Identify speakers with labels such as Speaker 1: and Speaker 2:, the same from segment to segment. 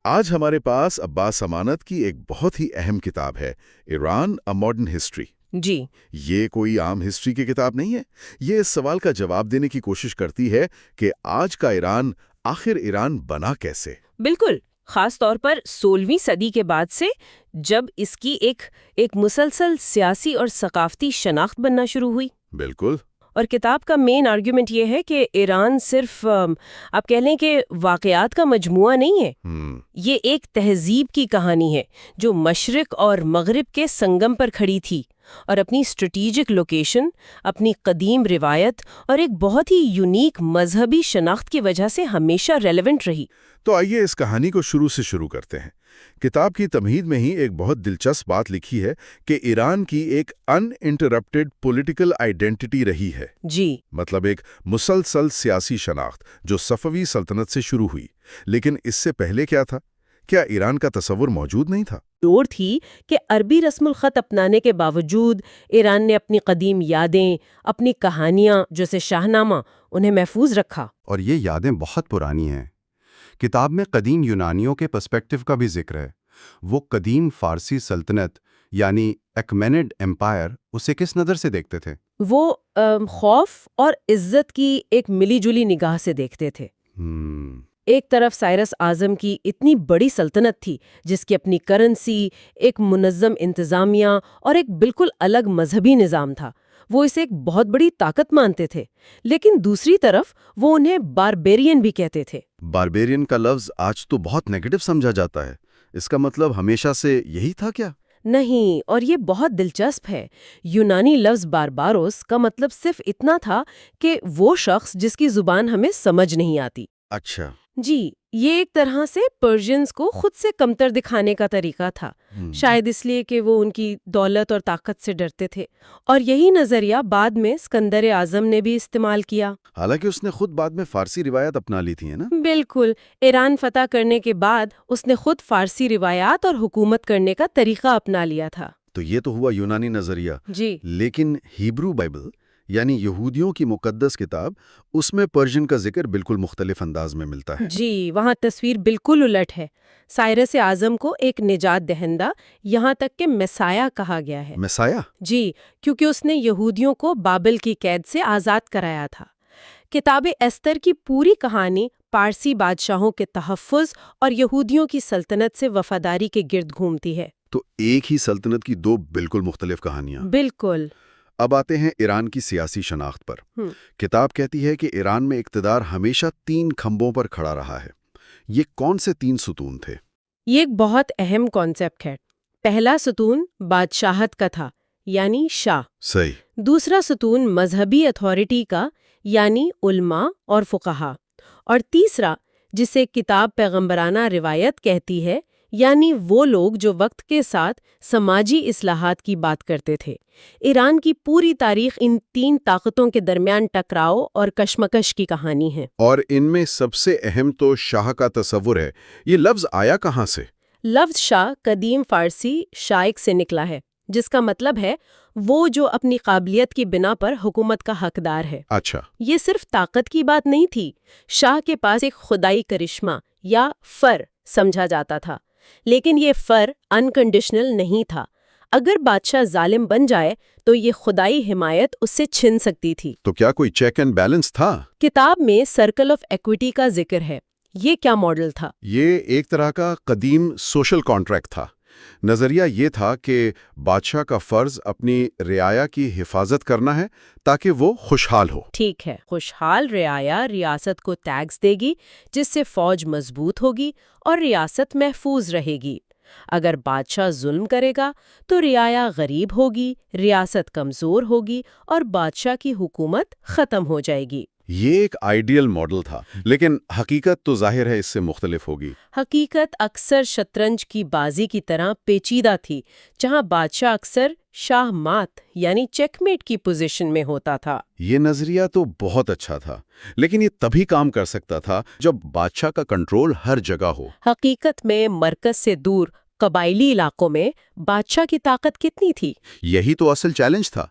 Speaker 1: آج ہمارے پاس عباس امانت کی ایک بہت ہی اہم کتاب ہے، ایران اے ماڈرن ہسٹری۔
Speaker 2: جی
Speaker 1: یہ کوئی عام ہسٹری کی کتاب نہیں ہے، یہ اس سوال کا جواب دینے کی کوشش کرتی ہے کہ آج کا ایران آخر ایران بنا کیسے؟
Speaker 2: بالکل، خاص طور پر 16ویں صدی کے بعد سے، جب اس کی ایک مسلسل سیاسی اور ثقافتی شناخت بننا شروع ہوئی۔
Speaker 1: بالکل۔
Speaker 2: اور کتاب کا مین آرگیومنٹ یہ ہے کہ ایران صرف آپ کہہ لیں کہ واقعات کا مجموعہ نہیں ہے، یہ ایک تہذیب کی کہانی ہے جو مشرق اور مغرب کے سنگم پر کھڑی تھی اور اپنی اسٹریٹیجک لوکیشن، اپنی قدیم روایت اور ایک بہت ہی یونیک مذہبی شناخت کی وجہ سے ہمیشہ ریلیونٹ رہی۔
Speaker 1: تو آئیے اس کہانی کو شروع کرتے ہیں۔ کتاب کی تمہید میں ہی ایک بہت دلچسپ بات لکھی ہے کہ ایران کی ایک ان انٹرپٹڈ پولیٹیکل آئیڈینٹی رہی ہے۔
Speaker 2: جی،
Speaker 1: مطلب ایک مسلسل سیاسی شناخت جو صفوی سلطنت سے شروع ہوئی۔ لیکن اس سے پہلے کیا تھا؟ کیا ایران کا تصور موجود نہیں تھا؟
Speaker 2: دور تھی کہ عربی رسم الخط اپنانے کے باوجود ایران نے اپنی قدیم یادیں، اپنی کہانیاں جیسے شاہ نامہ، انہیں محفوظ رکھا۔
Speaker 3: اور یہ یادیں بہت پرانی ہیں۔ کتاب میں قدیم یونانیوں کے پرسپیکٹو کا بھی ذکر ہے۔ وہ قدیم فارسی سلطنت یعنی ایکمینڈ امپائر اسے کس نظر سے دیکھتے تھے؟
Speaker 2: وہ خوف اور عزت کی ایک ملی جلی نگاہ سے دیکھتے تھے۔ ایک طرف سائرس اعظم کی اتنی بڑی سلطنت تھی جس کی اپنی کرنسی، ایک منظم انتظامیہ اور ایک بالکل الگ مذہبی نظام تھا، وہ اسے ایک بہت بڑی طاقت مانتے تھے۔ لیکن دوسری طرف وہ انہیں باربیرین بھی کہتے تھے۔
Speaker 3: باربیرین کا لفظ آج تو بہت نیگیٹو سمجھا جاتا ہے، اس کا مطلب ہمیشہ سے یہی تھا کیا؟
Speaker 2: نہیں، اور یہ بہت دلچسپ ہے۔ یونانی لفظ بارباروس کا مطلب صرف اتنا تھا کہ وہ شخص جس کی زبان ہمیں سمجھ نہیں آتی۔
Speaker 1: اچھا۔
Speaker 2: جی، یہ ایک طرح سے پرشینز کو خود سے کمتر دکھانے کا طریقہ تھا، شاید اس لیے کہ وہ ان کی دولت اور طاقت سے ڈرتے تھے، اور یہی نظریہ بعد میں اسکندر اعظم نے بھی استعمال کیا۔
Speaker 3: حالانکہ اس نے خود بعد میں فارسی روایت اپنا لی تھی، ہے نا؟
Speaker 2: بالکل، ایران فتح کرنے کے بعد اس نے خود فارسی روایات اور حکومت کرنے کا طریقہ اپنا لیا تھا۔
Speaker 3: تو یہ تو ہوا یونانی نظریہ۔
Speaker 2: جی،
Speaker 3: لیکن ہیبرو بائبل یعنی یہودیوں کی مقدس کتاب، اس میں پرشین کا ذکر بالکل مختلف انداز میں ملتا ہے۔
Speaker 2: جی، وہاں تصویر بالکل الٹ ہے۔ سائرس اعظم کو ایک نجات دہندہ، یہاں تک کہ مسیح کہا گیا ہے۔
Speaker 3: مسیح؟
Speaker 2: جی، کیونکہ اس نے یہودیوں کو بابل کی قید سے آزاد کرایا تھا۔ کتاب ایستر کی پوری کہانی پارسی بادشاہوں کے تحفظ اور یہودیوں کی سلطنت سے وفاداری کے گرد گھومتی ہے۔
Speaker 3: تو ایک ہی سلطنت کی دو بالکل مختلف کہانیاں۔
Speaker 2: بالکل۔
Speaker 3: اب آتے ہیں ایران کی سیاسی شناخت پر۔ کتاب کہتی ہے کہ ایران میں اقتدار ہمیشہ 3 کھمبوں پر کھڑا رہا ہے۔ یہ کون سے 3 ستون تھے؟
Speaker 2: یہ ایک بہت اہم کانسیپٹ ہے۔ پہلا ستون بادشاہت کا تھا، یعنی شاہ۔
Speaker 3: صحیح۔
Speaker 2: دوسرا ستون مذہبی اتھارٹی کا، یعنی علماء اور فقہا۔ اور تیسرا، جسے کتاب پیغمبرانہ روایت کہتی ہے، یعنی وہ لوگ جو وقت کے ساتھ سماجی اصلاحات کی بات کرتے تھے۔ ایران کی پوری تاریخ ان 3 طاقتوں کے درمیان ٹکراؤ اور کشمکش کی کہانی ہے۔
Speaker 1: اور ان میں سب سے اہم تو شاہ کا تصور ہے۔ یہ لفظ آیا کہاں سے؟
Speaker 2: لفظ شاہ قدیم فارسی شائق سے نکلا ہے، جس کا مطلب ہے وہ جو اپنی قابلیت کی بنا پر حکومت کا حقدار ہے۔
Speaker 1: اچھا۔
Speaker 2: یہ صرف طاقت کی بات نہیں تھی، شاہ کے پاس ایک خدائی کرشمہ یا فر سمجھا جاتا تھا، لیکن یہ فر انکنڈیشنل نہیں تھا۔ اگر بادشاہ ظالم بن جائے تو یہ خدائی حمایت اس سے چھن سکتی تھی۔
Speaker 1: تو کیا کوئی چیک اینڈ بیلنس تھا؟
Speaker 2: کتاب میں سرکل آف ایکوٹی کا ذکر ہے۔ یہ کیا ماڈل تھا؟
Speaker 1: یہ ایک طرح کا قدیم سوشل کانٹریکٹ تھا۔ نظریہ یہ تھا کہ بادشاہ کا فرض اپنی رعایا کی حفاظت کرنا ہے تاکہ وہ خوشحال ہو۔
Speaker 2: ٹھیک ہے، خوشحال رعایا ریاست کو ٹیکس دے گی، جس سے فوج مضبوط ہوگی اور ریاست محفوظ رہے گی۔ اگر بادشاہ ظلم کرے گا تو رعایا غریب ہوگی، ریاست کمزور ہوگی اور بادشاہ کی حکومت ختم ہو جائے گی۔
Speaker 1: یہ ایک آئیڈیل ماڈل تھا، لیکن حقیقت تو ظاہر ہے اس سے مختلف ہوگی۔
Speaker 2: حقیقت اکثر شطرنج کی بازی کی طرح پیچیدہ تھی، جہاں بادشاہ اکثر شاہ مات یعنی چیک میٹ کی پوزیشن میں ہوتا تھا۔
Speaker 1: یہ نظریہ تو بہت اچھا تھا، لیکن یہ تبھی کام کر سکتا تھا جب بادشاہ کا کنٹرول ہر جگہ ہو۔
Speaker 2: حقیقت میں مرکز سے دور قبائلی علاقوں میں بادشاہ کی طاقت کتنی تھی؟
Speaker 1: یہی تو اصل چیلنج تھا۔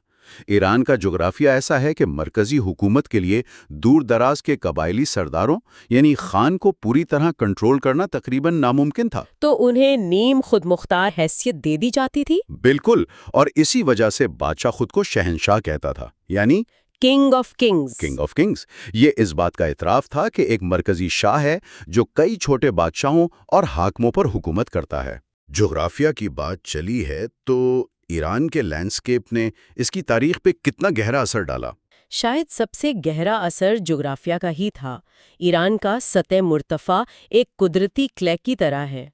Speaker 3: ایران کا جغرافیہ ایسا ہے کہ مرکزی حکومت کے لیے دور دراز کے قبائلی سرداروں یعنی خان کو پوری طرح کنٹرول کرنا تقریباً ناممکن تھا۔
Speaker 2: تو انہیں نیم خود مختار حیثیت دے دی جاتی تھی؟
Speaker 3: بالکل، اور اسی وجہ سے بادشاہ خود کو شہنشاہ کہتا تھا، یعنی
Speaker 2: king of kings.
Speaker 3: King of kings. یہ اس بات کا اعتراف تھا کہ ایک مرکزی شاہ ہے جو کئی چھوٹے بادشاہوں اور حاکموں پر حکومت کرتا ہے۔
Speaker 1: جغرافیہ کی بات چلی ہے تو ایران کے لینڈسکیپ نے اس کی تاریخ پہ کتنا گہرا اثر ڈالا؟
Speaker 2: شاید سب سے گہرا اثر جغرافیہ کا ہی تھا۔ ایران کا سطح مرتفع ایک قدرتی کلیک کی طرح ہے،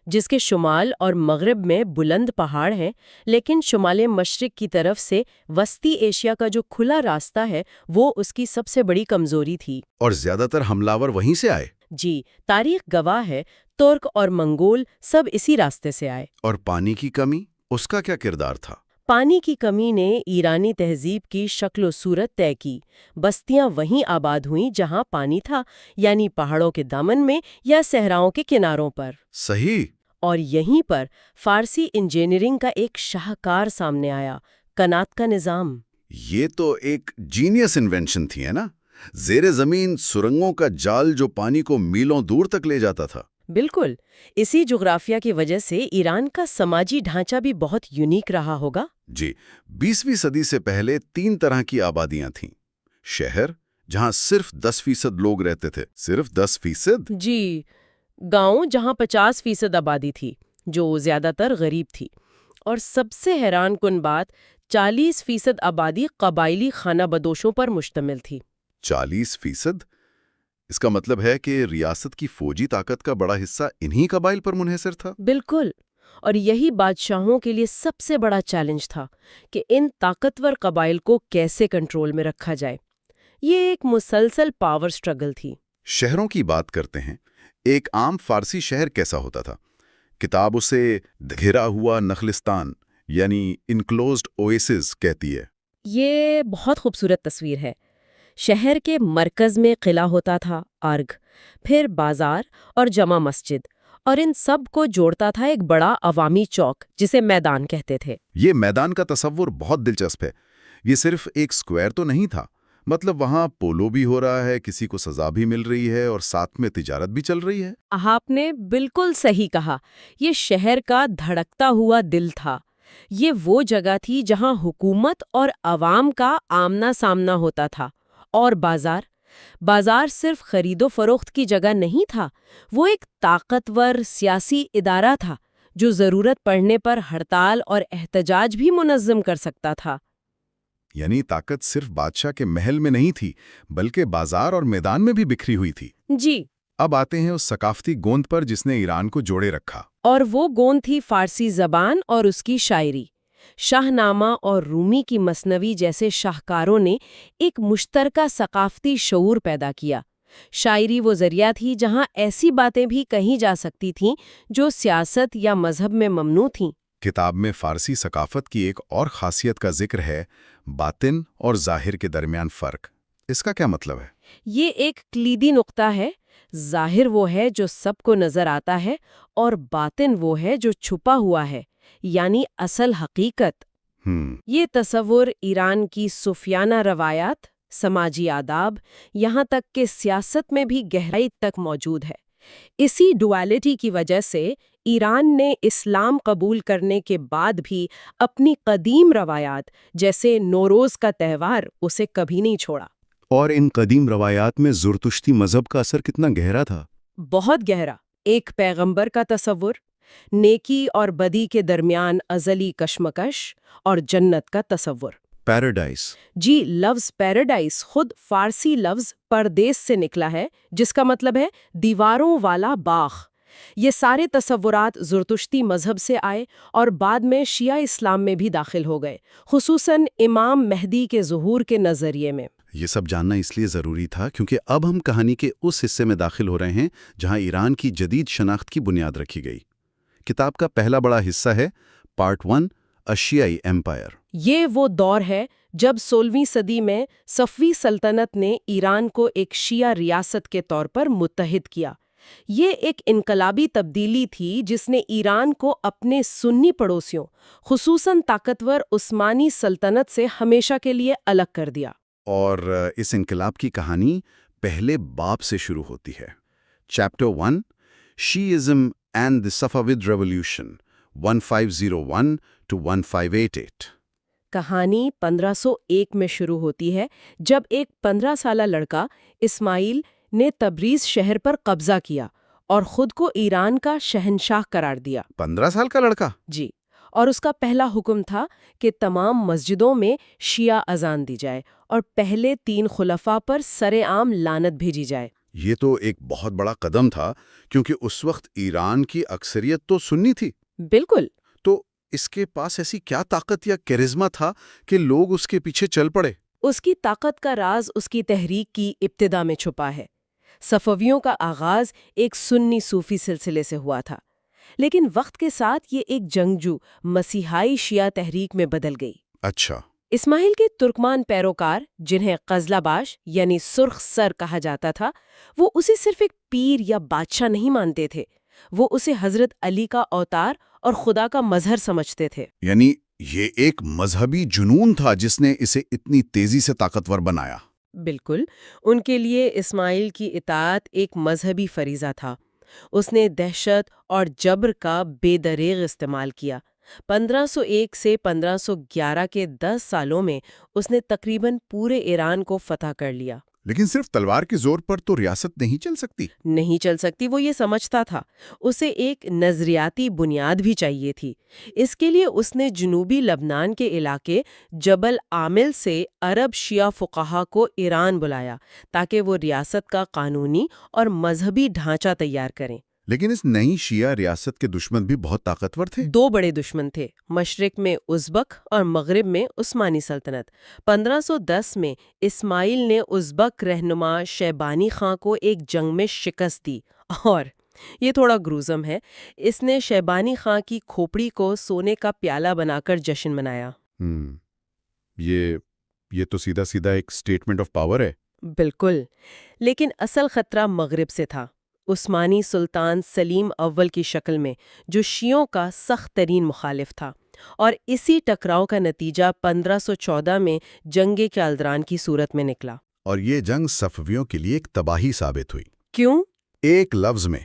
Speaker 2: جس کے شمال اور مغرب میں بلند پہاڑ ہیں، لیکن شمال مشرق کی طرف سے وسطی ایشیا کا جو کھلا راستہ ہے وہ اس کی سب سے بڑی کمزوری تھی۔
Speaker 1: اور زیادہ تر حملہ وہیں سے آئے؟
Speaker 2: جی، تاریخ گواہ ہے، ترک اور منگول سب اسی راستے سے آئے۔
Speaker 1: اور پانی کی کمی، اس کا کیا کردار تھا؟
Speaker 2: پانی کی کمی نے ایرانی تہذیب کی شکل و صورت طے کی۔ بستیاں وہیں آباد ہوئیں جہاں پانی تھا، یعنی پہاڑوں کے دامن میں یا صحراؤں کے کناروں پر۔
Speaker 1: صحیح۔
Speaker 2: اور یہیں پر فارسی انجینئرنگ کا ایک شاہکار سامنے آیا، کنات کا نظام۔
Speaker 1: یہ تو ایک جینیس انوینشن تھی، ہے نا؟ زیر زمین سرنگوں کا جال جو پانی کو میلوں دور تک لے جاتا تھا۔
Speaker 2: بالکل، اسی جغرافیہ کی وجہ سے ایران کا سماجی ڈھانچہ بھی بہت یونیک رہا ہوگا۔
Speaker 1: جی، 20ویں صدی سے پہلے 3 طرح کی آبادیاں تھیں۔ شہر، جہاں صرف 10% لوگ رہتے تھے، صرف 10%؟
Speaker 2: جی، گاؤں جہاں 50% آبادی تھی، جو زیادہ تر غریب تھی، اور سب سے حیران کن بات 40% آبادی قبائلی خانہ بدوشوں پر مشتمل تھی۔
Speaker 1: 40%؟ اس کا مطلب ہے کہ ریاست کی فوجی طاقت کا بڑا حصہ انہی قبائل پر منحصر تھا؟
Speaker 2: بالکل، اور یہی بادشاہوں کے لیے سب سے بڑا چیلنج تھا کہ ان طاقتور قبائل کو کیسے کنٹرول میں رکھا جائے۔ یہ ایک مسلسل پاور سٹرگل تھی۔
Speaker 1: شہروں کی بات کرتے ہیں۔ ایک عام فارسی شہر کیسا ہوتا تھا؟ کتاب اسے گھرا ہوا نخلستان یعنی انکلوزڈ اویسز کہتی ہے۔
Speaker 2: یہ بہت خوبصورت تصویر ہے۔ شہر کے مرکز میں قلعہ ہوتا تھا، ارگ، پھر بازار اور جامع مسجد، اور ان سب کو جوڑتا تھا ایک بڑا عوامی چوک جسے میدان کہتے تھے۔
Speaker 1: یہ میدان کا تصور بہت دلچسپ ہے۔ یہ صرف ایک سکوائر تو نہیں تھا، مطلب وہاں پولو بھی ہو رہا ہے، کسی کو سزا بھی مل رہی ہے اور ساتھ میں تجارت بھی چل رہی ہے۔
Speaker 2: آپ نے بالکل صحیح کہا، یہ شہر کا دھڑکتا ہوا دل تھا۔ یہ وہ جگہ تھی جہاں حکومت اور عوام کا آمنا سامنا ہوتا تھا۔ اور بازار صرف خرید و فروخت کی جگہ نہیں تھا، وہ ایک طاقتور سیاسی ادارہ تھا جو ضرورت پڑنے پر ہڑتال اور احتجاج بھی منظم کر سکتا تھا۔
Speaker 1: یعنی طاقت صرف بادشاہ کے محل میں نہیں تھی، بلکہ بازار اور میدان میں بھی بکھری ہوئی تھی۔
Speaker 2: جی،
Speaker 1: اب آتے ہیں اس ثقافتی گوند پر جس نے ایران کو جوڑے رکھا۔
Speaker 2: اور وہ گوند تھی فارسی زبان اور اس کی شاعری۔ شاہ نامہ اور رومی کی مثنوی جیسے شاہکاروں نے ایک مشترکہ ثقافتی شعور پیدا کیا۔ شاعری وہ ذریعہ تھی جہاں ایسی باتیں بھی کہی جا سکتی تھیں جو سیاست یا مذہب میں ممنوع تھیں۔
Speaker 1: کتاب میں فارسی ثقافت کی ایک اور خاصیت کا ذکر ہے، باطن اور ظاہر کے درمیان فرق۔ اس کا کیا مطلب ہے؟
Speaker 2: یہ ایک کلیدی نقطہ ہے۔ ظاہر وہ ہے جو سب کو نظر آتا ہے، اور باطن وہ ہے جو چھپا ہوا ہے، یعنی اصل حقیقت۔ یہ تصور ایران کی صوفیانہ روایات، سماجی آداب، یہاں تک کہ سیاست میں بھی گہرائی تک موجود ہے۔ اسی ڈوالٹی کی وجہ سے ایران نے اسلام قبول کرنے کے بعد بھی اپنی قدیم روایات جیسے نوروز کا تہوار اسے کبھی نہیں چھوڑا۔
Speaker 3: اور ان قدیم روایات میں زرتشتی مذہب کا اثر کتنا گہرا تھا؟
Speaker 2: بہت گہرا۔ ایک پیغمبر کا تصور، نیکی اور بدی کے درمیان ازلی کشمکش، اور جنت کا تصور۔
Speaker 3: پیراڈائز۔
Speaker 2: جی، لفظ پیراڈائز خود فارسی لفظ پردیس سے نکلا ہے، جس کا مطلب ہے دیواروں والا باغ۔ یہ سارے تصورات زرتشتی مذہب سے آئے اور بعد میں شیعہ اسلام میں بھی داخل ہو گئے، خصوصاً امام مہدی کے ظہور کے نظریے میں۔
Speaker 3: یہ سب جاننا اس لیے ضروری تھا کیونکہ اب ہم کہانی کے اس حصے میں داخل ہو رہے ہیں جہاں ایران کی جدید شناخت کی بنیاد رکھی گئی۔ کتاب کا پہلا بڑا حصہ ہے پارٹ 1، شیعی ایمپائر۔
Speaker 2: یہ وہ دور ہے جب 16ویں صدی میں صفوی سلطنت نے ایران کو ایک شیعہ ریاست کے طور پر متحد کیا۔ یہ ایک انقلابی تبدیلی تھی جس نے ایران کو اپنے سنی پڑوسیوں خصوصاً طاقتور عثمانی سلطنت سے ہمیشہ کے لیے الگ کر دیا۔
Speaker 1: اور اس انقلاب کی کہانی پہلے باب سے شروع ہوتی ہے۔ Chapter 1 Shiism and the Safavid revolution 1501 to 1588۔
Speaker 2: کہانی 1501 میں شروع ہوتی ہے جب ایک 15 سالہ لڑکا اسماعیل نے تبریز شہر پر قبضہ کیا اور خود کو ایران کا شہنشاہ قرار دیا۔
Speaker 1: 15 سال کا لڑکا؟
Speaker 2: جی، اور اس کا پہلا حکم تھا کہ تمام مسجدوں میں شیعہ اذان دی جائے اور پہلے 3 خلفاء پر سر عام لعنت بھیجی جائے۔
Speaker 1: یہ تو ایک بہت بڑا قدم تھا کیونکہ اس وقت ایران کی اکثریت تو سنی تھی۔
Speaker 2: بالکل۔
Speaker 1: تو اس کے پاس ایسی کیا طاقت یا کیرزما تھا کہ لوگ اس کے پیچھے چل پڑے؟
Speaker 2: اس کی طاقت کا راز اس کی تحریک کی ابتدا میں چھپا ہے۔ صفویوں کا آغاز ایک سنی صوفی سلسلے سے ہوا تھا، لیکن وقت کے ساتھ یہ ایک جنگجو مسیحائی شیعہ تحریک میں بدل گئی۔
Speaker 1: اچھا۔
Speaker 2: اسماعیل کے ترکمان پیروکار جنہیں قزلہ باش یعنی سرخ سر کہا جاتا تھا، وہ اسے صرف ایک پیر یا بادشاہ نہیں مانتے تھے، وہ اسے حضرت علی کا اوتار اور خدا کا مظہر سمجھتے تھے۔
Speaker 1: یعنی یہ ایک مذہبی جنون تھا جس نے اسے اتنی تیزی سے طاقتور بنایا۔
Speaker 2: بالکل، ان کے لیے اسماعیل کی اطاعت ایک مذہبی فریضہ تھا۔ اس نے دہشت اور جبر کا بے دریغ استعمال کیا۔ 1501 سے 1511 کے 10 سالوں میں اس نے تقریباً پورے ایران کو فتح کر لیا۔
Speaker 1: لیکن صرف تلوار کے زور پر تو ریاست نہیں چل سکتی۔
Speaker 2: نہیں چل سکتی، وہ یہ سمجھتا تھا۔ اسے ایک نظریاتی بنیاد بھی چاہیے تھی۔ اس کے لیے اس نے جنوبی لبنان کے علاقے جبل عامل سے عرب شیعہ فقہا کو ایران بلایا تاکہ وہ ریاست کا قانونی اور مذہبی ڈھانچہ تیار کریں۔
Speaker 1: لیکن اس نئی شیعہ ریاست کے دشمن بھی بہت طاقتور تھے۔
Speaker 2: 2 بڑے دشمن تھے، مشرق میں ازبک اور مغرب میں عثمانی سلطنت۔ 1510 میں اسماعیل نے ازبک رہنما شیبانی خان کو ایک جنگ میں شکست دی، اور یہ تھوڑا گروزم ہے، اس نے شیبانی خان کی کھوپڑی کو سونے کا پیالہ بنا کر جشن منایا۔
Speaker 1: یہ تو سیدھا سیدھا ایک سٹیٹمنٹ آف پاور ہے۔
Speaker 2: بالکل، لیکن اصل خطرہ مغرب سے تھا، عثمانی سلطان سلیم اول کی شکل میں، جو شیعوں کا سخت ترین مخالف تھا، اور اسی ٹکراؤ کا نتیجہ 1514 میں جنگ کالدران کی صورت میں نکلا۔
Speaker 1: اور یہ جنگ صفویوں کے لیے ایک تباہی ثابت ہوئی۔
Speaker 2: کیوں؟
Speaker 1: ایک لفظ میں،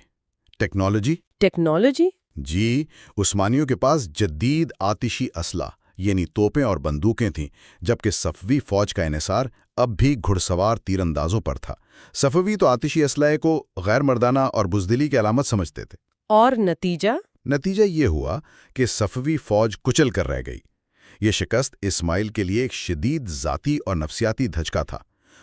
Speaker 1: ٹیکنالوجی۔
Speaker 2: ٹیکنالوجی؟
Speaker 1: جی، عثمانیوں کے پاس جدید آتشی اسلحہ یعنی توپیں اور بندوقیں تھیں، جبکہ صفوی فوج کا انحصار اب بھی گھڑ سوار تیر اندازوں پر تھا۔ صفوی تو آتشی اسلحے کو غیر مردانہ اور بزدلی کی علامت سمجھتے تھے۔
Speaker 2: اور نتیجہ
Speaker 1: یہ ہوا کہ صفوی فوج کچل کر رہ گئی۔ یہ شکست اسماعیل کے لیے ایک شدید ذاتی اور نفسیاتی دھچکا تھا۔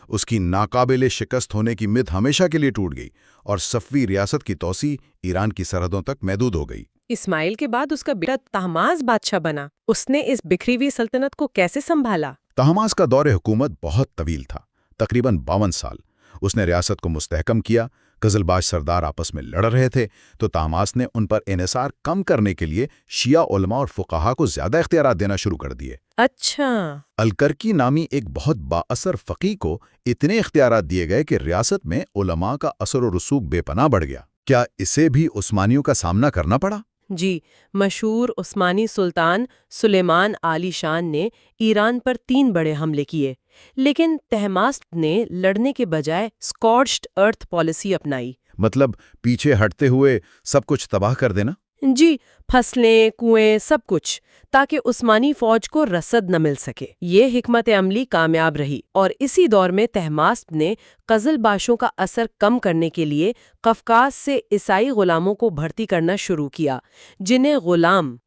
Speaker 1: اس کی ناقابل شکست ہونے کی مت ہمیشہ کے لیے ٹوٹ گئی اور صفوی ریاست کی توسیع ایران کی سرحدوں تک محدود ہو گئی۔
Speaker 2: اسماعیل کے بعد اس کا بیٹا طہماسپ بادشاہ بنا۔ اس نے اس بکھری ہوئی سلطنت کو کیسے سنبھالا؟
Speaker 1: طہماسپ کا دور حکومت بہت طویل تھا، تقریباً 52 سال۔ اس نے ریاست کو مستحکم کیا۔ قزلباش سردار آپس میں لڑ رہے تھے تو طہماسپ نے ان پر انحصار کم کرنے کے لیے شیعہ علماء اور فقہا کو زیادہ اختیارات دینا شروع کر دیے۔
Speaker 2: اچھا۔
Speaker 1: الکرکی نامی ایک بہت بااثر فقیہ کو اتنے اختیارات دیے گئے کہ ریاست میں علماء کا اثر و رسوخ بے پناہ بڑھ گیا۔ کیا اسے بھی عثمانیوں کا سامنا کرنا پڑا؟
Speaker 2: جی، مشہور عثمانی سلطان سلیمان عالی شان نے ایران پر 3 بڑے حملے کیے، لیکن طہماسپ نے لڑنے کے بجائے اسکارچڈ ارتھ پالیسی اپنائی۔
Speaker 1: مطلب پیچھے ہٹتے ہوئے سب کچھ تباہ کر دینا؟
Speaker 2: جی، فصلیں، کنویں، سب کچھ، تاکہ عثمانی فوج کو رسد نہ مل سکے۔ یہ حکمت عملی کامیاب رہی، اور اسی دور میں طہماسپ نے قزلباشوں کا اثر کم کرنے کے لیے قفقاز سے عیسائی غلاموں کو بھرتی کرنا شروع کیا، جنہیں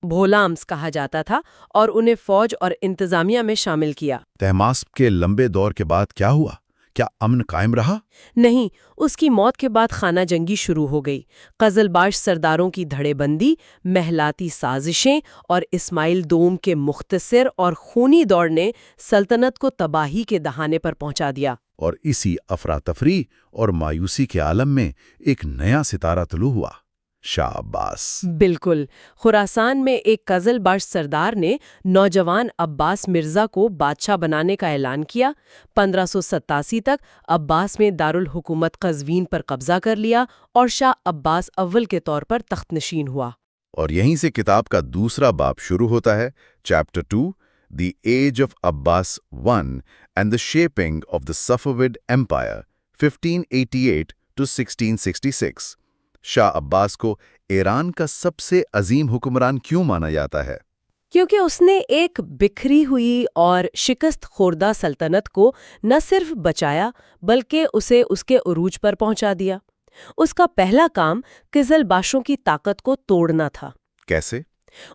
Speaker 2: بھولامس کہا جاتا تھا، اور انہیں فوج اور انتظامیہ میں شامل کیا۔
Speaker 1: طہماسپ کے لمبے دور کے بعد کیا ہوا؟ کیا امن قائم رہا؟
Speaker 2: نہیں، اس کی موت کے بعد خانہ جنگی شروع ہو گئی۔ قزلباش سرداروں کی دھڑے بندی، محلاتی سازشیں اور اسماعیل دوم کے مختصر اور خونی دور نے سلطنت کو تباہی کے دہانے پر پہنچا دیا۔
Speaker 1: اور اسی افراتفری اور مایوسی کے عالم میں ایک نیا ستارہ طلوع ہوا۔ شاہ عباس۔
Speaker 2: بالکل، خراسان میں ایک قزل باش سردار نے نوجوان عباس مرزا کو بادشاہ بنانے کا اعلان کیا۔ 1587 تک عباس میں دارالحکومت قزوین پر قبضہ کر لیا اور شاہ عباس اول کے طور پر تخت نشین ہوا۔
Speaker 1: اور یہیں سے کتاب کا دوسرا باب شروع ہوتا ہے، chapter 2، the age of Abbas I and the shaping of the Safavid empire 1588 to 1666۔ Shah Abbas کو ایران کا سب سے عظیم حکمران کیوں مانا جاتا ہے؟
Speaker 2: کیونکہ اس نے ایک بکھری ہوئی اور شکست خوردہ سلطنت کو نہ صرف بچایا بلکہ اسے اس کے عروج پر پہنچا دیا۔ اس کا پہلا کام قزل باشوں کی طاقت کو توڑنا تھا۔
Speaker 1: کیسے؟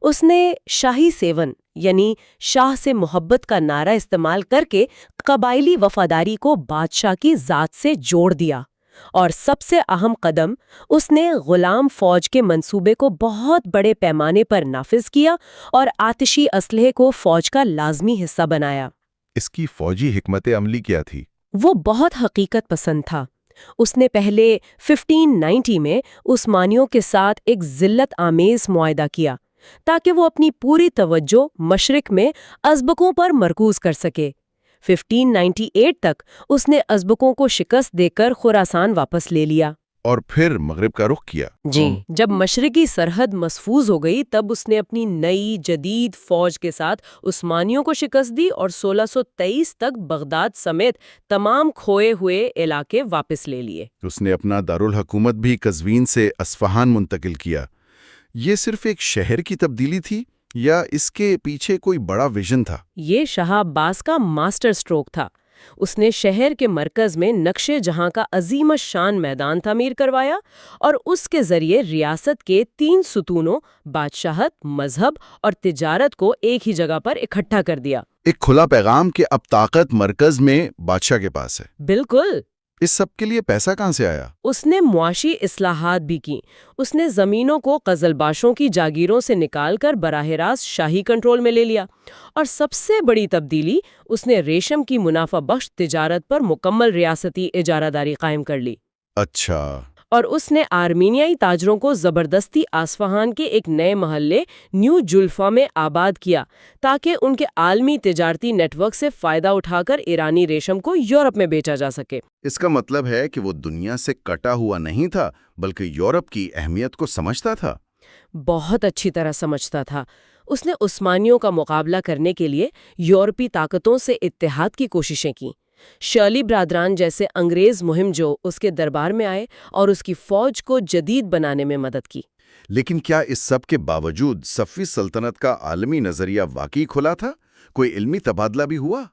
Speaker 2: اس نے شاہی سیون یعنی شاہ سے محبت کا نعرہ استعمال کر کے قبائلی وفاداری کو بادشاہ کی ذات سے جوڑ دیا، اور سب سے اہم قدم، اس نے غلام فوج کے منصوبے کو بہت بڑے پیمانے پر نافذ کیا اور آتشی اسلحے کو فوج کا لازمی حصہ بنایا۔
Speaker 1: اس کی فوجی حکمت عملی کیا تھی؟
Speaker 2: وہ بہت حقیقت پسند تھا۔ اس نے پہلے 1590 میں عثمانیوں کے ساتھ ایک ذلت آمیز معاہدہ کیا تاکہ وہ اپنی پوری توجہ مشرق میں ازبکوں پر مرکوز کر سکے۔ 1598 تک اس نے ازبکوں کو شکست دے کر خراسان واپس لے لیا۔
Speaker 1: اور پھر مغرب کا رخ کیا۔
Speaker 2: جب مشرقی سرحد محفوظ ہو گئی تب اس نے اپنی نئی جدید فوج کے ساتھ عثمانیوں کو شکست دی اور 1623 تک بغداد سمیت تمام کھوئے ہوئے علاقے واپس لے لیے۔
Speaker 1: اس نے اپنا دارالحکومت بھی قزوین سے اصفہان منتقل کیا۔ یہ صرف ایک شہر کی تبدیلی تھی یا اس کے پیچھے کوئی بڑا ویژن تھا؟
Speaker 2: یہ شاہ عباس کا ماسٹر سٹروک تھا۔ اس نے شہر کے مرکز میں نقش جہاں کا عظیم الشان میدان تعمیر کروایا اور اس کے ذریعے ریاست کے 3 ستونوں بادشاہت، مذہب اور تجارت کو ایک ہی جگہ پر اکٹھا کر دیا۔
Speaker 1: ایک کھلا پیغام کہ اب طاقت مرکز میں بادشاہ کے پاس ہے۔
Speaker 2: بالکل۔
Speaker 1: اس سب کے لیے پیسہ کہاں سے آیا؟
Speaker 2: اس نے معاشی اصلاحات بھی کی۔ اس نے زمینوں کو قزلباشوں کی جاگیروں سے نکال کر براہ راست شاہی کنٹرول میں لے لیا، اور سب سے بڑی تبدیلی، اس نے ریشم کی منافع بخش تجارت پر مکمل ریاستی اجارہ داری قائم کر لی۔
Speaker 1: اچھا۔
Speaker 2: اور اس نے آرمینیائی تاجروں کو زبردستی آصفہان کے ایک نئے محلے نیو جلفا میں آباد کیا تاکہ ان کے عالمی تجارتی نیٹ ورک سے فائدہ اٹھا کر ایرانی ریشم کو یورپ میں بیچا جا سکے۔
Speaker 1: اس کا مطلب ہے کہ وہ دنیا سے کٹا ہوا نہیں تھا بلکہ یورپ کی اہمیت کو سمجھتا تھا۔
Speaker 2: بہت اچھی طرح سمجھتا تھا۔ اس نے عثمانیوں کا مقابلہ کرنے کے لیے یورپی طاقتوں سے اتحاد کی کوششیں کیں۔ شرلی برادران جیسے انگریز مہم جو اس کے دربار میں آئے اور اس کی فوج کو جدید بنانے میں مدد کی۔
Speaker 1: لیکن کیا اس سب کے باوجود صفوی سلطنت کا عالمی نظریہ واقعی کھلا تھا؟ کوئی علمی تبادلہ بھی ہوا؟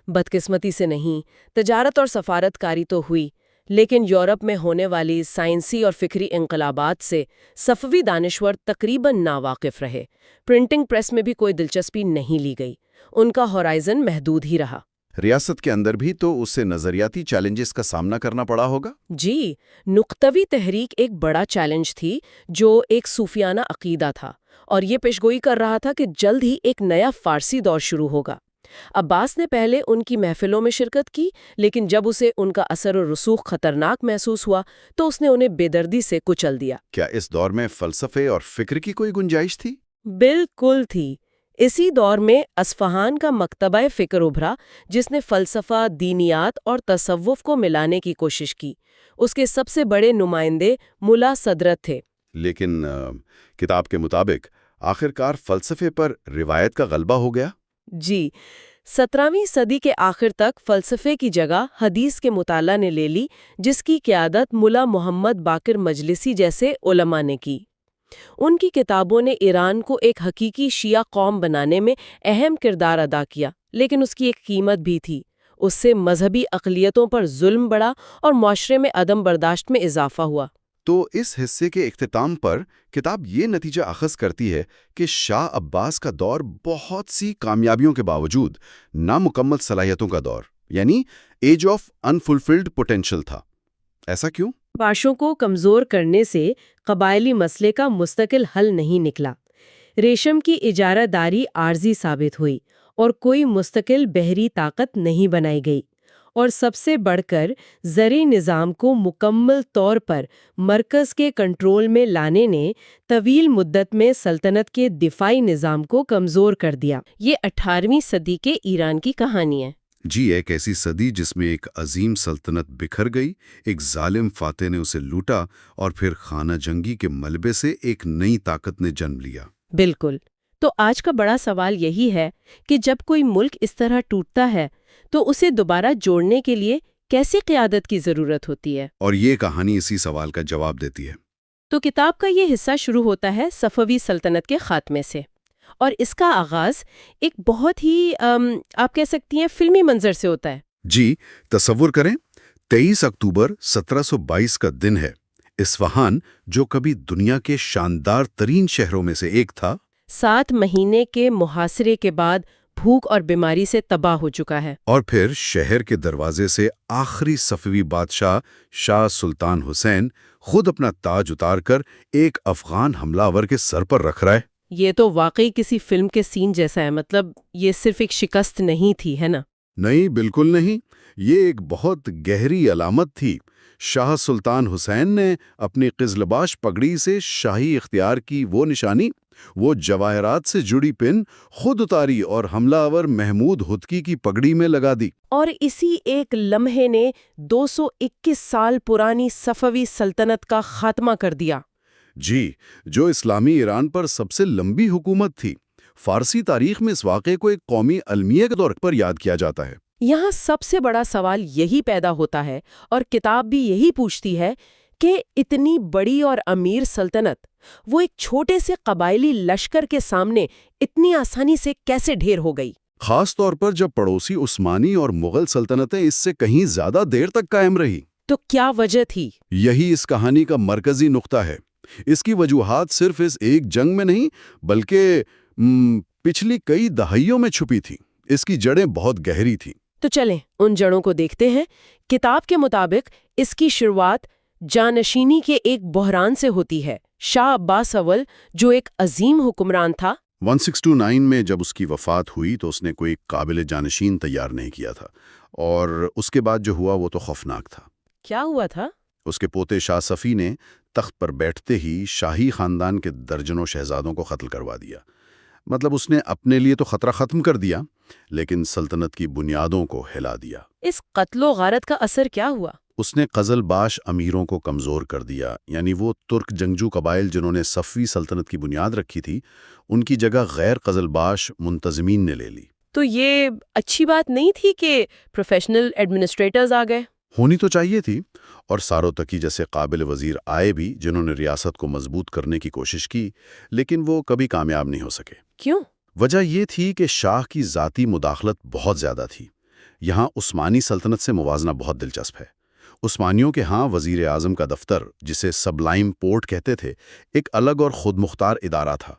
Speaker 2: بدقسمتی سے نہیں۔ تجارت اور سفارت کاری تو ہوئی، لیکن یورپ میں ہونے والی سائنسی اور فکری انقلابات سے صفوی دانشور تقریباً ناواقف رہے۔ پرنٹنگ پریس میں بھی کوئی دلچسپی نہیں لی گئی۔ ان کا ہورائزن محدود ہی رہا۔
Speaker 1: ریاست کے اندر بھی تو اسے نظریاتی چیلنجز کا سامنا کرنا پڑا ہوگا؟
Speaker 2: جی، نقطوی تحریک ایک بڑا چیلنج تھی جو ایک صوفیانہ عقیدہ تھا، اور یہ پیشگوئی کر رہا تھا کہ جلد ہی ایک نیا فارسی دور شروع ہوگا۔ عباس نے پہلے ان کی محفلوں میں شرکت کی، لیکن جب اسے ان کا اثر و رسوخ خطرناک محسوس ہوا تو اس نے انہیں بے دردی سے کچل دیا۔
Speaker 1: کیا اس دور میں فلسفے اور فکر کی کوئی گنجائش تھی؟
Speaker 2: بالکل تھی۔ اسی دور میں اصفہان کا مکتبہ فکر ابھرا جس نے فلسفہ، دینیات اور تصوف کو ملانے کی کوشش کی۔ اس کے سب سے بڑے نمائندے ملا صدرت تھے۔
Speaker 1: لیکن کتاب کے مطابق آخرکار فلسفے پر روایت کا غلبہ ہو گیا؟
Speaker 2: جی، 17ویں صدی کے آخر تک فلسفے کی جگہ حدیث کے مطالعہ نے لے لی، جس کی قیادت ملا محمد باقر مجلسی جیسے علماء نے کی۔ ان کی کتابوں نے ایران کو ایک حقیقی شیعہ قوم بنانے میں اہم کردار ادا کیا، لیکن اس کی ایک قیمت بھی تھی۔ اس سے مذہبی اقلیتوں پر ظلم بڑھا اور معاشرے میں عدم برداشت میں اضافہ ہوا۔
Speaker 1: تو اس حصے کے اختتام پر کتاب یہ نتیجہ اخذ کرتی ہے کہ شاہ عباس کا دور بہت سی کامیابیوں کے باوجود نامکمل صلاحیتوں کا دور، یعنی ایج آف انفلفلڈ پوٹینشل تھا۔ ایسا کیوں؟
Speaker 2: باشوں کو کمزور کرنے سے قبائلی مسئلے کا مستقل حل نہیں نکلا۔ ریشم کی اجارہ داری عارضی ثابت ہوئی اور کوئی مستقل بحری طاقت نہیں بنائی گئی۔ اور سب سے بڑھ کر زرعی نظام کو مکمل طور پر مرکز کے کنٹرول میں لانے نے طویل مدت میں سلطنت کے دفاعی نظام کو کمزور کر دیا۔ یہ 18ویں صدی کے ایران کی کہانی ہے۔
Speaker 1: جی، ایک ایسی صدی جس میں ایک عظیم سلطنت بکھر گئی، ایک ظالم فاتح نے اسے لوٹا اور پھر خانہ جنگی کے ملبے سے ایک نئی طاقت نے جنم لیا۔
Speaker 2: بالکل۔ تو آج کا بڑا سوال یہی ہے کہ جب کوئی ملک اس طرح ٹوٹتا ہے تو اسے دوبارہ جوڑنے کے لیے کیسی قیادت کی ضرورت ہوتی ہے؟
Speaker 1: اور یہ کہانی اسی سوال کا جواب دیتی ہے۔
Speaker 2: تو کتاب کا یہ حصہ شروع ہوتا ہے صفوی سلطنت کے خاتمے سے، اور اس کا آغاز ایک بہت ہی آپ کہہ سکتی ہیں فلمی منظر سے ہوتا ہے۔
Speaker 1: جی، تصور کریں 23 اکتوبر 1722 کا دن ہے۔ اصفہان، جو کبھی دنیا کے شاندار ترین شہروں میں سے ایک تھا،
Speaker 2: 7 مہینے کے محاصرے کے بعد بھوک اور بیماری سے تباہ ہو چکا ہے۔
Speaker 1: اور پھر شہر کے دروازے سے آخری صفوی بادشاہ شاہ سلطان حسین خود اپنا تاج اتار کر ایک افغان حملہ آور کے سر پر رکھ رہا ہے۔
Speaker 2: یہ تو واقعی کسی فلم کے سین جیسا ہے، مطلب یہ صرف ایک شکست نہیں تھی، ہے نا؟
Speaker 1: نہیں، بالکل نہیں، یہ ایک بہت گہری علامت تھی۔ شاہ سلطان حسین نے اپنی قزلباش پگڑی سے شاہی اختیار کی وہ نشانی، وہ جواہرات سے جڑی پن خود اتاری اور حملہ آور محمود ہتکی کی پگڑی میں لگا دی۔
Speaker 2: اور اسی ایک لمحے نے 221 سال پرانی صفوی سلطنت کا خاتمہ کر دیا۔
Speaker 1: جی، جو اسلامی ایران پر سب سے لمبی حکومت تھی۔ فارسی تاریخ میں اس واقعے کو ایک قومی المیہ کے طور پر یاد کیا جاتا ہے۔
Speaker 2: یہاں سب سے بڑا سوال یہی پیدا ہوتا ہے، اور کتاب بھی یہی پوچھتی ہے کہ اتنی بڑی اور امیر سلطنت وہ ایک چھوٹے سے قبائلی لشکر کے سامنے اتنی آسانی سے کیسے ڈھیر ہو گئی؟
Speaker 1: خاص طور پر جب پڑوسی عثمانی اور مغل سلطنتیں اس سے کہیں زیادہ دیر تک قائم رہی۔
Speaker 2: تو کیا وجہ تھی؟
Speaker 1: یہی اس کہانی کا مرکزی نقطہ ہے۔ اس کی وجوہات صرف اس ایک جنگ میں نہیں بلکہ پچھلی کئی دہائیوں میں چھپی تھی۔ اس کی جڑیں بہت گہری تھیں۔
Speaker 2: تو چلیں ان جڑوں کو دیکھتے ہیں۔ کتاب کے مطابق اس کی شروعات جانشینی کے ایک بحران سے ہوتی ہے۔ شاہ عباس اول، جو ایک عظیم حکمران تھا،
Speaker 1: 1629 میں جب اس کی وفات ہوئی تو اس نے کوئی قابل جانشین تیار نہیں کیا تھا، اور اس کے بعد جو ہوا وہ تو خوفناک تھا۔
Speaker 2: کیا ہوا تھا؟
Speaker 1: اس کے پوتے شاہ صفی نے تخت پر بیٹھتے ہی شاہی خاندان کے درجنوں شہزادوں کو قتل کروا دیا۔ مطلب اس نے اپنے لیے تو خطرہ ختم کر دیا، لیکن سلطنت کی بنیادوں کو ہلا دیا۔
Speaker 2: اس قتل و غارت کا اثر کیا ہوا؟
Speaker 1: اس نے قزلباش امیروں کو کمزور کر دیا، یعنی وہ ترک جنگجو قبائل جنہوں نے صفوی سلطنت کی بنیاد رکھی تھی، ان کی جگہ غیر قزلباش منتظمین نے لے لی۔
Speaker 2: تو یہ اچھی بات نہیں تھی کہ پروفیشنل ایڈمنسٹریٹرز آ گئے؟
Speaker 1: ہونی تو چاہیے تھی، اور ساروتکی جیسے قابل وزیر آئے بھی جنہوں نے ریاست کو مضبوط کرنے کی کوشش کی، لیکن وہ کبھی کامیاب نہیں ہو سکے۔
Speaker 2: کیوں؟
Speaker 1: وجہ یہ تھی کہ شاہ کی ذاتی مداخلت بہت زیادہ تھی۔ یہاں عثمانی سلطنت سے موازنہ بہت دلچسپ ہے۔ عثمانیوں کے ہاں وزیر اعظم کا دفتر، جسے سبلائم پورٹ کہتے تھے، ایک الگ اور خود مختار ادارہ تھا۔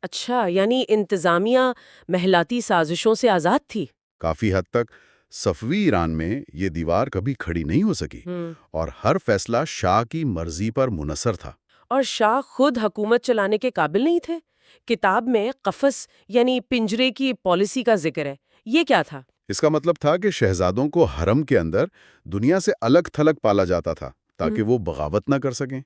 Speaker 2: اچھا، یعنی انتظامیہ محلاتی سازشوں سے آزاد تھی؟
Speaker 1: کافی حد تک۔ صفوی ایران میں یہ دیوار کبھی کھڑی نہیں ہو سکی، اور ہر فیصلہ شاہ کی مرضی پر منحصر تھا۔
Speaker 2: اور شاہ خود حکومت چلانے کے قابل نہیں تھے؟ کتاب میں قفس یعنی پنجرے کی پالیسی کا ذکر ہے، یہ کیا تھا؟
Speaker 1: اس کا مطلب تھا کہ شہزادوں کو حرم کے اندر دنیا سے الگ تھلگ پالا جاتا تھا تاکہ وہ بغاوت نہ کر سکیں۔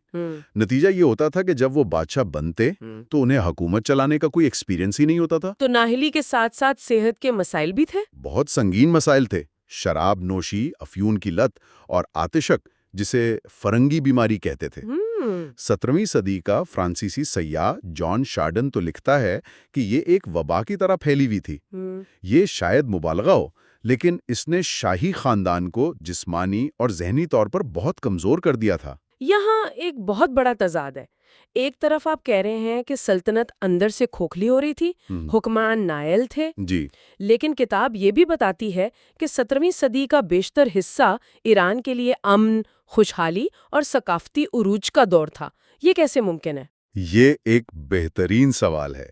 Speaker 1: نتیجہ یہ ہوتا تھا کہ جب وہ بادشاہ بنتے تو انہیں حکومت چلانے کا کوئی ایکسپیرینس ہی نہیں ہوتا تھا۔
Speaker 2: تو نااہلی کے ساتھ ساتھ صحت کے مسائل بھی تھے؟
Speaker 1: بہت سنگین مسائل تھے۔ شراب نوشی، افیون کی لت اور آتشک، جسے فرنگی بیماری کہتے تھے۔ 17ویں صدی کا فرانسیسی سیاح جان شارڈن تو لکھتا ہے کہ یہ ایک وبا کی طرح پھیلی ہوئی تھی۔ یہ شاید مبالغہ ہو، لیکن اس نے شاہی خاندان کو جسمانی اور ذہنی طور پر بہت کمزور کر دیا تھا۔
Speaker 2: یہاں ایک بہت بڑا تضاد ہے۔ ایک طرف آپ کہہ رہے ہیں کہ سلطنت اندر سے کھوکھلی ہو رہی تھی، حکمران نائل تھے،
Speaker 1: جی،
Speaker 2: لیکن کتاب یہ بھی بتاتی ہے کہ 17ویں صدی کا بیشتر حصہ ایران کے لیے امن، خوشحالی اور ثقافتی عروج کا دور تھا۔ یہ کیسے ممکن ہے؟
Speaker 1: یہ ایک بہترین سوال ہے۔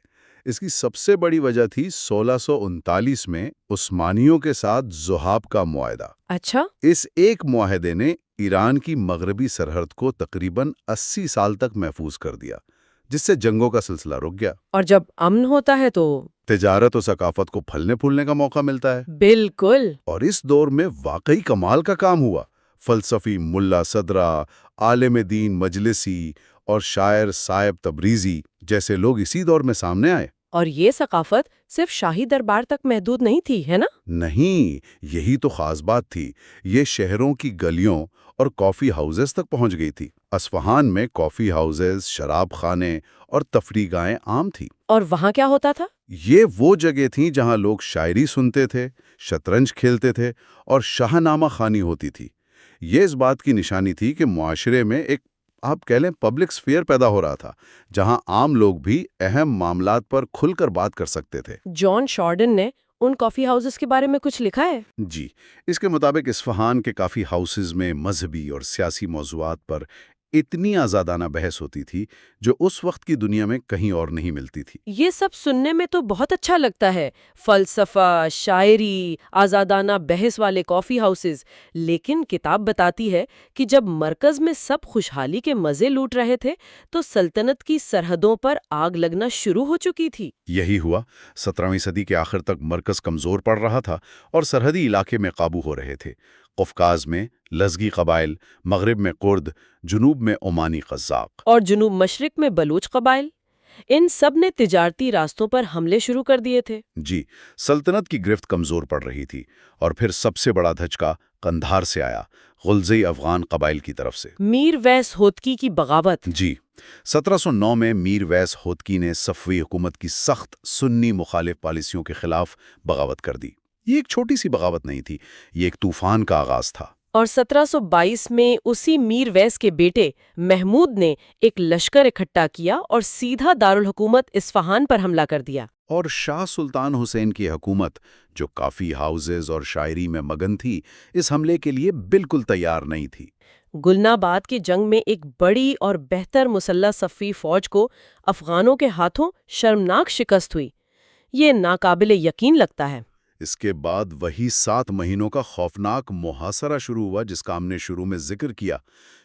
Speaker 1: اس کی سب سے بڑی وجہ تھی 1639 میں عثمانیوں کے ساتھ ذوحاب کا معاہدہ۔
Speaker 2: اچھا؟
Speaker 1: اس ایک معاہدے نے ایران کی مغربی سرحد کو تقریباً 80 سال تک محفوظ کر دیا، جس سے جنگوں کا سلسلہ رک گیا۔
Speaker 2: اور جب امن ہوتا ہے تو
Speaker 1: تجارت و ثقافت کو پھلنے پھولنے کا موقع ملتا ہے،
Speaker 2: بالکل۔
Speaker 1: اور اس دور میں واقعی کمال کا کام ہوا۔ فلسفی ملا صدرہ، عالم دین مجلسی اور شاعر صاحب تبریزی جیسے لوگ اسی دور میں سامنے آئے۔
Speaker 2: اور یہ ثقافت صرف شاہی دربار تک محدود نہیں تھی، ہے نا؟
Speaker 1: نہیں، یہی تو خاص بات تھی، یہ شہروں کی گلیوں اور کافی ہاؤسز تک پہنچ گئی تھی۔ اصفہان میں کافی ہاؤسز، شراب خانے اور تفریح گاہیں عام تھی۔
Speaker 2: اور وہاں کیا ہوتا تھا؟
Speaker 1: یہ وہ جگہ تھیں جہاں لوگ شاعری سنتے تھے، شطرنج کھیلتے تھے اور شاہ نامہ خوانی ہوتی تھی۔ یہ اس بات کی نشانی تھی کہ معاشرے میں ایک آپ کہہ لیں پبلک سفیئر پیدا ہو رہا تھا، جہاں عام لوگ بھی اہم معاملات پر کھل کر بات کر سکتے تھے۔
Speaker 2: جان شارڈن نے ان کافی ہاؤسز کے بارے میں کچھ لکھا ہے؟
Speaker 1: جی، اس کے مطابق اصفہان کے کافی ہاؤسز میں مذہبی اور سیاسی موضوعات پر اتنی آزادانہ بحث ہوتی تھی جو اس وقت کی دنیا میں کہیں اور نہیں ملتی تھی۔
Speaker 2: یہ سب سننے میں تو بہت اچھا لگتا ہے، فلسفہ، شاعری، آزادانہ بحث والے کافی ہاؤسز، لیکن کتاب بتاتی ہے کہ جب مرکز میں سب خوشحالی کے مزے لوٹ رہے تھے تو سلطنت کی سرحدوں پر آگ لگنا شروع ہو چکی تھی۔
Speaker 1: یہی ہوا، 17ویں صدی کے آخر تک مرکز کمزور پڑ رہا تھا اور سرحدی علاقے میں قابو ہو رہے تھے۔ قفقاز میں لزگی قبائل، مغرب میں کرد، جنوب میں عمانی قزاق
Speaker 2: اور جنوب مشرق میں بلوچ قبائل، ان سب نے تجارتی راستوں پر حملے شروع کر دیے تھے۔
Speaker 1: جی، سلطنت کی گرفت کمزور پڑ رہی تھی، اور پھر سب سے بڑا دھچکا قندھار سے آیا، غلزی افغان قبائل کی طرف سے۔
Speaker 2: میر ویس ہوتکی کی بغاوت۔
Speaker 1: جی، 1709 میں میر ویس ہوتکی نے صفوی حکومت کی سخت سنی مخالف پالیسیوں کے خلاف بغاوت کر دی۔ یہ ایک چھوٹی سی بغاوت نہیں تھی، یہ ایک طوفان کا آغاز تھا۔
Speaker 2: اور 1722 میں اسی میر ویس کے بیٹے محمود نے ایک لشکر اکٹھا کیا اور سیدھا دارالحکومت اصفہان پر حملہ کر دیا۔
Speaker 1: اور شاہ سلطان حسین کی حکومت، جو کافی ہاؤسز اور شاعری میں مگن تھی، اس حملے کے لیے بالکل تیار نہیں تھی۔
Speaker 2: گلناباد کی جنگ میں ایک بڑی اور بہتر مسلح صفی فوج کو افغانوں کے ہاتھوں شرمناک شکست ہوئی۔ یہ ناقابل یقین لگتا ہے۔
Speaker 1: اس کے بعد وہی 7 مہینوں کا خوفناک محاصرہ شروع ہوا جس کا ہم نے شروع میں ذکر کیا۔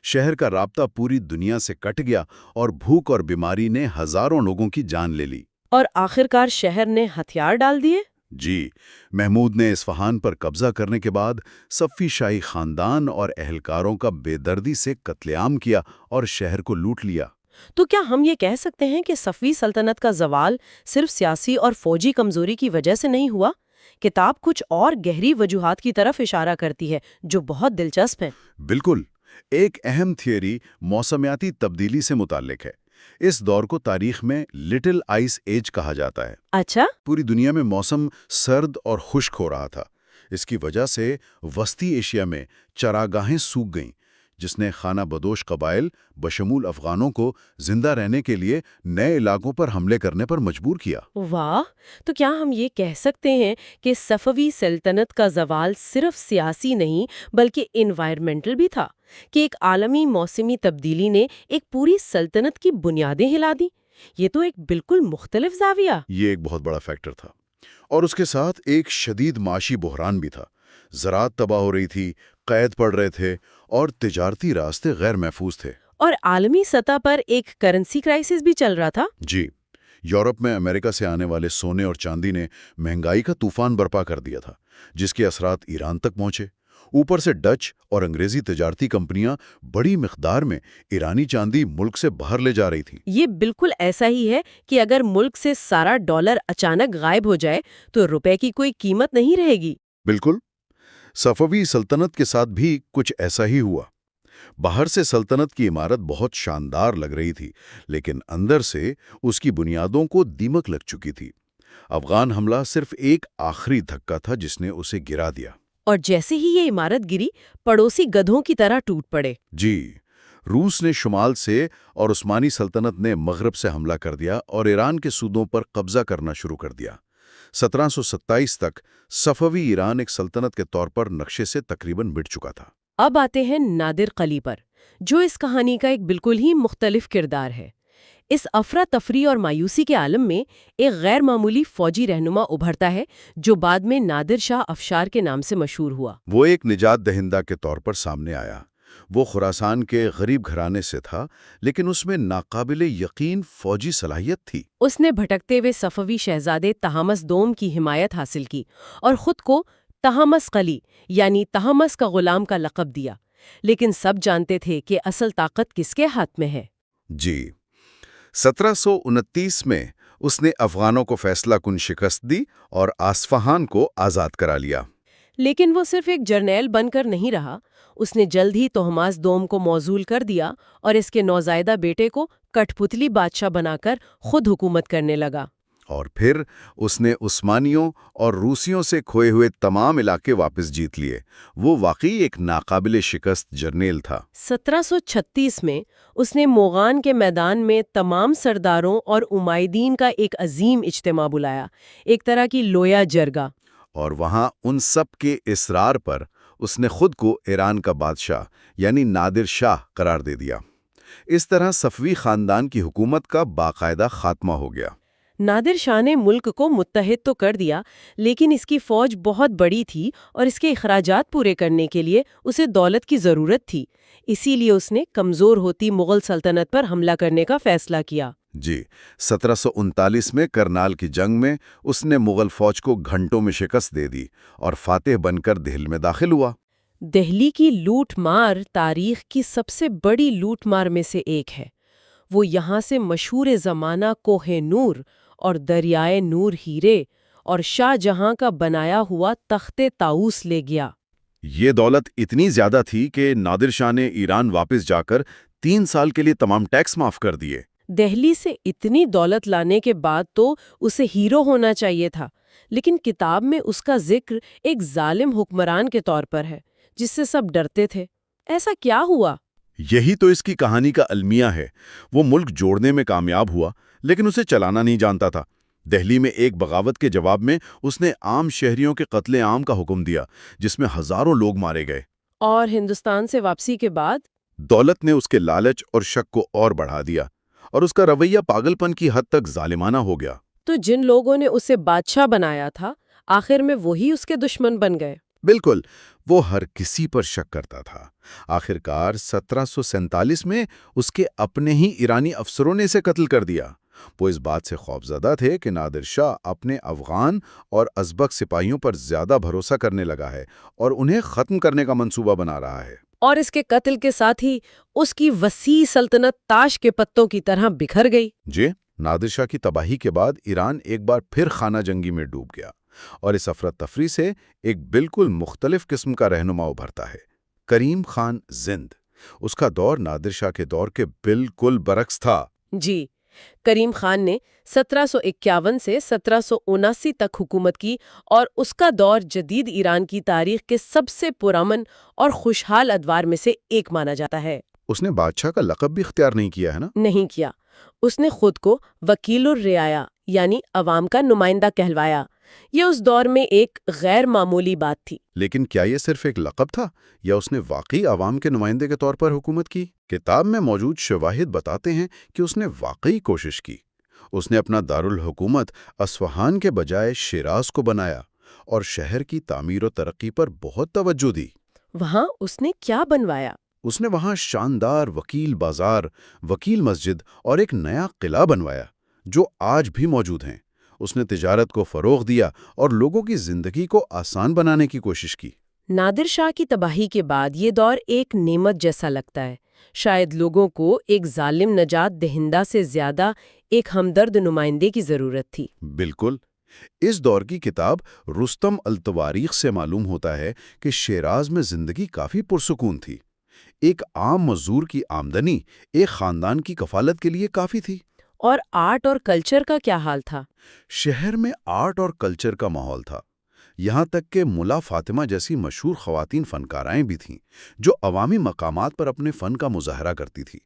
Speaker 1: شہر کا رابطہ پوری دنیا سے کٹ گیا اور بھوک اور بیماری نے ہزاروں لوگوں کی جان لے لی۔
Speaker 2: اور آخرکار شہر نے ہتھیار ڈال دیے۔
Speaker 1: جی، محمود نے اصفہان پر قبضہ کرنے کے بعد صفی شاہی خاندان اور اہلکاروں کا بے دردی سے قتل عام کیا اور شہر کو لوٹ لیا۔
Speaker 2: تو کیا ہم یہ کہہ سکتے ہیں کہ صفوی سلطنت کا زوال صرف سیاسی اور فوجی کمزوری کی وجہ سے نہیں ہوا؟ کتاب کچھ اور گہری وجوہات کی طرف اشارہ کرتی ہے جو بہت دلچسپ ہیں۔
Speaker 1: بالکل، ایک اہم تھیوری موسمیاتی تبدیلی سے متعلق ہے۔ اس دور کو تاریخ میں لٹل آئس ایج کہا جاتا ہے۔
Speaker 2: اچھا؟
Speaker 1: پوری دنیا میں موسم سرد اور خشک ہو رہا تھا۔ اس کی وجہ سے وسطی ایشیا میں چراگاہیں سوکھ گئیں، جس نے خانہ بدوش قبائل بشمول افغانوں کو زندہ رہنے کے لیے نئے علاقوں پر حملے کرنے پر مجبور کیا۔
Speaker 2: واہ! تو کیا ہم یہ کہہ سکتے ہیں کہ صفوی سلطنت کا زوال صرف سیاسی نہیں بلکہ انوائرمنٹل بھی تھا، کہ ایک عالمی موسمی تبدیلی نے ایک پوری سلطنت کی بنیادیں ہلا دیں؟ یہ تو ایک بالکل مختلف زاویہ۔
Speaker 1: یہ ایک بہت بڑا فیکٹر تھا، اور اس کے ساتھ ایک شدید معاشی بحران بھی تھا۔ زراعت تباہ ہو رہی تھی، قید پڑ رہے تھے اور تجارتی راستے غیر محفوظ تھے۔
Speaker 2: اور عالمی سطح پر ایک کرنسی کرائسس بھی چل رہا تھا۔
Speaker 1: جی، یورپ میں امریکہ سے آنے والے سونے اور چاندی نے مہنگائی کا طوفان برپا کر دیا تھا، جس کے اثرات ایران تک پہنچے۔ اوپر سے ڈچ اور انگریزی تجارتی کمپنیاں بڑی مقدار میں ایرانی چاندی ملک سے باہر لے جا رہی تھیں۔
Speaker 2: یہ بالکل ایسا ہی ہے کہ اگر ملک سے سارا ڈالر اچانک غائب ہو جائے تو روپے کی کوئی قیمت نہیں رہے گی۔
Speaker 1: بالکل، صفوی سلطنت کے ساتھ بھی کچھ ایسا ہی ہوا۔ باہر سے سلطنت کی عمارت بہت شاندار لگ رہی تھی، لیکن اندر سے اس کی بنیادوں کو دیمک لگ چکی تھی۔ افغان حملہ صرف ایک آخری دھکا تھا جس نے اسے گرا دیا۔
Speaker 2: اور جیسے ہی یہ عمارت گری، پڑوسی گدھوں کی طرح ٹوٹ پڑے۔
Speaker 1: جی، روس نے شمال سے اور عثمانی سلطنت نے مغرب سے حملہ کر دیا اور ایران کے صوبوں پر قبضہ کرنا شروع کر دیا۔ 1727 تک صفوی ایران ایک سلطنت کے طور پر نقشے سے تقریباً مٹ چکا تھا۔
Speaker 2: اب آتے ہیں نادر قلی پر، جو اس کہانی کا ایک بالکل ہی مختلف کردار ہے۔ اس افراتفری اور مایوسی کے عالم میں ایک غیر معمولی فوجی رہنما ابھرتا ہے جو بعد میں نادر شاہ افشار کے نام سے مشہور ہوا۔
Speaker 1: وہ ایک نجات دہندہ کے طور پر سامنے آیا۔ وہ خراسان کے غریب گھرانے سے تھا، لیکن اس میں ناقابل یقین فوجی صلاحیت تھی۔
Speaker 2: اس نے بھٹکتے ہوئے صفوی شہزادے تہمس دوم کی حمایت حاصل کی اور خود کو تہمس قلی یعنی تہمس کا غلام کا لقب دیا، لیکن سب جانتے تھے کہ اصل طاقت کس کے ہاتھ میں ہے۔
Speaker 1: جی 1729 میں اس نے افغانوں کو فیصلہ کن شکست دی اور اصفہان کو آزاد کرا لیا۔
Speaker 2: لیکن وہ صرف ایک جرنیل بن کر نہیں رہا، اس نے جلد ہی طہماس دوم کو موصول کر دیا اور اس کے نوزائیدہ بیٹے کو کٹھ پتلی بادشاہ بنا کر خود حکومت کرنے لگا۔
Speaker 1: اور پھر اس نے عثمانیوں اور روسیوں سے کھوئے ہوئے تمام علاقے واپس جیت لیے۔ وہ واقعی ایک ناقابل شکست جرنیل تھا۔
Speaker 2: 1736 میں اس نے موغان کے میدان میں تمام سرداروں اور امائدین کا ایک عظیم اجتماع بلایا، ایک طرح کی لویا جرگہ۔
Speaker 1: اور وہاں ان سب کے اصرار پر اس نے خود کو ایران کا بادشاہ یعنی نادر شاہ قرار دے دیا۔ اس طرح صفوی خاندان کی حکومت کا باقاعدہ خاتمہ ہو گیا۔
Speaker 2: نادر شاہ نے ملک کو متحد تو کر دیا، لیکن اس کی فوج بہت بڑی تھی اور اس کے اخراجات پورے کرنے کے لیے اسے دولت کی ضرورت تھی۔ اسی لیے اس نے کمزور ہوتی مغل سلطنت پر حملہ کرنے کا فیصلہ کیا۔
Speaker 1: جی 1739 میں کرنال کی جنگ میں اس نے مغل فوج کو گھنٹوں میں شکست دے دی اور فاتح بن کر دہلی میں داخل ہوا۔
Speaker 2: دہلی کی لوٹ مار تاریخ کی سب سے بڑی لوٹ مار میں سے ایک ہے۔ وہ یہاں سے مشہور زمانہ کوہ نور اور دریائے نور ہیرے اور شاہ جہاں کا بنایا ہوا تخت طاؤس لے گیا۔
Speaker 1: یہ دولت اتنی زیادہ تھی کہ نادر شاہ نے ایران واپس جا کر 3 سال کے لیے تمام ٹیکس معاف کر دیے۔
Speaker 2: دہلی سے اتنی دولت لانے کے بعد تو اسے ہیرو ہونا چاہیے تھا، لیکن کتاب میں اس کا ذکر ایک ظالم حکمران کے طور پر ہے جس سے سب ڈرتے تھے۔ ایسا کیا ہوا؟
Speaker 1: یہی تو اس کی کہانی کا المیہ ہے۔ وہ ملک جوڑنے میں کامیاب ہوا، لیکن اسے چلانا نہیں جانتا تھا۔ دہلی میں ایک بغاوت کے جواب میں اس نے عام شہریوں کے قتل عام کا حکم دیا، جس میں ہزاروں لوگ مارے گئے۔
Speaker 2: اور ہندوستان سے واپسی کے بعد
Speaker 1: دولت نے اس کے لالچ اور شک کو اور بڑھا دیا، اور اس کا رویہ پاگل پن کی حد تک ظالمانہ ہو گیا۔
Speaker 2: تو جن لوگوں نے اسے بادشاہ بنایا تھا، آخر میں وہی اس کے دشمن بن گئے۔
Speaker 1: بالکل، وہ ہر کسی پر شک کرتا تھا۔ آخرکار 1747 میں اس کے اپنے ہی ایرانی افسروں نے اسے قتل کر دیا۔ وہ اس بات سے خوفزدہ تھے کہ نادر شاہ اپنے افغان اور ازبک سپاہیوں پر زیادہ بھروسہ کرنے لگا ہے اور انہیں ختم کرنے کا منصوبہ بنا رہا ہے۔
Speaker 2: اور اس کے قتل کے ساتھ ہی اس کی وسیع سلطنت تاش کے پتوں کی طرح بکھر گئی۔
Speaker 1: جی، نادر شاہ کی تباہی کے بعد ایران ایک بار پھر خانہ جنگی میں ڈوب گیا، اور اس افراتفری سے ایک بالکل مختلف قسم کا رہنما ابھرتا ہے، کریم خان زند۔ اس کا دور نادر شاہ کے دور کے بالکل برعکس تھا۔
Speaker 2: جی، کریم خان نے 1751 سے 1779 تک حکومت کی، اور اس کا دور جدید ایران کی تاریخ کے سب سے پرامن اور خوشحال ادوار میں سے ایک مانا جاتا ہے۔
Speaker 1: اس نے بادشاہ کا لقب بھی اختیار نہیں کیا ہے نا؟
Speaker 2: نہیں کیا۔ اس نے خود کو وکیل الرعایا یعنی عوام کا نمائندہ کہلوایا۔ یہ اس دور میں ایک غیر معمولی بات تھی۔
Speaker 1: لیکن کیا یہ صرف ایک لقب تھا، یا اس نے واقعی عوام کے نمائندے کے طور پر حکومت کی؟ کتاب میں موجود شواہد بتاتے ہیں کہ اس نے واقعی کوشش کی۔ اس نے اپنا دارالحکومت اصفہان کے بجائے شیراز کو بنایا اور شہر کی تعمیر و ترقی پر بہت توجہ دی۔
Speaker 2: وہاں اس نے کیا بنوایا؟
Speaker 1: اس نے وہاں شاندار وکیل بازار، وکیل مسجد اور ایک نیا قلعہ بنوایا جو آج بھی موجود ہیں۔ اس نے تجارت کو فروغ دیا اور لوگوں کی زندگی کو آسان بنانے کی کوشش کی۔
Speaker 2: نادر شاہ کی تباہی کے بعد یہ دور ایک نعمت جیسا لگتا ہے۔ شاید لوگوں کو ایک ظالم نجات دہندہ سے زیادہ ایک ہمدرد نمائندے کی ضرورت تھی۔
Speaker 1: بالکل۔ اس دور کی کتاب رستم التواریخ سے معلوم ہوتا ہے کہ شیراز میں زندگی کافی پرسکون تھی۔ ایک عام مزدور کی آمدنی ایک خاندان کی کفالت کے لیے کافی تھی۔
Speaker 2: اور آرٹ اور کلچر کا کیا حال تھا؟
Speaker 1: شہر میں آرٹ اور کلچر کا ماحول تھا، یہاں تک کہ ملا فاطمہ جیسی مشہور خواتین فنکارائیں بھی تھیں جو عوامی مقامات پر اپنے فن کا مظاہرہ کرتی تھی۔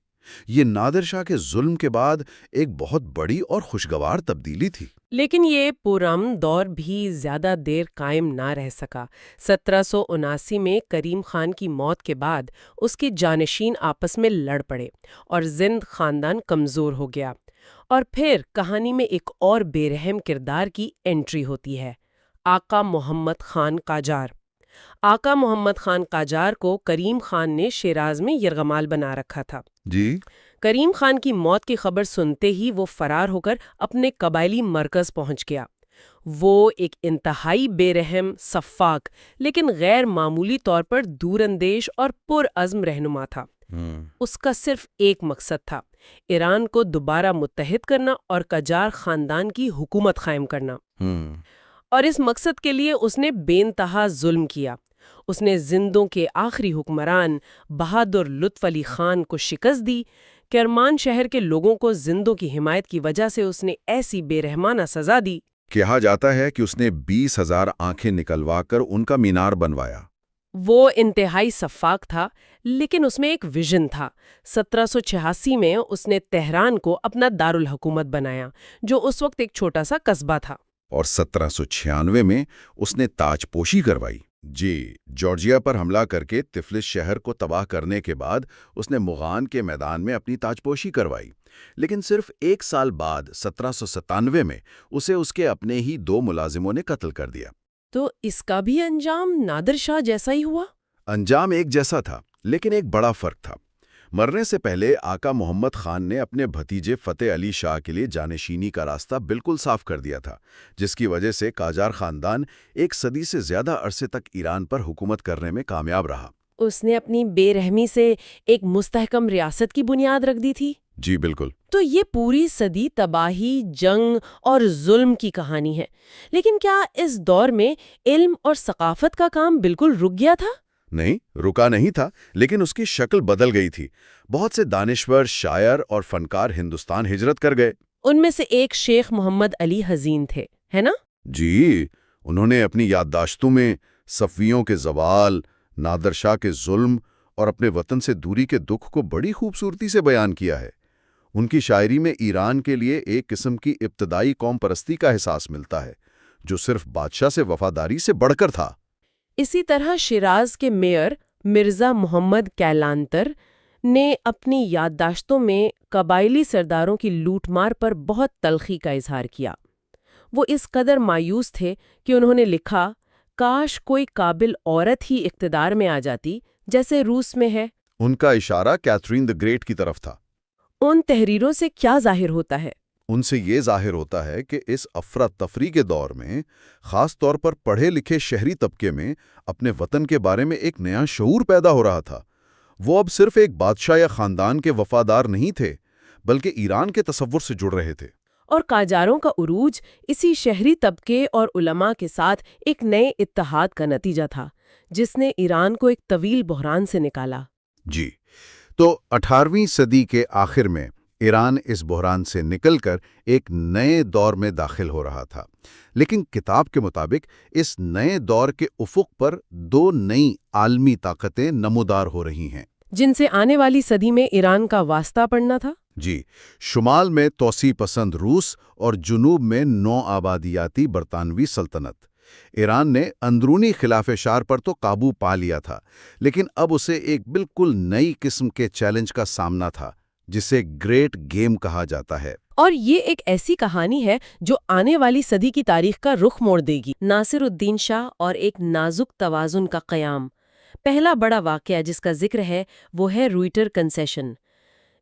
Speaker 1: یہ نادر شاہ کے ظلم کے بعد ایک بہت بڑی اور خوشگوار تبدیلی تھی۔
Speaker 2: لیکن یہ پرامن دور بھی زیادہ دیر قائم نہ رہ سکا۔ 1779 میں کریم خان کی موت کے بعد اس کے جانشین آپس میں لڑ پڑے اور زند خاندان کمزور ہو گیا۔ اور پھر کہانی میں ایک اور بے رحم کردار کی انٹری ہوتی ہے، آقا محمد خان قاجار۔ آقا محمد خان قاجار کو کریم خان نے شیراز میں یرغمال بنا رکھا تھا۔
Speaker 1: جی
Speaker 2: کریم خان کی موت کی خبر سنتے ہی وہ فرار ہو کر اپنے قبائلی مرکز پہنچ گیا۔ وہ ایک انتہائی بے رحم، سفاک لیکن غیر معمولی طور پر دور اندیش اور پرعزم رہنما تھا۔ اس کا صرف ایک مقصد تھا، ایران کو دوبارہ متحد کرنا اور قاجار خاندان کی حکومت قائم کرنا۔ اور اس مقصد کے لیے اس نے بے انتہا ظلم کیا۔ اس نے زندوں کے آخری حکمران بہادر لطف علی خان کو شکست دی۔ کرمان شہر کے لوگوں کو زندوں کی حمایت کی وجہ سے اس نے ایسی بے رحمانہ سزا دی۔
Speaker 1: کہا جاتا ہے کہ اس نے 20,000 آنکھیں نکلوا کر ان کا مینار بنوایا۔
Speaker 2: وہ انتہائی سفاک تھا، لیکن اس میں ایک ویژن تھا۔ 1786 میں اس نے تہران کو اپنا دارالحکومت بنایا، جو اس وقت ایک چھوٹا سا قصبہ تھا۔
Speaker 1: اور 1796 میں اس نے تاج پوشی کروائی۔ جی، جارجیا پر حملہ کر کے تفلس شہر کو تباہ کرنے کے بعد اس نے مغان کے میدان میں اپنی تاج پوشی کروائی، لیکن صرف 1 سال بعد 1797 میں اسے اس کے اپنے ہی 2 ملازموں نے قتل کر دیا۔
Speaker 2: تو اس کا بھی انجام نادر شاہ جیسا ہی ہوا؟
Speaker 1: انجام ایک جیسا تھا، لیکن ایک بڑا فرق تھا۔ مرنے سے پہلے آقا محمد خان نے اپنے بھتیجے فتح علی شاہ کے لیے جانشینی کا راستہ بالکل صاف کر دیا تھا، جس کی وجہ سے قاجار خاندان 1 صدی سے زیادہ عرصے تک ایران پر حکومت کرنے میں کامیاب رہا۔
Speaker 2: اس نے اپنی بے رحمی سے ایک مستحکم ریاست کی بنیاد رکھ دی تھی۔
Speaker 1: جی بالکل۔
Speaker 2: تو یہ پوری صدی تباہی، جنگ اور ظلم کی کہانی ہے، لیکن کیا اس دور میں علم اور ثقافت کا کام بالکل رک گیا تھا؟
Speaker 1: نہیں، رکا نہیں تھا، لیکن اس کی شکل بدل گئی تھی۔ بہت سے دانشور، شاعر اور فنکار ہندوستان ہجرت کر گئے۔
Speaker 2: ان میں سے ایک شیخ محمد علی حزین تھے، ہے نا؟
Speaker 1: جی، انہوں نے اپنی یادداشتوں میں صفویوں کے زوال، نادر شاہ کے ظلم اور اپنے وطن سے دوری کے دکھ کو بڑی خوبصورتی سے بیان کیا ہے۔ ان کی شاعری میں ایران کے لیے ایک قسم کی ابتدائی قوم پرستی کا احساس ملتا ہے، جو صرف بادشاہ سے وفاداری سے بڑھ کر تھا۔
Speaker 2: اسی طرح شیراز کے میئر مرزا محمد کیلانتر نے اپنی یادداشتوں میں قبائلی سرداروں کی لوٹ مار پر بہت تلخی کا اظہار کیا۔ وہ اس قدر مایوس تھے کہ انہوں نے لکھا، کاش کوئی قابل عورت ہی اقتدار میں آ جاتی جیسے روس میں ہے۔
Speaker 1: ان کا اشارہ کیتھرین دی گریٹ کی طرف تھا۔
Speaker 2: ان تحریروں سے کیا ظاہر ہوتا ہے؟
Speaker 1: ان سے یہ ظاہر ہوتا ہے کہ اس افراتفری کے دور میں، خاص طور پر پڑھے لکھے شہری طبقے میں، اپنے وطن کے بارے میں ایک نیا شعور پیدا ہو رہا تھا۔ وہ اب صرف ایک بادشاہ یا خاندان کے وفادار نہیں تھے، بلکہ ایران کے تصور سے جڑ رہے تھے۔
Speaker 2: اور قاجاروں کا عروج اسی شہری طبقے اور علماء کے ساتھ ایک نئے اتحاد کا نتیجہ تھا، جس نے ایران کو ایک طویل بحران سے نکالا۔
Speaker 1: جی، تو 18ویں صدی کے آخر میں ایران اس بحران سے نکل کر ایک نئے دور میں داخل ہو رہا تھا، لیکن کتاب کے مطابق اس نئے دور کے افق پر 2 نئی عالمی طاقتیں نمودار ہو رہی ہیں،
Speaker 2: جن سے آنے والی صدی میں ایران کا واسطہ پڑنا تھا۔
Speaker 1: جی، شمال میں توسیع پسند روس اور جنوب میں نو آبادیاتی برطانوی سلطنت۔ ایران نے اندرونی خلاف شار پر تو قابو پا لیا تھا، لیکن اب اسے ایک بالکل نئی قسم کے چیلنج کا سامنا تھا، جسے گریٹ گیم کہا جاتا ہے۔
Speaker 2: اور یہ ایک ایسی کہانی ہے جو آنے والی صدی کی تاریخ کا رخ موڑ دے گی۔ ناصر الدین شاہ اور ایک نازک توازن کا قیام۔ پہلا بڑا واقعہ جس کا ذکر ہے وہ ہے روئٹر کنسیشن۔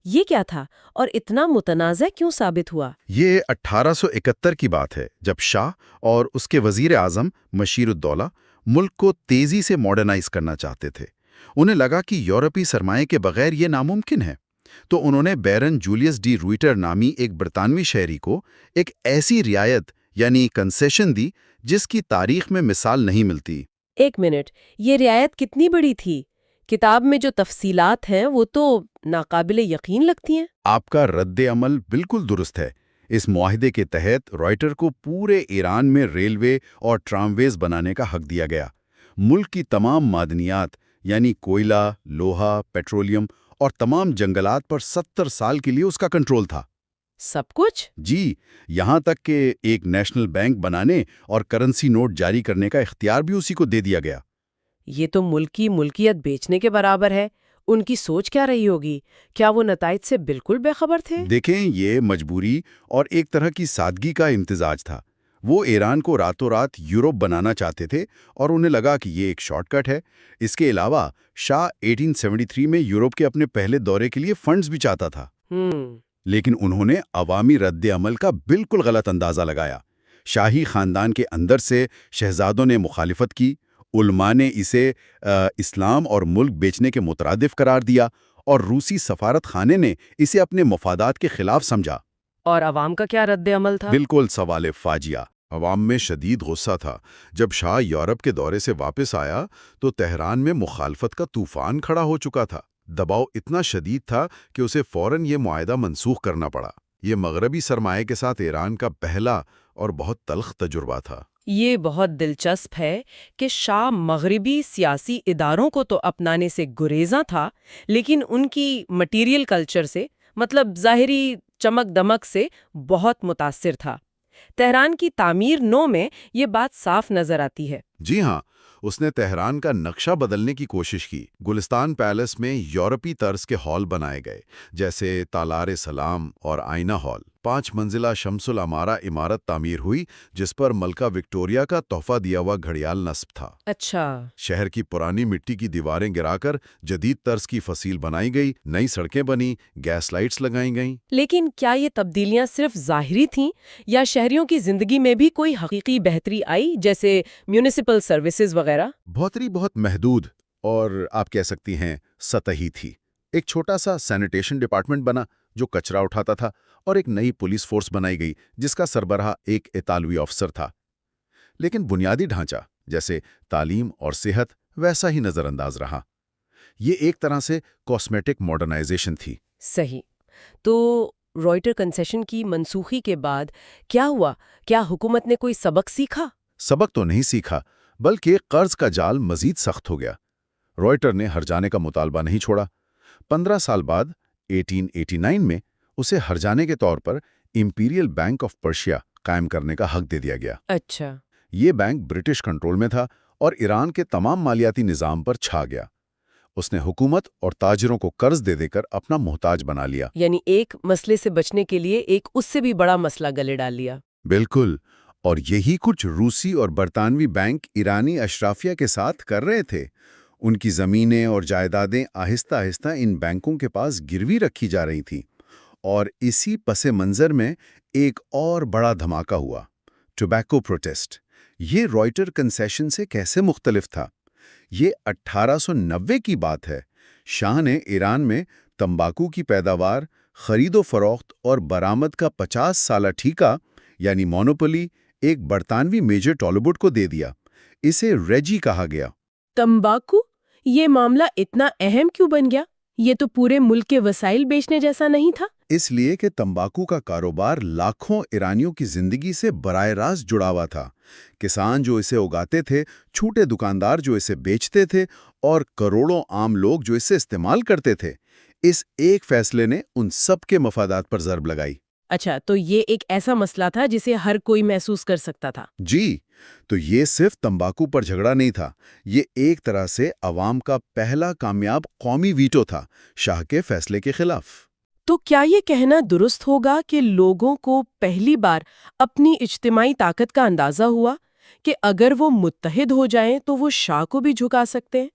Speaker 2: یہ کیا تھا اور اتنا متنازع کیوں ثابت ہوا؟
Speaker 1: یہ 1871 کی بات ہے، جب شاہ اور اس کے وزیر اعظم مشیر الدولہ ملک کو تیزی سے ماڈرنائز کرنا چاہتے تھے۔ انہیں لگا کہ یورپی سرمایے کے بغیر یہ ناممکن ہے، تو انہوں نے بیرن جولیس ڈی روئٹر نامی ایک برطانوی شہری کو ایک ایسی رعایت یعنی کنسیشن دی جس کی تاریخ میں مثال نہیں ملتی۔
Speaker 2: ایک منٹ، یہ رعایت کتنی بڑی تھی؟ کتاب میں جو تفصیلات ہیں وہ تو ناقابل یقین لگتی ہیں۔
Speaker 1: آپ کا رد عمل بالکل درست ہے۔ اس معاہدے کے تحت رائٹر کو پورے ایران میں ریلوے اور ٹرامویز بنانے کا حق دیا گیا۔ ملک کی تمام معدنیات یعنی کوئلہ، لوہا، پیٹرولیم اور تمام جنگلات پر 70 سال کے لیے اس کا کنٹرول تھا۔
Speaker 2: سب کچھ؟
Speaker 1: جی، یہاں تک کہ ایک نیشنل بینک بنانے اور کرنسی نوٹ جاری کرنے کا اختیار بھی اسی کو دے دیا گیا۔
Speaker 2: یہ تو ملک کی ملکیت بیچنے کے برابر ہے۔ ان کی سوچ کیا رہی ہوگی؟ کیا وہ نتائج سے بالکل بے خبر تھے؟
Speaker 1: دیکھیں، یہ مجبوری اور ایک طرح کی سادگی کا امتزاج تھا۔ وہ ایران کو راتوں رات یورپ بنانا چاہتے تھے اور انہیں لگا کہ یہ ایک شارٹ کٹ ہے۔ اس کے علاوہ شاہ 1873 میں یورپ کے اپنے پہلے دورے کے لیے فنڈز بھی چاہتا تھا، لیکن انہوں نے عوامی رد عمل کا بالکل غلط اندازہ لگایا۔ شاہی خاندان کے اندر سے شہزادوں نے مخالفت کی، علماء نے اسے اسلام اور ملک بیچنے کے مترادف قرار دیا، اور روسی سفارت خانے نے اسے اپنے مفادات کے خلاف سمجھا۔
Speaker 2: اور عوام کا کیا رد عمل تھا؟
Speaker 1: بالکل سوال فاجعہ۔ عوام میں شدید غصہ تھا۔ جب شاہ یورپ کے دورے سے واپس آیا تو تہران میں مخالفت کا طوفان کھڑا ہو چکا تھا۔ دباؤ اتنا شدید تھا کہ اسے فوراً یہ معاہدہ منسوخ کرنا پڑا۔ یہ مغربی سرمایہ کے ساتھ ایران کا پہلا اور بہت تلخ تجربہ تھا۔
Speaker 2: یہ بہت دلچسپ ہے کہ شاہ مغربی سیاسی اداروں کو تو اپنانے سے گریزاں تھا، لیکن ان کی مٹیریل کلچر سے، مطلب ظاہری چمک دمک سے بہت متاثر تھا۔ تہران کی تعمیر نو میں یہ بات صاف نظر آتی ہے۔
Speaker 1: جی ہاں، اس نے تہران کا نقشہ بدلنے کی کوشش کی۔ گلستان پیلس میں یورپی طرز کے ہال بنائے گئے، جیسے تالار سلام اور آئینہ ہال۔ 5 منزلہ شمس العمارہ عمارت تعمیر ہوئی، جس پر ملکہ وکٹوریہ کا تحفہ دیا ہوا گھڑیال نصب تھا۔
Speaker 2: اچھا۔
Speaker 1: شہر کی پرانی مٹی کی دیواریں گرا کر جدید طرز کی فصیل بنائی گئی، نئی سڑکیں بنی، گیس لائٹس لگائی گئیں۔
Speaker 2: لیکن کیا یہ تبدیلیاں صرف ظاہری تھیں یا شہریوں کی زندگی میں بھی کوئی حقیقی بہتری آئی، جیسے میونسپل سروسز وغیرہ؟
Speaker 1: بہتری بہت محدود اور آپ کہہ سکتی ہیں سطحی تھی۔ ایک چھوٹا سا سینیٹیشن ڈپارٹمنٹ بنا جو کچرا اٹھاتا تھا، اور ایک نئی پولیس فورس بنائی گئی جس کا سربراہ ایک اطالوی افسر تھا۔ لیکن بنیادی ڈھانچہ جیسے تعلیم اور صحت ویسا ہی نظر انداز رہا۔ یہ ایک طرح سے کاسمیٹک ماڈرنائزیشن تھی۔
Speaker 2: صحیح۔ تو رائٹر کنسیشن کی منسوخی کے بعد کیا ہوا؟ کیا حکومت نے کوئی سبق سیکھا؟
Speaker 1: سبق تو نہیں سیکھا، بلکہ قرض کا جال مزید سخت ہو گیا۔ رائٹر نے ہرجانے کا مطالبہ نہیں چھوڑا۔ 15 سال بعد 1889 میں اسے ہرجانے کے طور پر امپیریل بینک آف پرشیا قائم کرنے کا حق دے دیا گیا۔
Speaker 2: اچھا۔
Speaker 1: یہ بینک برٹش کنٹرول میں تھا اور ایران کے تمام مالیاتی نظام پر چھا گیا۔ اس نے حکومت اور تاجروں کو قرض دے کر اپنا محتاج بنا لیا۔
Speaker 2: یعنی ایک مسئلے سے بچنے کے لیے ایک اس سے بھی بڑا مسئلہ گلے ڈال لیا۔
Speaker 1: بالکل، اور یہی کچھ روسی اور برطانوی بینک ایرانی اشرافیہ کے ساتھ کر رہے تھے۔ ان کی زمینیں اور جائیدادیں آہستہ آہستہ ان بینکوں کے پاس گروی رکھی جا رہی تھیں، اور اسی پس منظر میں ایک اور بڑا دھماکہ ہوا، ٹوبیکو پروٹیسٹ۔ یہ رائٹر کنسیشن سے کیسے مختلف تھا؟ یہ 1890 کی بات ہے۔ شاہ نے ایران میں تمباکو کی پیداوار، خرید و فروخت اور برآمد کا 50 سالہ ٹھیکہ یعنی مونوپولی ایک برطانوی میجر ٹالبوٹ کو دے دیا۔ اسے ریجی کہا گیا۔
Speaker 2: تمباکو؟ یہ معاملہ اتنا اہم کیوں بن گیا؟ یہ تو پورے ملک کے وسائل بیچنے جیسا نہیں تھا۔
Speaker 1: اس لیے کہ تمباکو کا کاروبار لاکھوں ایرانیوں کی زندگی سے براہ راست جڑا ہوا تھا۔ کسان جو اسے اگاتے تھے، چھوٹے دکاندار جو اسے بیچتے تھے، اور کروڑوں عام لوگ جو اسے استعمال کرتے تھے۔ اس ایک فیصلے نے ان سب کے مفادات پر ضرب لگائی۔
Speaker 2: اچھا، تو یہ ایک ایسا مسئلہ تھا جسے ہر کوئی محسوس کر سکتا تھا۔
Speaker 1: جی، تو یہ صرف تمباکو پر جھگڑا نہیں تھا، یہ ایک طرح سے عوام کا پہلا کامیاب قومی ویٹو تھا شاہ کے فیصلے کے خلاف۔
Speaker 2: تو کیا یہ کہنا درست ہوگا کہ لوگوں کو پہلی بار اپنی اجتماعی طاقت کا اندازہ ہوا کہ اگر وہ متحد ہو جائیں تو وہ شاہ کو بھی جھکا سکتے ہیں؟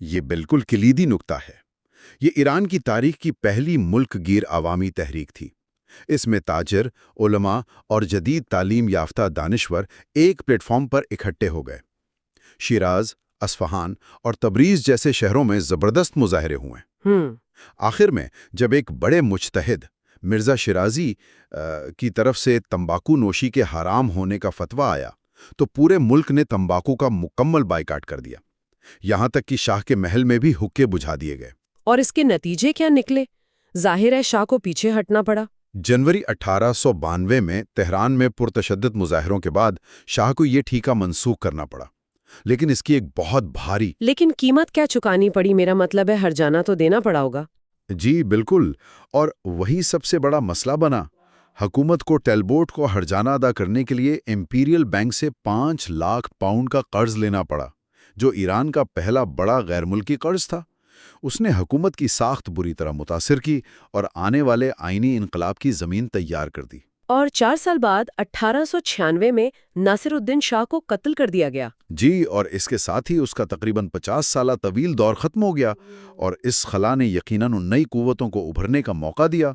Speaker 1: یہ بالکل کلیدی نکتہ ہے۔ یہ ایران کی تاریخ کی پہلی ملک گیر عوامی تحریک تھی۔ اس میں تاجر، علماء اور جدید تعلیم یافتہ دانشور ایک پلیٹ فارم پر اکٹھے ہو گئے۔ شیراز، اصفہان اور تبریز جیسے شہروں میں زبردست مظاہرے ہوئے۔ آخر میں جب ایک بڑے مجتہد مرزا شیرازی کی طرف سے تمباکو نوشی کے حرام ہونے کا فتویٰ آیا تو پورے ملک نے تمباکو کا مکمل بائیکاٹ کر دیا۔ یہاں تک کہ شاہ کے محل میں بھی حقے بجھا دیے گئے۔
Speaker 2: اور اس کے نتیجے کیا نکلے؟ ظاہر ہے شاہ کو پیچھے ہٹنا پڑا۔
Speaker 1: جنوری 1892 میں تہران میں پرتشدد مظاہروں کے بعد شاہ کو یہ ٹھیکہ منسوخ کرنا پڑا، لیکن اس کی ایک بہت بھاری
Speaker 2: لیکن قیمت کیا چکانی پڑی؟ میرا مطلب ہے ہرجانہ تو دینا پڑا ہوگا۔
Speaker 1: جی بالکل، اور وہی سب سے بڑا مسئلہ بنا۔ حکومت کو ٹیلبوٹ کو ہرجانہ ادا کرنے کے لیے امپیریل بینک سے 5 لاکھ پاؤنڈ کا قرض لینا پڑا، جو ایران کا پہلا بڑا غیر ملکی قرض تھا۔ اس نے حکومت کی ساخت بری طرح متاثر کی اور آنے والے آئینی انقلاب کی زمین تیار کر دی۔
Speaker 2: اور 4 سال بعد 1896 میں ناصر الدین شاہ کو قتل کر دیا گیا۔
Speaker 1: جی، اور اس کے ساتھ ہی اس کا تقریباً 50 سالہ طویل دور ختم ہو گیا، اور اس خلا نے یقیناً ان نئی قوتوں کو ابھرنے کا موقع دیا۔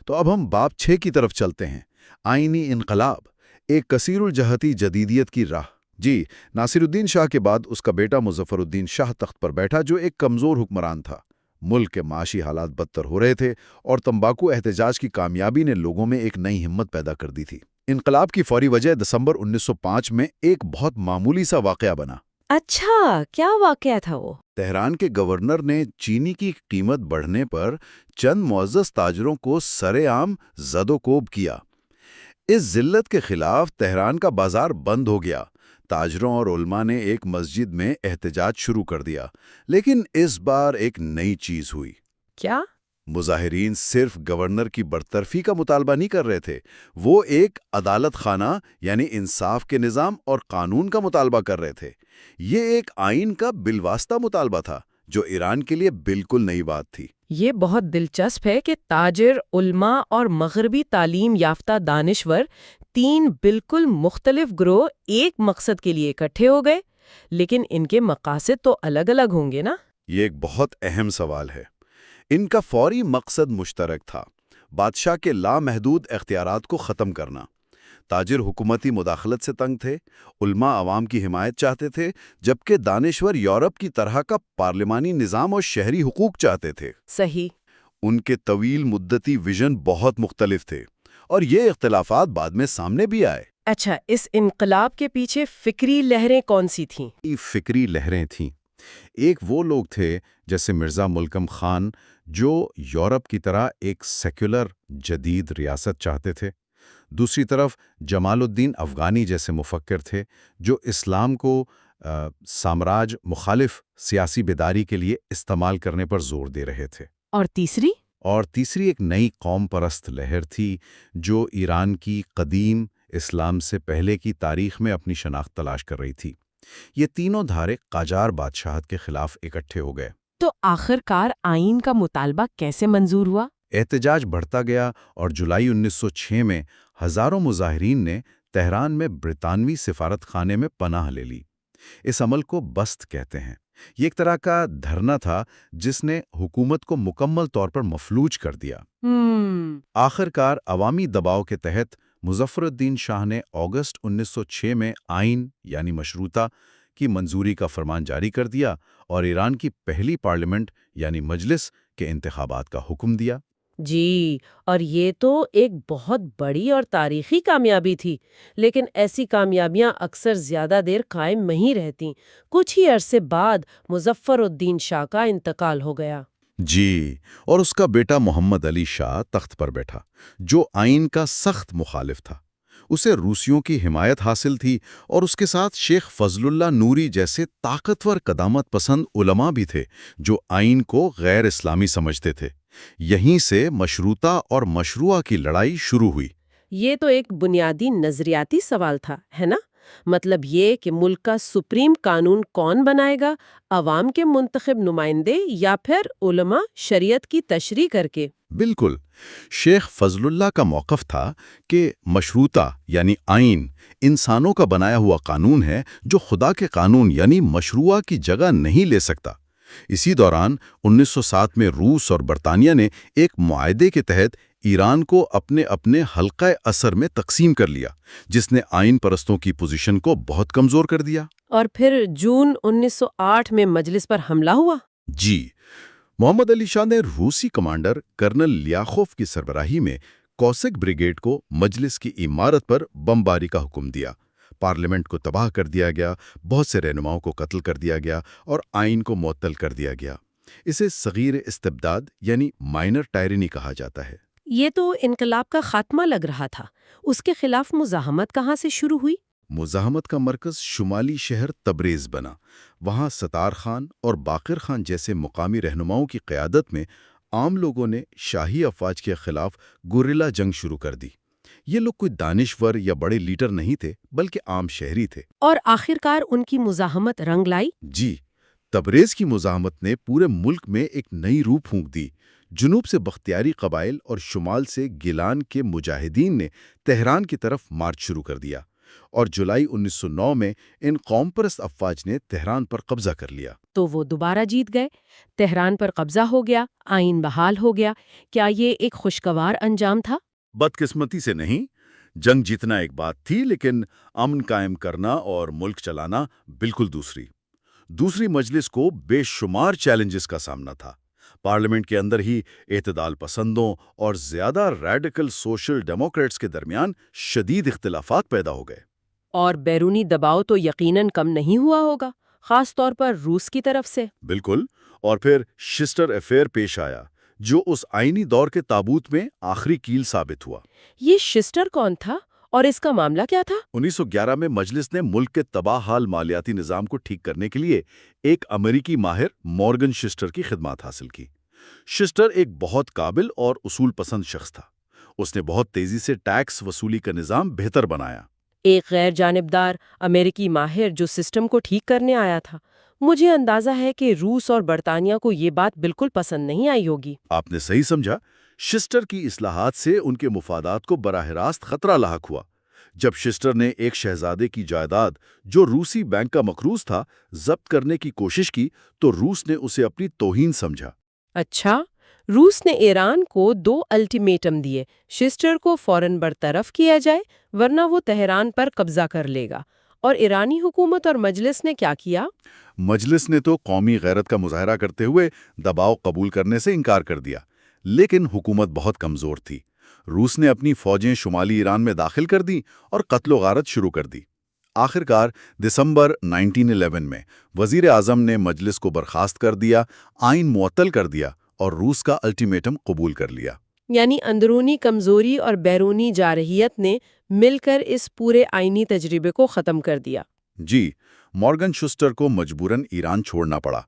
Speaker 1: تو اب ہم باب 6 کی طرف چلتے ہیں، آئینی انقلاب، ایک کثیر الجہتی جدیدیت کی راہ۔ جی، ناصر الدین شاہ کے بعد اس کا بیٹا مظفر الدین شاہ تخت پر بیٹھا، جو ایک کمزور حکمران تھا۔ ملک کے معاشی حالات بدتر ہو رہے تھے، اور تمباکو احتجاج کی کامیابی نے لوگوں میں ایک نئی ہمت پیدا کر دی تھی۔ انقلاب کی فوری وجہ دسمبر 1905 میں ایک بہت معمولی سا واقعہ بنا۔
Speaker 2: اچھا، کیا واقعہ تھا وہ؟
Speaker 1: تہران کے گورنر نے چینی کی قیمت بڑھنے پر چند معزز تاجروں کو سرے عام زد و کوب کیا۔ اس ذلت کے خلاف تہران کا بازار بند ہو گیا۔ تاجروں اور علماء نے ایک مسجد میں احتجاج شروع کر دیا، لیکن اس بار ایک نئی چیز ہوئی۔
Speaker 2: کیا؟
Speaker 1: مظاہرین صرف گورنر کی برطرفی کا مطالبہ نہیں کر رہے تھے، وہ ایک عدالت خانہ یعنی انصاف کے نظام اور قانون کا مطالبہ کر رہے تھے۔ یہ ایک آئین کا بالواسطہ مطالبہ تھا، جو ایران کے لیے بالکل نئی بات تھی۔
Speaker 2: یہ بہت دلچسپ ہے کہ تاجر، علماء اور مغربی تعلیم یافتہ دانشور، تین بالکل مختلف گروہ ایک مقصد کے لیے اکٹھے ہو گئے، لیکن ان کے مقاصد تو الگ الگ ہوں گے نا؟
Speaker 1: یہ ایک بہت اہم سوال ہے۔ ان کا فوری مقصد مشترک تھا، بادشاہ کے لامحدود اختیارات کو ختم کرنا۔ تاجر حکومتی مداخلت سے تنگ تھے، علماء عوام کی حمایت چاہتے تھے، جبکہ دانشور یورپ کی طرح کا پارلیمانی نظام اور شہری حقوق چاہتے تھے۔
Speaker 2: صحیح۔
Speaker 1: ان کے طویل مدتی ویژن بہت مختلف تھے، اور یہ اختلافات بعد میں سامنے بھی آئے۔
Speaker 2: اچھا، اس انقلاب کے پیچھے فکری لہریں کون سی تھیں؟
Speaker 1: فکری لہریں تھیں۔ ایک وہ لوگ تھے جیسے مرزا ملکم خان، جو یورپ کی طرح ایک سیکولر جدید ریاست چاہتے تھے۔ دوسری طرف جمال الدین افغانی جیسے مفکر تھے، جو اسلام کو سامراج مخالف سیاسی بیداری کے لیے استعمال کرنے پر زور دے رہے تھے۔
Speaker 2: اور تیسری
Speaker 1: ایک نئی قوم پرست لہر تھی، جو ایران کی قدیم اسلام سے پہلے کی تاریخ میں اپنی شناخت تلاش کر رہی تھی۔ یہ تینوں دھارے قاجار بادشاہت کے خلاف اکٹھے ہو گئے۔
Speaker 2: تو آخرکار آئین کا مطالبہ کیسے منظور ہوا؟
Speaker 1: احتجاج بڑھتا گیا، اور جولائی 1906 میں ہزاروں مظاہرین نے تہران میں برطانوی سفارت خانے میں پناہ لے لی۔ اس عمل کو بست کہتے ہیں۔ یہ ایک طرح کا دھرنا تھا جس نے حکومت کو مکمل طور پر مفلوج کر دیا۔ آخرکار عوامی دباؤ کے تحت مظفر الدین شاہ نے اگست 1906 میں آئین یعنی مشروطہ کی منظوری کا فرمان جاری کر دیا، اور ایران کی پہلی پارلیمنٹ یعنی مجلس کے انتخابات کا حکم دیا۔
Speaker 2: جی، اور یہ تو ایک بہت بڑی اور تاریخی کامیابی تھی، لیکن ایسی کامیابیاں اکثر زیادہ دیر قائم نہیں رہتیں۔ کچھ ہی عرصے بعد مظفر الدین شاہ کا انتقال ہو گیا۔
Speaker 1: جی، اور اس کا بیٹا محمد علی شاہ تخت پر بیٹھا، جو آئین کا سخت مخالف تھا۔ اسے روسیوں کی حمایت حاصل تھی، اور اس کے ساتھ شیخ فضل اللہ نوری جیسے طاقتور قدامت پسند علماء بھی تھے، جو آئین کو غیر اسلامی سمجھتے تھے۔ یہیں سے مشروطہ اور مشروعہ کی لڑائی شروع ہوئی۔
Speaker 2: یہ تو ایک بنیادی نظریاتی سوال تھا، ہے نا؟ مطلب یہ کہ ملک کا سپریم قانون کون بنائے گا، عوام کے منتخب نمائندے یا پھر علماء شریعت کی تشریح کر کے؟
Speaker 1: بالکل۔ شیخ فضل اللہ کا موقف تھا کہ مشروطہ یعنی آئین انسانوں کا بنایا ہوا قانون ہے، جو خدا کے قانون یعنی مشروعہ کی جگہ نہیں لے سکتا۔ اسی دوران 1907 میں روس اور برطانیہ نے ایک معاہدے کے تحت ایران کو اپنے اپنے حلقہ اثر میں تقسیم کر لیا، جس نے آئین پرستوں کی پوزیشن کو بہت کمزور کر دیا۔
Speaker 2: اور پھر جون 1908 میں مجلس پر حملہ ہوا۔
Speaker 1: جی، محمد علی شاہ نے روسی کمانڈر کرنل لیاخوف کی سربراہی میں کوسک بریگیڈ کو مجلس کی عمارت پر بمباری کا حکم دیا۔ پارلیمنٹ کو تباہ کر دیا گیا، بہت سے رہنماؤں کو قتل کر دیا گیا، اور آئین کو معطل کر دیا گیا۔ اسے صغیر استبداد یعنی مائنر ٹائرنی کہا جاتا ہے۔
Speaker 2: یہ تو انقلاب کا خاتمہ لگ رہا تھا۔ اس کے خلاف مزاحمت کہاں سے شروع ہوئی؟
Speaker 1: مزاحمت کا مرکز شمالی شہر تبریز بنا۔ وہاں ستار خان اور باقر خان جیسے مقامی رہنماؤں کی قیادت میں عام لوگوں نے شاہی افواج کے خلاف گوریلا جنگ شروع کر دی۔ یہ لوگ کوئی دانشور یا بڑے لیڈر نہیں تھے، بلکہ عام شہری تھے۔
Speaker 2: اور آخرکار ان کی مزاحمت رنگ لائی؟
Speaker 1: جی، تبریز کی مزاحمت نے پورے ملک میں ایک نئی روح پھونک دی۔ جنوب سے بختیاری قبائل اور شمال سے گیلان کے مجاہدین نے تہران کی طرف مارچ شروع کر دیا، اور جولائی 1909 میں ان قوم پرست افواج نے تہران پر قبضہ کر لیا۔
Speaker 2: تو وہ دوبارہ جیت گئے، تہران پر قبضہ ہو گیا، آئین بحال ہو گیا۔ کیا یہ ایک خوشگوار انجام تھا؟
Speaker 1: بدقسمتی سے نہیں۔ جنگ جیتنا ایک بات تھی، لیکن امن قائم کرنا اور ملک چلانا بالکل دوسری مجلس کو بے شمار چیلنجز کا سامنا تھا۔ پارلیمنٹ کے اندر ہی اعتدال پسندوں اور زیادہ ریڈیکل سوشل ڈیموکریٹس کے درمیان شدید اختلافات پیدا ہو گئے۔
Speaker 2: اور بیرونی دباؤ تو یقیناً کم نہیں ہوا ہوگا، خاص طور پر روس کی طرف سے۔
Speaker 1: بالکل، اور پھر شسٹر افیئر پیش آیا، جو اس آئینی دور کے تابوت میں آخری کیل ثابت ہوا۔
Speaker 2: یہ شسٹر کون تھا اور اس کا معاملہ کیا تھا؟
Speaker 1: 1911 میں مجلس نے ملک کے تباہ حال مالیاتی نظام کو ٹھیک کرنے کے لیے ایک امریکی ماہر مورگن شسٹر کی خدمات حاصل کی۔ شسٹر ایک بہت قابل اور اصول پسند شخص تھا۔ اس نے بہت تیزی سے ٹیکس وصولی کا نظام بہتر بنایا۔
Speaker 2: ایک غیر جانبدار امریکی ماہر جو سسٹم کو ٹھیک کرنے آیا تھا۔ مجھے اندازہ ہے کہ روس اور برطانیہ کو یہ بات بالکل پسند نہیں آئی ہوگی۔
Speaker 1: آپ نے صحیح سمجھا۔ شسٹر کی اصلاحات سے ان کے مفادات کو براہ راست خطرہ لاحق ہوا۔ جب شسٹر نے ایک شہزادے کی جائیداد، جو روسی بینک کا مقروض تھا، ضبط کرنے کی کوشش کی تو روس نے اسے اپنی توہین سمجھا۔
Speaker 2: اچھا، روس نے ایران کو 2 الٹیمیٹم دیے، شسٹر کو فوراً برطرف کیا جائے ورنہ وہ تہران پر قبضہ کر لے گا۔ اور ایرانی حکومت اور مجلس نے کیا کیا؟
Speaker 1: مجلس نے تو قومی غیرت کا مظاہرہ کرتے ہوئے دباؤ قبول کرنے سے انکار کر دیا، لیکن حکومت بہت کمزور تھی۔ روس نے اپنی فوجیں شمالی ایران میں داخل کر دیں اور قتل و غارت شروع کر دی۔ آخرکار دسمبر 1911 میں وزیر اعظم نے مجلس کو برخاست کر دیا، آئین معطل کر دیا اور روس کا الٹیمیٹم قبول کر لیا۔
Speaker 2: یعنی اندرونی کمزوری اور بیرونی جارحیت نے مل کر اس پورے آئینی تجربے کو ختم کر دیا۔
Speaker 1: جی، مورگن شسٹر کو مجبوراً ایران چھوڑنا پڑا۔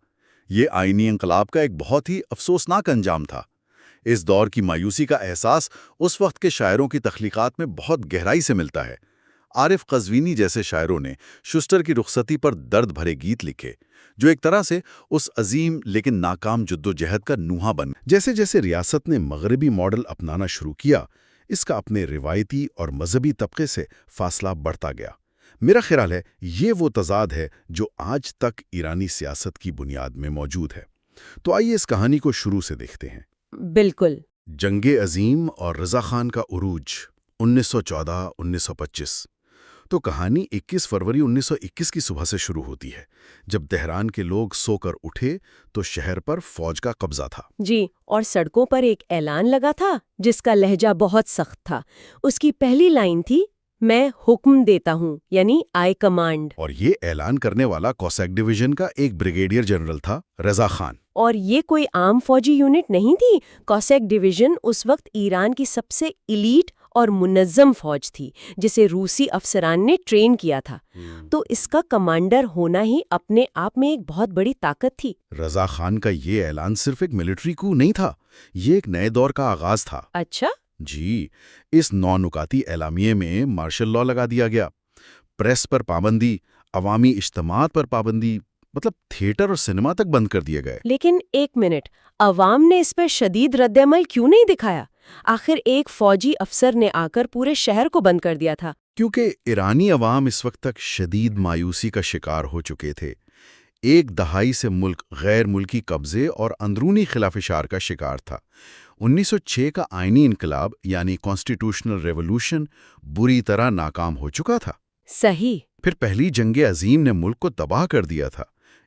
Speaker 1: یہ آئینی انقلاب کا ایک بہت ہی افسوسناک انجام تھا۔ اس دور کی مایوسی کا احساس اس وقت کے شاعروں کی تخلیقات میں بہت گہرائی سے ملتا ہے۔ عارف قزوینی جیسے شاعروں نے شسٹر کی رخصتی پر درد بھرے گیت لکھے، جو ایک طرح سے اس عظیم لیکن ناکام جدوجہد کا نوحہ بن۔ جیسے جیسے ریاست نے مغربی ماڈل اپنانا شروع کیا، اس کا اپنے روایتی اور مذہبی طبقے سے فاصلہ بڑھتا گیا۔ میرا خیال ہے یہ وہ تضاد ہے جو آج تک ایرانی سیاست کی بنیاد میں موجود ہے۔ تو آئیے اس کہانی کو شروع سے دیکھتے ہیں۔
Speaker 2: بالکل۔
Speaker 1: جنگ عظیم اور رضا خان کا عروج 1914-1925۔ تو کہانی 21 فروری 1921 کی صبح سے شروع ہوتی ہے، جب تہران کے لوگ سو کر اٹھے تو شہر پر فوج کا قبضہ تھا۔
Speaker 2: جی، اور سڑکوں پر ایک اعلان لگا تھا جس کا لہجہ بہت سخت تھا۔ اس کی پہلی لائن تھی، میں حکم دیتا ہوں، یعنی آئی کمانڈ۔
Speaker 1: اور یہ اعلان کرنے والا کوسیک ڈویژن کا ایک بریگیڈیئر جنرل تھا، رضا خان۔
Speaker 2: اور یہ کوئی عام فوجی یونٹ نہیں تھی۔ کوسیک ڈویژن اس وقت ایران کی سب سے ایلیٹ اور منظم فوج تھی، جسے روسی افسران نے ٹرین کیا تھا۔ تو اس کا کمانڈر ہونا ہی اپنے آپ میں ایک بہت بڑی طاقت تھی۔
Speaker 1: رضا خان کا یہ اعلان صرف ایک ملٹری کو نہیں تھا، یہ ایک نئے دور کا آغاز تھا۔
Speaker 2: اچھا؟
Speaker 1: جی، اس 9 نکاتی اعلامیے میں مارشل لاء لگا دیا گیا، پریس پر پابندی، عوامی اجتماعات پر پابندی، مطلب تھیٹر اور سنیما تک بند کر دیے گئے۔
Speaker 2: لیکن ایک منٹ، عوام نے اس پر شدید رد عمل کیوں نہیں دکھایا؟ آخر ایک فوجی افسر نے آ کر پورے شہر کو بند کر دیا تھا۔
Speaker 1: کیونکہ ایرانی عوام اس وقت تک شدید مایوسی کا شکار ہو چکے تھے۔ ایک دہائی سے ملک غیر ملکی قبضے اور اندرونی خلافشار کا شکار تھا۔ 1906 کا آئینی انقلاب یعنی کانسٹیٹیوشنل ریولوشن بری طرح ناکام ہو چکا تھا۔
Speaker 2: صحیح۔
Speaker 1: پھر پہلی جنگ عظیم نے ملک کو تباہ کر دیا تھا۔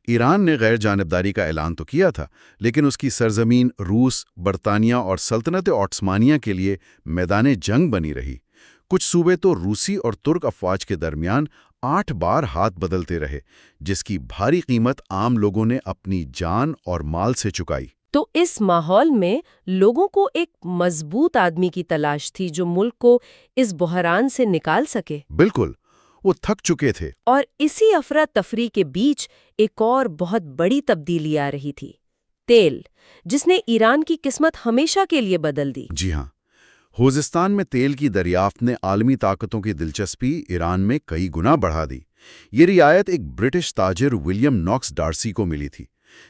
Speaker 1: ایران نے غیر جانبداری کا اعلان تو کیا تھا، لیکن اس کی سرزمین روس، برطانیہ اور سلطنت عثمانیہ کے لیے میدان جنگ بنی رہی۔ کچھ صوبے تو روسی اور ترک افواج کے درمیان 8 بار ہاتھ بدلتے رہے، جس کی بھاری قیمت عام لوگوں نے اپنی جان اور مال سے چکائی۔
Speaker 2: تو اس ماحول میں لوگوں کو ایک مضبوط آدمی کی تلاش تھی جو ملک کو اس بحران سے نکال سکے۔
Speaker 1: بالکل، وہ تھک چکے تھے۔
Speaker 2: اور اسی افراتفری کے بیچ ایک اور بہت بڑی تبدیلی آ رہی تھی، تیل، جس نے ایران کی قسمت ہمیشہ کے لیے بدل دی۔
Speaker 1: جی ہاں، خوزستان میں تیل کی دریافت نے عالمی طاقتوں کی دلچسپی ایران میں کئی گنا بڑھا دی۔ یہ رعایت ایک برٹش تاجر ولیم ناکس ڈارسی کو ملی تھی،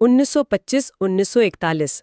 Speaker 2: 1925-1941।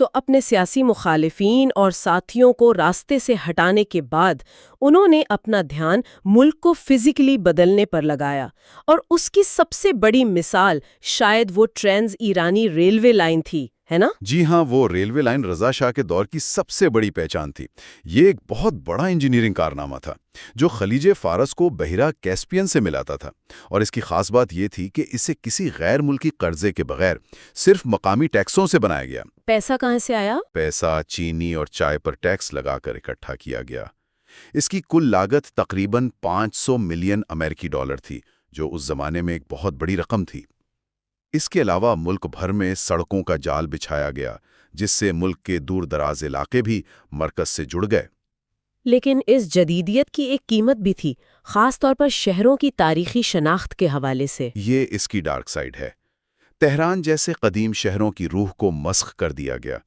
Speaker 2: تو اپنے سیاسی مخالفین اور ساتھیوں کو راستے سے ہٹانے کے بعد انہوں نے اپنا دھیان ملک کو فزیکلی بدلنے پر لگایا، اور اس کی سب سے بڑی مثال شاید وہ ٹرانس ایرانی ریلوے لائن تھی، ہے نا؟
Speaker 1: جی ہاں، وہ ریلوے لائن رضا شاہ کے دور کی سب سے بڑی پہچان تھی۔ یہ ایک بہت بڑا انجینئرنگ کارنامہ تھا جو خلیج فارس کو بحیرہ کیسپین سے ملاتا تھا، اور اس کی خاص بات یہ تھی کہ اسے کسی غیر ملکی قرضے کے بغیر صرف مقامی ٹیکسوں سے بنایا گیا۔
Speaker 2: پیسہ کہاں سے آیا؟
Speaker 1: پیسہ چینی اور چائے پر ٹیکس لگا کر اکٹھا کیا گیا۔ اس کی کل لاگت تقریباً 500 ملین امریکی ڈالر تھی، جو اس زمانے میں ایک بہت بڑی رقم تھی۔ اس کے علاوہ ملک بھر میں سڑکوں کا جال بچھایا گیا، جس سے ملک کے دور دراز علاقے بھی مرکز سے جڑ گئے۔
Speaker 2: لیکن اس جدیدیت کی ایک قیمت بھی تھی، خاص طور پر شہروں کی تاریخی شناخت کے حوالے سے۔
Speaker 1: یہ اس کی ڈارک سائیڈ ہے۔ تہران جیسے قدیم شہروں کی روح کو مسخ کر دیا گیا۔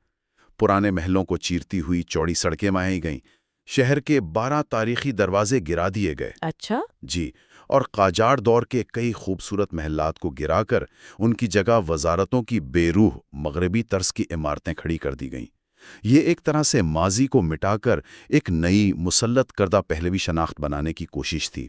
Speaker 1: پرانے محلوں کو چیرتی ہوئی چوڑی سڑکیں بنائی گئیں، شہر کے 12 تاریخی دروازے گرا دیے گئے۔
Speaker 2: اچھا؟
Speaker 1: جی، اور قاجار دور کے کئی خوبصورت محلات کو گرا کر ان کی جگہ وزارتوں کی بے روح مغربی طرز کی عمارتیں کھڑی کر دی گئیں۔ یہ ایک طرح سے ماضی کو مٹا کر ایک نئی مسلط کردہ پہلوی شناخت بنانے کی کوشش تھی۔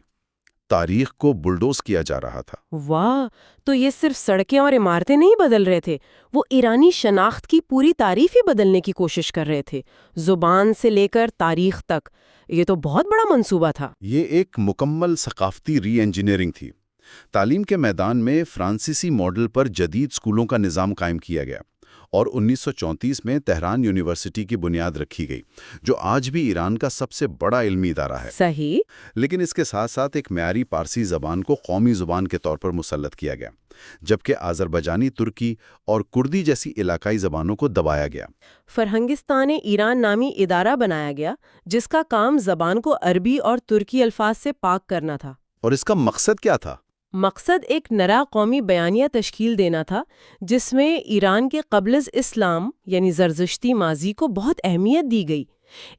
Speaker 1: تاریخ کو بلڈوز کیا جا رہا تھا۔
Speaker 2: واہ، تو یہ صرف سڑکیں اور عمارتیں نہیں بدل رہے تھے، وہ ایرانی شناخت کی پوری تعریف ہی بدلنے کی کوشش کر رہے تھے، زبان سے لے کر تاریخ تک۔ یہ تو بہت بڑا منصوبہ تھا۔
Speaker 1: یہ ایک مکمل ثقافتی ری انجینئرنگ تھی۔ تعلیم کے میدان میں فرانسیسی ماڈل پر جدید اسکولوں کا نظام قائم کیا گیا، اور 1934 میں تہران یونیورسٹی کی بنیاد رکھی گئی، جو آج بھی ایران کا سب سے بڑا علمی ادارہ ہے۔
Speaker 2: صحیح۔
Speaker 1: لیکن اس کے ساتھ ساتھ ایک معیاری پارسی زبان کو قومی زبان کے طور پر مسلط کیا گیا، جبکہ آذربائیجانی، ترکی اور کردی جیسی علاقائی زبانوں کو دبایا گیا۔
Speaker 2: فرہنگستان ایران نامی ادارہ بنایا گیا، جس کا کام زبان کو عربی اور ترکی الفاظ سے پاک کرنا تھا۔
Speaker 1: اور اس کا مقصد کیا تھا؟
Speaker 2: مقصد ایک نیا قومی بیانیہ تشکیل دینا تھا، جس میں ایران کے قبل از اسلام یعنی زرتشتی ماضی کو بہت اہمیت دی گئی۔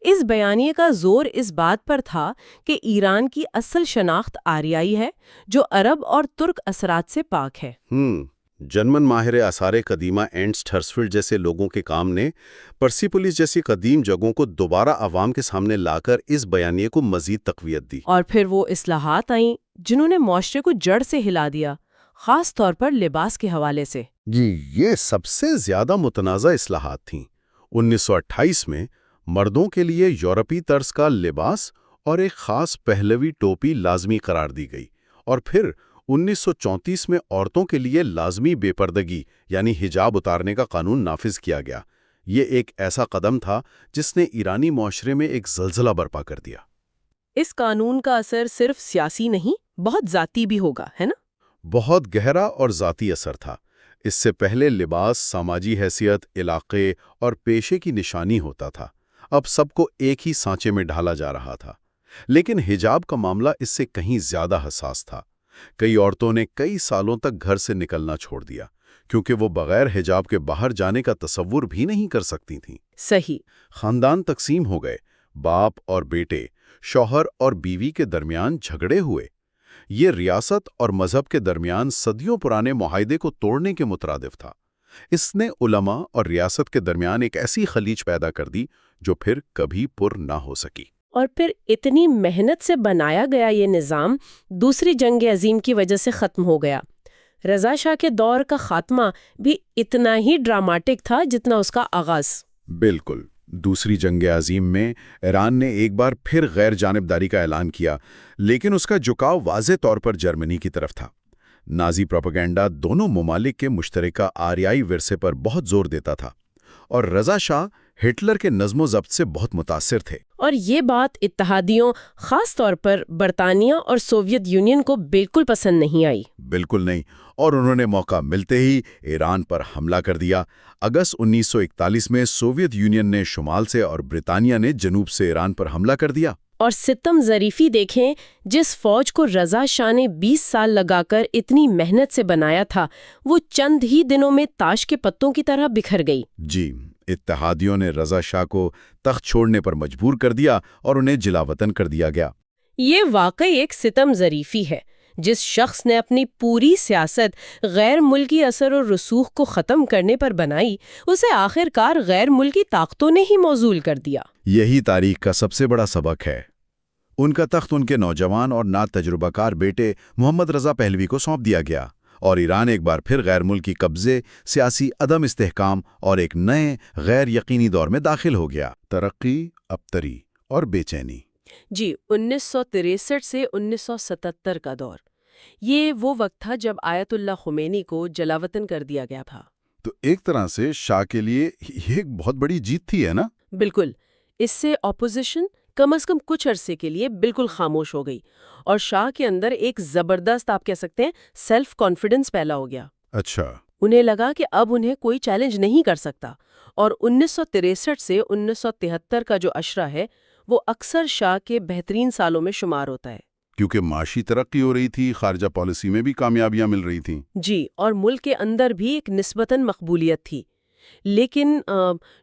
Speaker 2: اس بیانیے کا زور اس بات پر تھا کہ ایران کی اصل شناخت آریائی ہے، جو عرب اور ترک اثرات سے پاک ہے۔
Speaker 3: جرمن ماہر آثار قدیمہ اینٹس ہرسفیلڈ جیسے لوگوں کے کام نے پرسیپولیس جیسی قدیم جگہوں کو دوبارہ عوام کے سامنے لا کر اس بیانیے کو مزید تقویت دی۔
Speaker 2: اور پھر وہ اصلاحات آئیں جنہوں نے معاشرے کو جڑ سے ہلا دیا، خاص طور پر لباس کے حوالے سے۔
Speaker 3: جی، یہ سب سے زیادہ متنازع اصلاحات تھیں۔ 1928 میں مردوں کے لیے یورپی طرز کا لباس اور ایک خاص پہلوی ٹوپی لازمی قرار دی گئی، اور پھر 1934 میں عورتوں کے لیے لازمی بے پردگی یعنی حجاب اتارنے کا قانون نافذ کیا گیا۔ یہ ایک ایسا قدم تھا جس نے ایرانی معاشرے میں ایک زلزلہ برپا کر دیا۔
Speaker 2: اس قانون کا اثر صرف سیاسی نہیں، بہت ذاتی بھی ہوگا، ہے نا؟
Speaker 3: بہت گہرا اور ذاتی اثر تھا۔ اس سے پہلے لباس سماجی حیثیت، علاقے اور پیشے کی نشانی ہوتا تھا، اب سب کو ایک ہی سانچے میں ڈھالا جا رہا تھا۔ لیکن حجاب کا معاملہ اس سے کہیں زیادہ حساس تھا۔ کئی عورتوں نے کئی سالوں تک گھر سے نکلنا چھوڑ دیا، کیونکہ وہ بغیر حجاب کے باہر جانے کا تصور بھی نہیں کر سکتی تھیں۔
Speaker 2: صحیح۔
Speaker 3: خاندان تقسیم ہو گئے، باپ اور بیٹے، شوہر اور بیوی کے درمیان جھگڑے ہوئے۔ یہ ریاست اور مذہب کے درمیان صدیوں پرانے معاہدے کو توڑنے کے مترادف تھا۔ اس نے علماء اور ریاست کے درمیان ایک ایسی خلیج پیدا کر دی جو پھر کبھی پر نہ ہو سکی۔
Speaker 2: اور پھر اتنی محنت سے بنایا گیا یہ نظام دوسری جنگ عظیم کی وجہ سے ختم ہو گیا۔ رضا شاہ کے دور کا خاتمہ بھی اتنا ہی ڈراماٹک تھا جتنا اس کا آغاز۔
Speaker 1: بالکل۔ دوسری جنگ عظیم میں ایران نے ایک بار پھر غیر جانبداری کا اعلان کیا، لیکن اس کا جھکاؤ واضح طور پر جرمنی کی طرف تھا۔ نازی پروپیگنڈا دونوں ممالک کے مشترکہ آریائی ورثے پر بہت زور دیتا تھا، اور رضا شاہ ہٹلر کے نظم و ضبط سے بہت متاثر تھے۔
Speaker 2: اور یہ بات اتحادیوں، خاص طور پر برطانیہ اور سوویت یونین کو بالکل پسند نہیں آئی۔
Speaker 1: بالکل نہیں، اور انہوں نے موقع ملتے ہی ایران پر حملہ کر دیا۔ اگست 1941 میں سوویت یونین نے شمال سے اور برطانیہ نے جنوب سے ایران پر حملہ کر دیا۔
Speaker 2: اور ستم ظریفی دیکھیں، جس فوج کو رضا شاہ نے 20 سال لگا کر اتنی محنت سے بنایا تھا، وہ چند ہی دنوں میں تاش کے پتوں کی طرح بکھر گئی۔
Speaker 1: جی، اتحادیوں نے رضا شاہ کو تخت چھوڑنے پر مجبور کر دیا اور انہیں جلا وطن کر دیا گیا۔
Speaker 2: یہ واقعی ایک ستم ظریفی ہے، جس شخص نے اپنی پوری سیاست غیر ملکی اثر و رسوخ کو ختم کرنے پر بنائی، اسے آخر کار غیر ملکی طاقتوں نے ہی موزول کر دیا۔
Speaker 1: یہی تاریخ کا سب سے بڑا سبق ہے۔ ان کا تخت ان کے نوجوان اور نا تجربہ کار بیٹے محمد رضا پہلوی کو سونپ دیا گیا، اور ایران ایک بار پھر غیر ملکی قبضے، سیاسی عدم استحکام اور ایک نئے غیر یقینی دور میں داخل ہو گیا۔ ترقی، ابتری اور بے چینی۔
Speaker 2: جی، 1963 سے 1977 کا دور، یہ وہ وقت تھا جب آیت اللہ خمینی کو جلاوطن کر دیا گیا تھا۔
Speaker 1: تو ایک طرح سے شاہ کے لیے یہ ایک بہت بڑی جیت تھی، ہے نا؟
Speaker 2: بالکل، اس سے اپوزیشن کم از کم کچھ عرصے کے لیے بالکل خاموش ہو گئی، اور شاہ کے اندر ایک زبردست، آپ کہہ سکتے ہیں، سیلف کانفیڈنس پیدا ہو گیا۔
Speaker 1: اچھا۔
Speaker 2: انہیں لگا کہ اب انہیں کوئی چیلنج نہیں کر سکتا، اور 1963 سے 1973 کا جو عشرہ ہے وہ اکثر شاہ کے بہترین سالوں میں شمار ہوتا ہے۔
Speaker 1: کیونکہ معاشی ترقی ہو رہی تھی، خارجہ پالیسی میں بھی کامیابیاں مل رہی تھیں۔
Speaker 2: جی، اور ملک کے اندر بھی ایک نسبتاً مقبولیت تھی۔ لیکن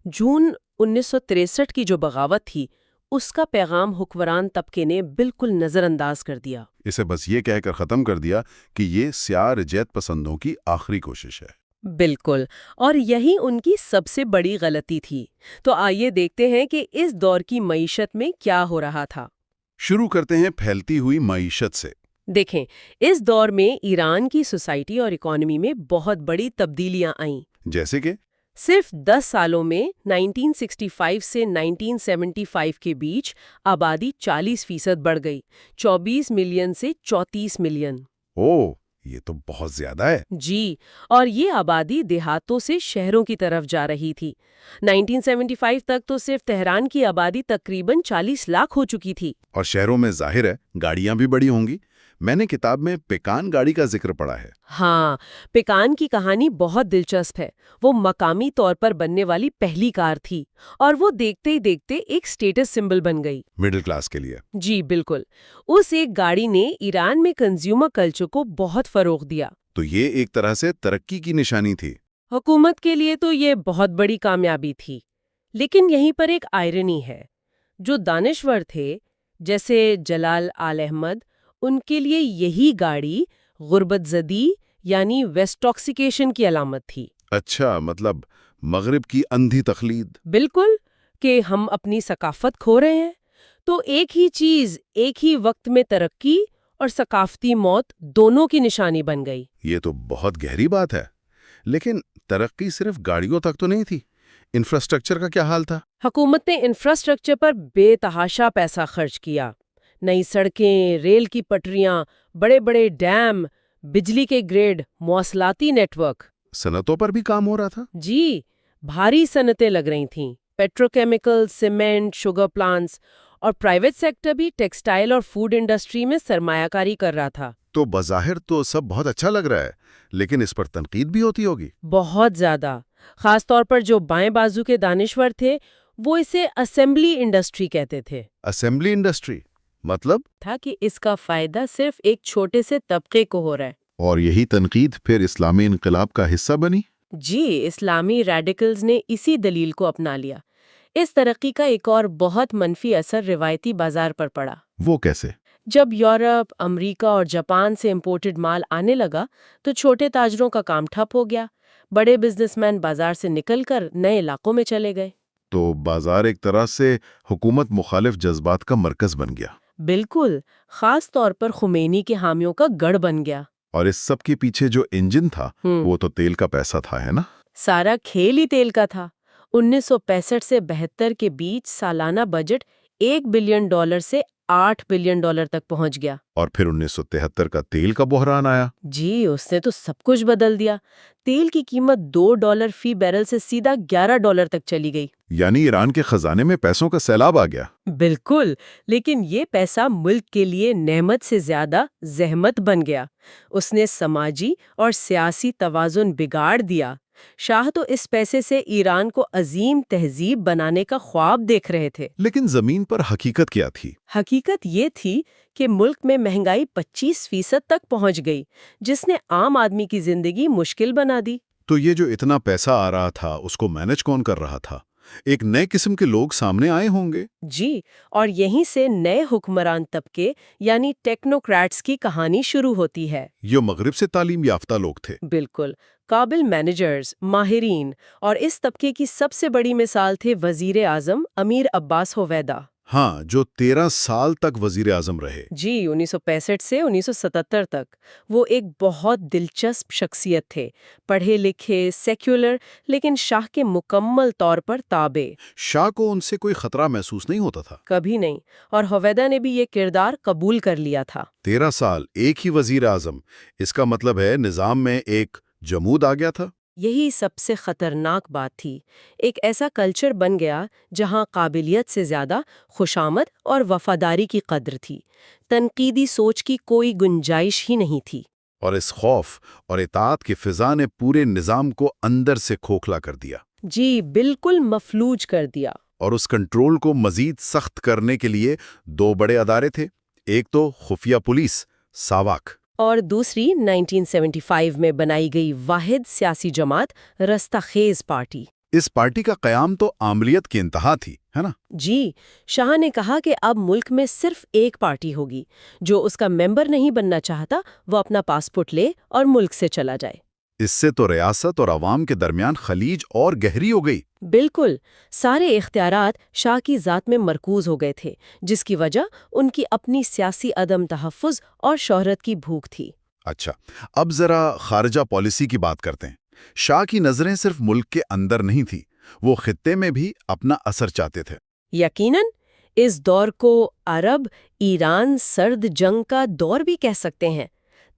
Speaker 2: جون 1963 کی جو بغاوت تھی، اس کا پیغام حکمران طبقے نے بالکل نظر انداز کر دیا۔
Speaker 1: اسے بس یہ کہہ کر ختم کر دیا کہ یہ سیاہ رجعت پسندوں کی آخری کوشش ہے۔
Speaker 2: بالکل، اور یہی ان کی سب سے بڑی غلطی تھی۔ تو آئیے دیکھتے ہیں کہ اس دور کی معیشت میں کیا ہو رہا تھا۔
Speaker 1: شروع کرتے ہیں پھیلتی ہوئی معیشت سے۔
Speaker 2: دیکھیں، اس دور میں ایران کی سوسائٹی اور اکانومی میں بہت بڑی تبدیلیاں آئیں۔
Speaker 1: جیسے کہ
Speaker 2: صرف 10 سالوں میں 1965 سے 1975 کے بیچ آبادی 40% بڑھ گئی، 24 ملین سے 34 ملین۔
Speaker 1: اوہ، یہ تو بہت زیادہ ہے۔
Speaker 2: جی، اور یہ آبادی دیہاتوں سے شہروں کی طرف جا رہی تھی۔ 1975 تک تو صرف تہران کی آبادی تقریباً 40 لاکھ ہو چکی تھی۔
Speaker 1: اور شہروں میں ظاہر ہے گاڑیاں بھی بڑی ہوں گی۔ میں نے کتاب میں پیکان گاڑی کا ذکر پڑھا ہے۔
Speaker 2: ہاں، پیکان کی کہانی بہت دلچسپ ہے۔ وہ مقامی طور پر بننے والی پہلی کار تھی، اور وہ دیکھتے ہی دیکھتے ایک سٹیٹس سمبل بن گئی
Speaker 1: مڈل کلاس کے لیے۔
Speaker 2: جی بالکل، اس ایک گاڑی نے ایران میں کنزیومر کلچر کو بہت فروغ دیا۔
Speaker 1: تو یہ ایک طرح سے ترقی کی نشانی تھی۔
Speaker 2: حکومت کے لیے تو یہ بہت بڑی کامیابی تھی، لیکن یہیں پر ایک آئرنی ہے۔ جو دانشور تھے جیسے جلال آل احمد، ان کے لیے یہی گاڑی غربت زدی یعنی ویسٹاکسیکیشن کی علامت تھی۔
Speaker 1: اچھا، مطلب مغرب کی اندھی تقلید۔
Speaker 2: بالکل، کہ ہم اپنی ثقافت کھو رہے ہیں۔ تو ایک ہی چیز ایک ہی وقت میں ترقی اور ثقافتی موت دونوں کی نشانی بن گئی۔
Speaker 1: یہ تو بہت گہری بات ہے۔ لیکن ترقی صرف گاڑیوں تک تو نہیں تھی، انفراسٹرکچر کا کیا حال تھا؟
Speaker 2: حکومت نے انفراسٹرکچر پر بے تحاشا پیسہ خرچ کیا۔ نئی سڑکیں، ریل کی پٹریاں، بڑے بڑے ڈیم، بجلی کے گریڈ، مواصلاتی نیٹ ورک۔
Speaker 1: صنعتوں پر بھی کام ہو رہا تھا؟
Speaker 2: جی، بھاری صنعتیں لگ رہی تھیں، پیٹروکیمیکل، سیمنٹ، شوگر پلانٹس، اور پرائیویٹ سیکٹر بھی ٹیکسٹائل اور فوڈ انڈسٹری میں سرمایہ کاری کر رہا تھا۔
Speaker 1: تو بظاہر تو سب بہت اچھا لگ رہا ہے، لیکن اس پر تنقید بھی ہوتی ہوگی۔
Speaker 2: بہت زیادہ، خاص طور پر جو بائیں بازو کے دانشور تھے، وہ اسے اسمبلی انڈسٹری کہتے تھے۔
Speaker 1: اسمبلی انڈسٹری مطلب؟
Speaker 2: تھا کہ اس کا فائدہ صرف ایک چھوٹے سے طبقے کو ہو رہا ہے۔
Speaker 1: اور یہی تنقید پھر اسلامی انقلاب کا حصہ بنی؟
Speaker 2: جی، اسلامی ریڈیکلز نے اسی دلیل کو اپنا لیا۔ اس ترقی کا ایک اور بہت منفی اثر روایتی بازار پر پڑا۔
Speaker 1: وہ کیسے؟
Speaker 2: جب یورپ، امریکہ اور جاپان سے امپورٹڈ مال آنے لگا تو چھوٹے تاجروں کا کام ٹھپ ہو گیا۔ بڑے بزنس مین بازار سے نکل کر نئے علاقوں میں چلے گئے۔
Speaker 1: تو بازار ایک طرح سے حکومت مخالف جذبات کا مرکز بن گیا۔
Speaker 2: بالکل، خاص طور پر خمینی کے حامیوں کا گڑھ بن گیا۔
Speaker 1: اور اس سب کے پیچھے جو انجن تھا وہ تو تیل کا پیسہ تھا، ہے نا؟
Speaker 2: سارا کھیل ہی تیل کا تھا۔ 1965 سے 72 کے بیچ سالانہ بجٹ $1 بلین سے $8 بلین تک پہنچ گیا۔
Speaker 1: اور پھر 1973 کا تیل کا بحران آیا۔
Speaker 2: جی، اس نے تو سب کچھ بدل دیا۔ تیل کی قیمت $2 فی بیرل سے سیدھا $11 تک چلی گئی۔
Speaker 1: یعنی ایران کے خزانے میں پیسوں کا سیلاب آ گیا۔
Speaker 2: بالکل، لیکن یہ پیسہ ملک کے لیے نعمت سے زیادہ زحمت بن گیا۔ اس نے سماجی اور سیاسی توازن بگاڑ دیا۔ شاہ تو اس پیسے سے ایران کو عظیم تہذیب بنانے کا خواب دیکھ رہے تھے۔
Speaker 1: لیکن زمین پر حقیقت کیا تھی؟
Speaker 2: حقیقت یہ تھی کہ ملک میں مہنگائی 25% تک پہنچ گئی، جس نے عام آدمی کی زندگی مشکل بنا دی۔
Speaker 1: تو یہ جو اتنا پیسہ آ رہا تھا اس کو مینج کون کر رہا تھا؟ ایک نئے قسم کے لوگ سامنے آئے ہوں گے۔
Speaker 2: جی، اور یہیں سے نئے حکمران طبقے یعنی ٹیکنوکریٹس کی کہانی شروع ہوتی ہے۔
Speaker 1: یہ مغرب سے تعلیم یافتہ لوگ تھے۔
Speaker 2: بالکل، قابل مینیجرز، ماہرین، اور اس طبقے کی سب سے بڑی مثال تھے وزیر اعظم امیر عباس ہویدا۔
Speaker 1: ہاں، جو 13 سال تک وزیر اعظم رہے۔
Speaker 2: جی، 1965 سے 1977 تک وہ ایک بہت دلچسپ شخصیت تھے، پڑھے لکھے، سیکولر، لیکن شاہ کے مکمل طور پر تابع۔
Speaker 1: شاہ کو ان سے کوئی خطرہ محسوس نہیں ہوتا تھا۔
Speaker 2: کبھی نہیں، اور ہویدا نے بھی یہ کردار قبول کر لیا تھا۔
Speaker 1: 13 سال ایک ہی وزیر اعظم، اس کا مطلب ہے نظام میں ایک جمود آ گیا تھا۔
Speaker 2: یہی سب سے خطرناک بات تھی، ایک ایسا کلچر بن گیا جہاں قابلیت سے زیادہ خوشامد اور وفاداری کی قدر تھی، تنقیدی سوچ کی کوئی گنجائش ہی نہیں تھی۔
Speaker 1: اور اس خوف اور اطاعت کی فضا نے پورے نظام کو اندر سے کھوکھلا کر دیا۔
Speaker 2: جی، بالکل مفلوج کر دیا۔
Speaker 1: اور اس کنٹرول کو مزید سخت کرنے کے لیے 2 بڑے ادارے تھے، ایک تو خفیہ پولیس ساواک،
Speaker 2: اور دوسری 1975 میں بنائی گئی واحد سیاسی جماعت رستہ خیز پارٹی۔
Speaker 1: اس پارٹی کا قیام تو عاملیت کی انتہا تھی، ہے نا؟
Speaker 2: جی، شاہ نے کہا کہ اب ملک میں صرف ایک پارٹی ہوگی، جو اس کا ممبر نہیں بننا چاہتا وہ اپنا پاسپورٹ لے اور ملک سے چلا جائے۔
Speaker 1: اس سے تو ریاست اور عوام کے درمیان خلیج اور گہری ہو گئی۔
Speaker 2: بالکل، سارے اختیارات شاہ کی ذات میں مرکوز ہو گئے تھے، جس کی وجہ ان کی اپنی سیاسی عدم تحفظ اور شہرت کی بھوک تھی۔
Speaker 1: اچھا، اب ذرا خارجہ پالیسی کی بات کرتے ہیں۔ شاہ کی نظریں صرف ملک کے اندر نہیں تھی، وہ خطے میں بھی اپنا اثر چاہتے تھے۔
Speaker 2: یقیناً، اس دور کو عرب ایران سرد جنگ کا دور بھی کہہ سکتے ہیں۔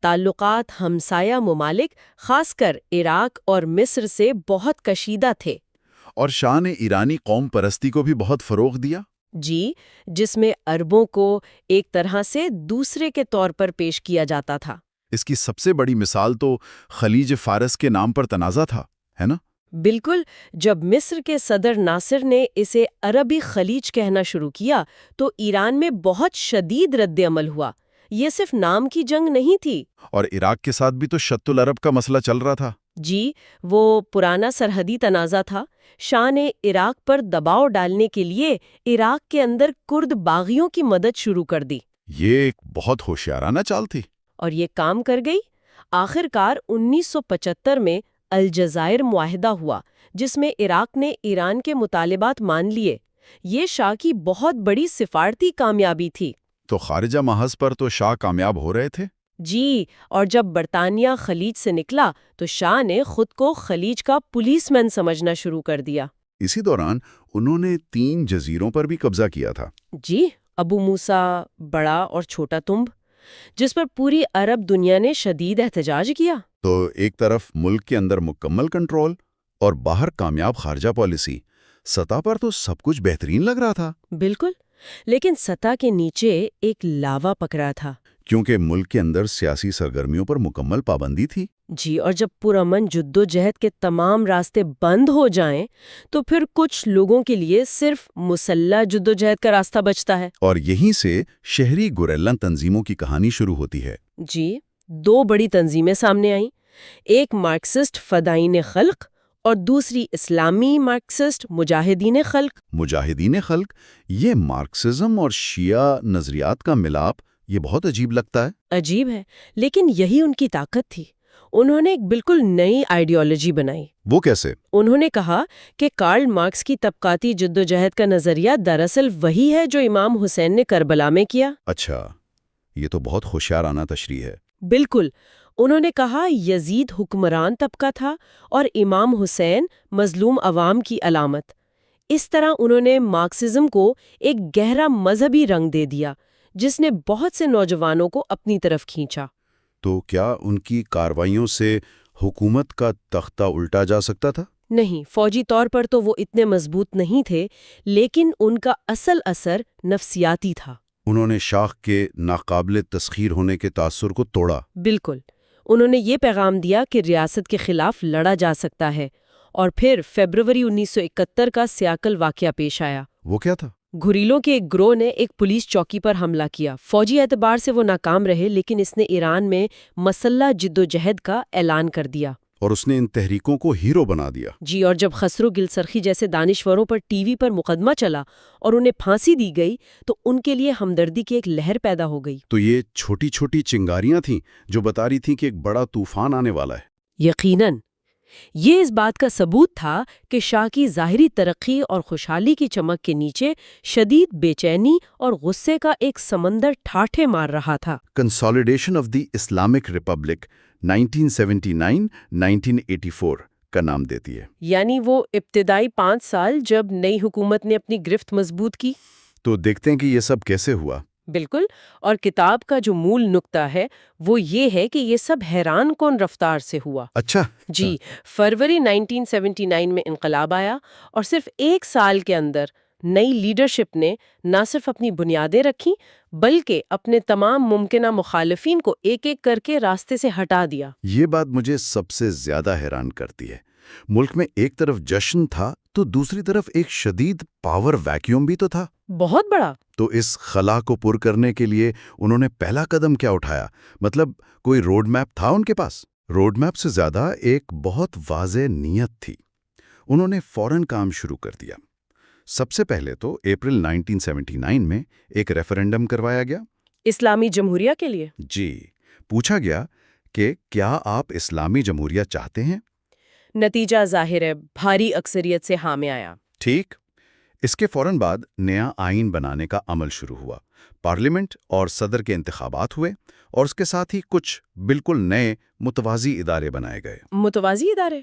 Speaker 2: تعلقات ہمسایہ ممالک، خاص کر عراق اور مصر سے بہت کشیدہ تھے۔
Speaker 1: اور شاہ نے ایرانی قوم پرستی کو بھی بہت فروغ دیا۔
Speaker 2: جی، جس میں عربوں کو ایک طرح سے دوسرے کے طور پر پیش کیا جاتا تھا۔
Speaker 1: اس کی سب سے بڑی مثال تو خلیج فارس کے نام پر تنازع تھا، ہے نا؟
Speaker 2: بالکل، جب مصر کے صدر ناصر نے اسے عربی خلیج کہنا شروع کیا تو ایران میں بہت شدید رد عمل ہوا۔ یہ صرف نام کی جنگ نہیں تھی۔
Speaker 1: اور عراق کے ساتھ بھی تو شط العرب کا مسئلہ چل رہا تھا۔
Speaker 2: جی، وہ پرانا سرحدی تنازع تھا۔ شاہ نے عراق پر دباؤ ڈالنے کے لیے عراق کے اندر کرد باغیوں کی مدد شروع کر دی۔
Speaker 1: یہ ایک بہت ہوشیارانہ چال تھی۔
Speaker 2: اور یہ کام کر گئی۔ آخر کار 1975 میں الجزائر معاہدہ ہوا، جس میں عراق نے ایران کے مطالبات مان لیے۔ یہ شاہ کی بہت بڑی سفارتی کامیابی تھی۔
Speaker 1: تو خارجہ محاذ پر تو شاہ کامیاب ہو رہے تھے۔
Speaker 2: جی، اور جب برطانیہ خلیج سے نکلا تو شاہ نے خود کو خلیج کا پولیس مین سمجھنا شروع کر دیا۔
Speaker 1: اسی دوران انہوں نے 3 جزیروں پر بھی قبضہ کیا تھا۔
Speaker 2: جی، ابو موسیٰ، بڑا اور چھوٹا تمب، جس پر پوری عرب دنیا نے شدید احتجاج کیا۔
Speaker 1: تو ایک طرف ملک کے اندر مکمل کنٹرول اور باہر کامیاب خارجہ پالیسی، سطح پر تو سب کچھ بہترین لگ رہا تھا۔
Speaker 2: بالکل، لیکن سطح کے نیچے ایک لاوا پکڑا تھا۔
Speaker 1: کیونکہ ملک کے اندر سیاسی سرگرمیوں پر مکمل پابندی تھی۔
Speaker 2: جی، اور جب پرامن جدوجہد کے تمام راستے بند ہو جائیں تو پھر کچھ لوگوں کے لیے صرف مسلح جدوجہد کا راستہ بچتا ہے۔
Speaker 1: اور یہیں سے شہری گوریلا تنظیموں کی کہانی شروع ہوتی ہے۔
Speaker 2: جی، 2 بڑی تنظیمیں سامنے آئیں، ایک مارکسسٹ فدائین خلق اور دوسری اسلامی مارکسسٹ مجاہدین خلق۔
Speaker 1: مجاہدین خلق، یہ مارکسزم اور شیعہ نظریات کا ملاپ، یہ بہت عجیب لگتا ہے۔
Speaker 2: عجیب ہے، لیکن یہی ان کی طاقت تھی۔ انہوں نے ایک بالکل نئی آئیڈیالوجی بنائی۔
Speaker 1: وہ کیسے؟
Speaker 2: انہوں نے کہا کہ کارل مارکس کی طبقاتی جدوجہد کا نظریہ دراصل وہی ہے جو امام حسین نے کربلا میں کیا۔
Speaker 1: اچھا، یہ تو بہت ہوشیارانہ تشریح ہے۔
Speaker 2: بالکل، انہوں نے کہا یزید حکمران طبقہ تھا اور امام حسین مظلوم عوام کی علامت۔ اس طرح انہوں نے مارکسزم کو ایک گہرا مذہبی رنگ دے دیا، جس نے بہت سے نوجوانوں کو اپنی طرف کھینچا۔
Speaker 1: تو کیا ان کی کارروائیوں سے حکومت کا تختہ الٹا جا سکتا تھا؟
Speaker 2: نہیں، فوجی طور پر تو وہ اتنے مضبوط نہیں تھے، لیکن ان کا اصل اثر نفسیاتی تھا۔
Speaker 1: انہوں نے شاہ کے ناقابل تسخیر ہونے کے تاثر کو توڑا۔
Speaker 2: بالکل، انہوں نے یہ پیغام دیا کہ ریاست کے خلاف لڑا جا سکتا ہے۔ اور پھر فیبروری 1971 کا سیاکل واقعہ پیش آیا۔
Speaker 1: وہ کیا تھا؟
Speaker 2: گھریلوں کے ایک گروہ نے ایک پولیس چوکی پر حملہ کیا۔ فوجی اعتبار سے وہ ناکام رہے، لیکن اس نے ایران میں مسلح جدوجہد کا اعلان کر دیا۔
Speaker 1: اور اس نے ان تحریکوں کو ہیرو بنا دیا۔
Speaker 2: جی، اور جب خسرو گلسرخی جیسے دانشوروں پر ٹی وی پر مقدمہ چلا اور انہیں پھانسی دی گئی تو ان کے لیے ہمدردی کی ایک لہر پیدا ہو گئی۔
Speaker 1: تو یہ چھوٹی چھوٹی چنگاریاں تھیں جو بتا رہی تھیں کہ ایک بڑا طوفان آنے والا ہے۔
Speaker 2: یقیناً یہ اس بات کا ثبوت تھا کہ شاہ کی ظاہری ترقی اور خوشحالی کی چمک کے نیچے شدید بے چینی اور غصے کا ایک سمندر ٹھاٹھے مار رہا تھا۔
Speaker 1: Consolidation of the Islamic republic 1979-1984 کا نام دیتی ہے۔
Speaker 2: یعنی وہ ابتدائی 5 سال جب نئی حکومت نے اپنی گرفت مضبوط کی۔
Speaker 1: تو دیکھتے ہیں کہ یہ سب کیسے ہوا۔
Speaker 2: بالکل، اور کتاب کا جو مول نقطہ ہے وہ یہ ہے کہ یہ سب حیران کن رفتار سے ہوا۔
Speaker 1: اچھا
Speaker 2: جی، فروری 1979 میں انقلاب آیا اور صرف 1 سال کے اندر نئی لیڈرشپ نے نہ صرف اپنی بنیادیں رکھیں بلکہ اپنے تمام ممکنہ مخالفین کو ایک ایک کر کے راستے سے ہٹا دیا۔
Speaker 1: یہ بات مجھے سب سے زیادہ حیران کرتی ہے۔ ملک میں ایک طرف جشن تھا تو دوسری طرف ایک شدید پاور ویکیوم بھی تو تھا۔
Speaker 2: بہت بڑا۔
Speaker 1: تو اس خلا کو پر کرنے کے لیے انہوں نے پہلا قدم کیا اٹھایا؟ مطلب کوئی روڈ میپ تھا ان کے پاس؟ روڈ میپ سے زیادہ ایک بہت واضح نیت تھی۔ انہوں نے فوراً کام شروع کر دیا۔ سب سے پہلے تو اپریل 1979 میں ایک ریفرنڈم کروایا گیا۔
Speaker 2: اسلامی جمہوریہ کے لیے؟
Speaker 1: جی، پوچھا گیا کہ کیا آپ اسلامی جمہوریہ چاہتے ہیں؟
Speaker 2: نتیجہ ظاہر ہے، بھاری اکثریت سے ہاں میں آیا۔
Speaker 1: ٹھیک، اس کے فوراً بعد نیا آئین بنانے کا عمل شروع ہوا۔ پارلیمنٹ اور صدر کے انتخابات ہوئے اور اس کے ساتھ ہی کچھ بالکل نئے متوازی ادارے بنائے گئے۔
Speaker 2: متوازی ادارے؟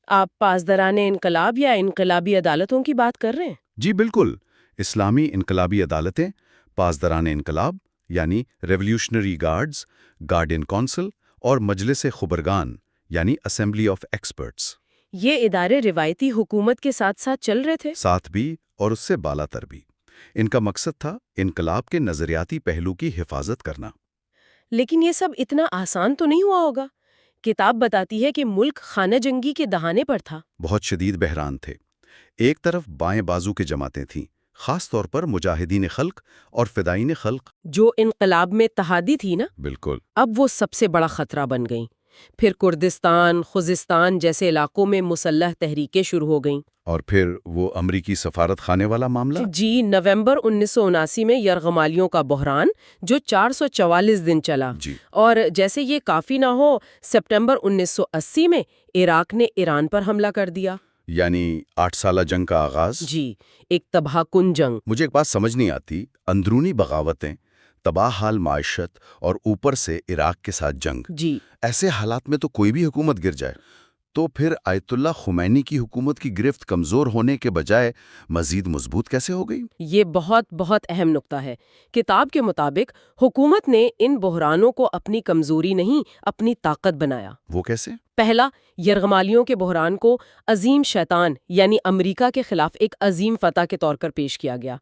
Speaker 2: آپ پاسداران انقلاب یا انقلابی عدالتوں کی بات کر رہے ہیں؟
Speaker 1: جی بالکل، اسلامی انقلابی عدالتیں، پاسداران انقلاب یعنی ریولیوشنری گارڈز، گارڈین کونسل اور مجلس خبرگان یعنی اسمبلی آف ایکسپرٹس۔
Speaker 2: یہ ادارے روایتی حکومت کے ساتھ ساتھ چل رہے تھے؟
Speaker 1: ساتھ بھی اور اس سے بالا تر بھی۔ ان کا مقصد تھا انقلاب کے نظریاتی پہلو کی حفاظت کرنا۔
Speaker 2: لیکن یہ سب اتنا آسان تو نہیں ہوا ہوگا۔ کتاب بتاتی ہے کہ ملک خانہ جنگی کے دہانے پر تھا۔
Speaker 1: بہت شدید بحران تھے۔ ایک طرف بائیں بازو کی جماعتیں تھیں، خاص طور پر مجاہدین خلق اور فدائین خلق،
Speaker 2: جو انقلاب میں اتحادی تھی نا،
Speaker 1: بالکل،
Speaker 2: اب وہ سب سے بڑا خطرہ بن گئیں۔ پھر کردستان، خوزستان جیسے علاقوں میں مسلح تحریکیں شروع ہو گئیں۔
Speaker 1: اور پھر وہ امریکی سفارت خانے والا معاملہ۔
Speaker 2: جی، نومبر 1979 میں یرغمالیوں کا بحران جو 444 دن چلا۔
Speaker 1: جی،
Speaker 2: اور جیسے یہ کافی نہ ہو، سپٹمبر 1980 میں عراق نے ایران پر حملہ کر دیا۔
Speaker 1: یعنی 8 سالہ جنگ کا آغاز۔
Speaker 2: جی، ایک تباہ کن جنگ۔
Speaker 1: مجھے ایک بات سمجھ نہیں آتی، اندرونی بغاوتیں، تباہ حال معیشت اور اوپر سے عراق کے ساتھ جنگ۔
Speaker 2: جی،
Speaker 1: ایسے حالات میں تو کوئی بھی حکومت گر جائے۔ تو پھر آیت اللہ خمینی کی حکومت کی گرفت کمزور ہونے کے بجائے مزید مضبوط کیسے ہو گئی؟
Speaker 2: یہ بہت بہت اہم نقطہ ہے۔ کتاب کے مطابق حکومت نے ان بحرانوں کو اپنی کمزوری نہیں، اپنی طاقت بنایا۔
Speaker 1: وہ کیسے؟
Speaker 2: پہلا، یرغمالیوں کے بحران کو عظیم شیطان یعنی امریکہ کے خلاف ایک عظیم فتح کے طور پر پیش کیا گیا۔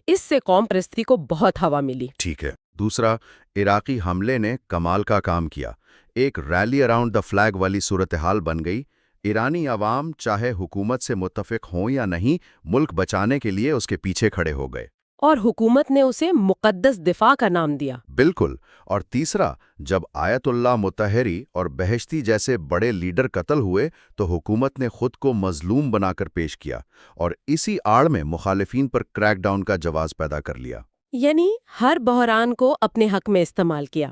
Speaker 2: اس سے قوم پرستی کو بہت ہوا ملی۔
Speaker 1: ٹھیک ہے۔ دوسرا، عراقی حملے نے کمال کا کام کیا۔ ایک ریلی اراؤنڈ دا فلیگ والی صورتحال بن گئی۔ ایرانی عوام چاہے حکومت سے متفق ہوں یا نہیں، ملک بچانے کے لیے اس کے پیچھے کھڑے ہو گئے۔
Speaker 2: اور حکومت نے اسے مقدس دفاع کا نام دیا۔
Speaker 1: بالکل۔ اور تیسرا، جب آیت اللہ مطہری اور بہشتی جیسے بڑے لیڈر قتل ہوئے تو حکومت نے خود کو مظلوم بنا کر پیش کیا اور اسی آڑ میں مخالفین پر کریک ڈاؤن کا جواز پیدا کر لیا۔
Speaker 2: یعنی ہر بحران کو اپنے حق میں استعمال کیا۔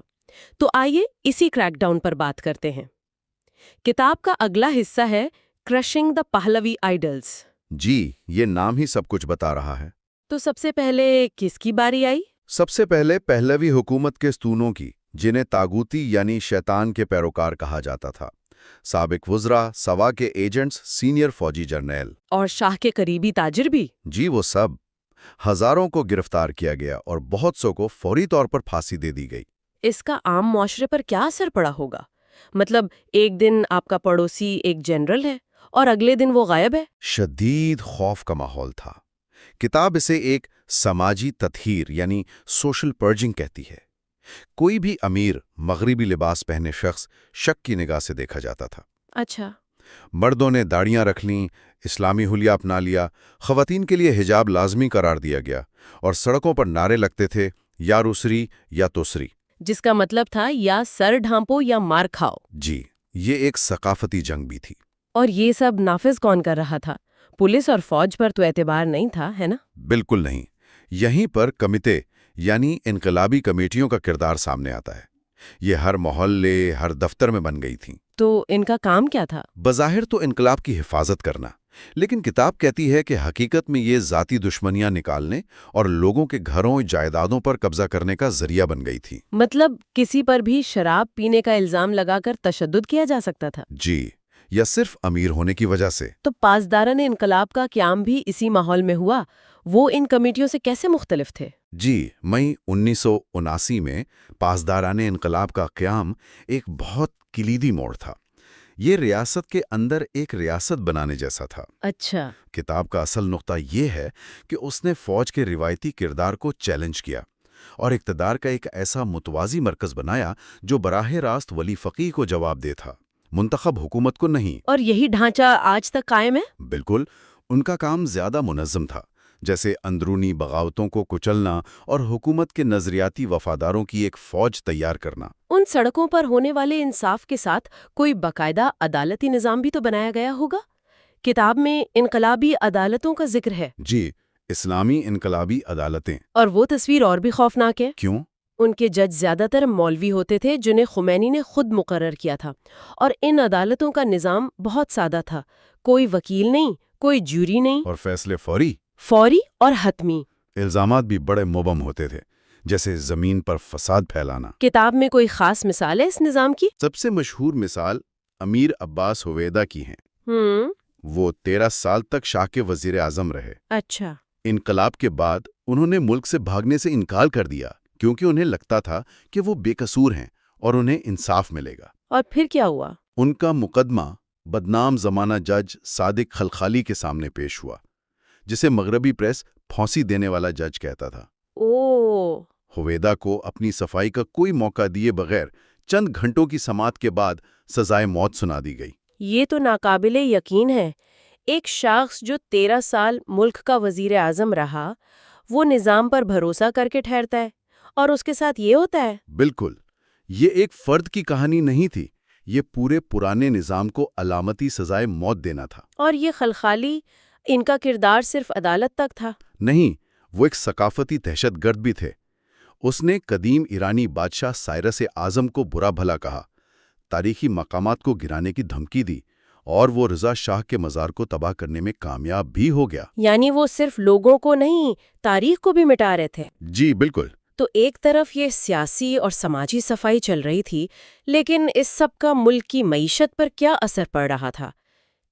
Speaker 2: تو آئیے اسی کریک ڈاؤن پر بات کرتے ہیں۔ کتاب کا اگلا حصہ ہے کرشنگ دا پہلوی آئیڈلز۔
Speaker 1: جی، یہ نام ہی سب کچھ بتا رہا ہے۔
Speaker 2: تو سب سے پہلے کس کی باری آئی؟
Speaker 1: سب سے پہلے پہلوی حکومت کے ستونوں کی، جنہیں تاغوتی یعنی شیطان کے پیروکار کہا جاتا تھا۔ سابق وزراء، سوا کے ایجنٹس، سینئر فوجی جرنیل
Speaker 2: اور شاہ کے قریبی تاجر بھی۔
Speaker 1: جی وہ سب۔ ہزاروں کو گرفتار کیا گیا اور بہت سو کو فوری طور پر پھانسی دے دی گئی۔
Speaker 2: اس کا عام معاشرے پر کیا اثر پڑا ہوگا؟ مطلب ایک دن آپ کا پڑوسی ایک جنرل ہے اور اگلے دن وہ غائب ہے۔
Speaker 1: شدید خوف کا ماحول تھا۔ کتاب اسے ایک سماجی تطہیر یعنی سوشل پرجنگ کہتی ہے۔ کوئی بھی امیر مغربی لباس پہنے شخص شک کی نگاہ سے دیکھا جاتا تھا۔
Speaker 2: اچھا۔
Speaker 1: مردوں نے داڑیاں رکھ لیں، اسلامی حلیہ اپنا لیا، خواتین کے لیے حجاب لازمی قرار دیا گیا اور سڑکوں پر نعرے لگتے تھے، یا روسری یا توسری،
Speaker 2: جس کا مطلب تھا یا سر ڈھانپو یا مار کھاؤ۔
Speaker 1: جی، یہ ایک ثقافتی جنگ بھی تھی۔
Speaker 2: اور یہ سب نافذ کون کر رہا تھا؟ پولیس اور فوج پر تو اعتبار نہیں تھا، ہے نا؟
Speaker 1: بالکل نہیں۔ یہیں پر کمیٹے یعنی انقلابی کمیٹیوں کا کردار سامنے آتا ہے۔ یہ ہر محلے، ہر دفتر میں بن گئی تھیں۔
Speaker 2: تو ان کا کام کیا تھا؟
Speaker 1: بظاہر تو انقلاب کی حفاظت کرنا، لیکن کتاب کہتی ہے کہ حقیقت میں یہ ذاتی دشمنیاں نکالنے اور لوگوں کے گھروں جائیدادوں پر قبضہ کرنے کا ذریعہ بن گئی تھی۔
Speaker 2: مطلب کسی پر بھی شراب پینے کا الزام لگا کر تشدد کیا جا سکتا تھا؟
Speaker 1: جی، یا صرف امیر ہونے کی وجہ سے۔
Speaker 2: تو پاسداران انقلاب کا قیام بھی اسی ماحول میں ہوا؟ وہ ان کمیٹیوں سے کیسے مختلف تھے؟
Speaker 1: جی، مئی 1979 میں پاسداران انقلاب کا قیام ایک بہت کلیدی موڑ تھا۔ یہ ریاست کے اندر ایک ریاست بنانے جیسا تھا۔
Speaker 2: اچھا۔
Speaker 1: کتاب کا اصل نقطہ یہ ہے کہ اس نے فوج کے روایتی کردار کو چیلنج کیا اور اقتدار کا ایک ایسا متوازی مرکز بنایا جو براہ راست ولی فقیہ کو جواب دے تھا، منتخب حکومت کو نہیں۔
Speaker 2: اور یہی ڈھانچہ آج تک قائم ہے؟
Speaker 1: بالکل، ان کا کام زیادہ منظم تھا، جیسے اندرونی بغاوتوں کو کچلنا اور حکومت کے نظریاتی وفاداروں کی ایک فوج تیار کرنا۔
Speaker 2: ان سڑکوں پر ہونے والے انصاف کے ساتھ کوئی باقاعدہ عدالتی نظام بھی تو بنایا گیا ہوگا؟ کتاب میں انقلابی عدالتوں کا ذکر ہے۔
Speaker 1: جی، اسلامی انقلابی عدالتیں۔
Speaker 2: اور وہ تصویر اور بھی خوفناک ہے۔
Speaker 1: کیوں؟
Speaker 2: ان کے جج زیادہ تر مولوی ہوتے تھے جنہیں خمینی نے خود مقرر کیا تھا، اور ان عدالتوں کا نظام بہت سادہ تھا۔ کوئی وکیل نہیں، کوئی جوری نہیں،
Speaker 1: اور فیصلے
Speaker 2: فوری اور حتمی۔
Speaker 1: الزامات بھی بڑے مبہم ہوتے تھے، جیسے زمین پر فساد پھیلانا۔
Speaker 2: کتاب میں کوئی خاص مثال ہے اس نظام کی؟
Speaker 1: سب سے مشہور مثال امیر عباس ہویدا کی ہیں۔ وہ 13 سال تک شاہ کے وزیر اعظم رہے۔
Speaker 2: اچھا۔
Speaker 1: انقلاب کے بعد انہوں نے ملک سے بھاگنے سے انکار کر دیا کیونکہ انہیں لگتا تھا کہ وہ بے قصور ہیں اور انہیں انصاف ملے گا۔
Speaker 2: اور پھر کیا ہوا؟
Speaker 1: ان کا مقدمہ بدنام زمانہ جج صادق خلخالی کے سامنے پیش ہوا، جسے مغربی پریس پھانسی دینے والا جج کہتا تھا۔ ہویدا کو اپنی صفائی کا کوئی موقع دیے بغیر چند گھنٹوں کی سماعت کے بعد سزائے موت سنا دی گئی۔
Speaker 2: یہ تو ناقابل یقین ہے۔ ایک شخص جو 13 سال ملک کا وزیر اعظم رہا، وہ نظام پر بھروسہ کر کے ٹھہرتا ہے، اور اس کے ساتھ یہ ہوتا ہے؟
Speaker 1: بالکل، یہ ایک فرد کی کہانی نہیں تھی، یہ پورے پرانے نظام کو علامتی سزائے موت دینا تھا۔
Speaker 2: اور یہ خلخالی، ان کا کردار صرف عدالت تک تھا؟
Speaker 1: نہیں، وہ ایک ثقافتی دہشت گرد بھی تھے۔ اس نے قدیم ایرانی بادشاہ سائرس اعظم کو برا بھلا کہا، تاریخی مقامات کو گرانے کی دھمکی دی، اور وہ رضا شاہ کے مزار کو تباہ کرنے میں کامیاب بھی ہو گیا۔
Speaker 2: یعنی وہ صرف لوگوں کو نہیں، تاریخ کو بھی مٹا رہے تھے۔
Speaker 1: جی بالکل۔
Speaker 2: تو ایک طرف یہ سیاسی اور سماجی صفائی چل رہی تھی، لیکن اس سب کا ملک کی معیشت پر کیا اثر پڑ رہا تھا؟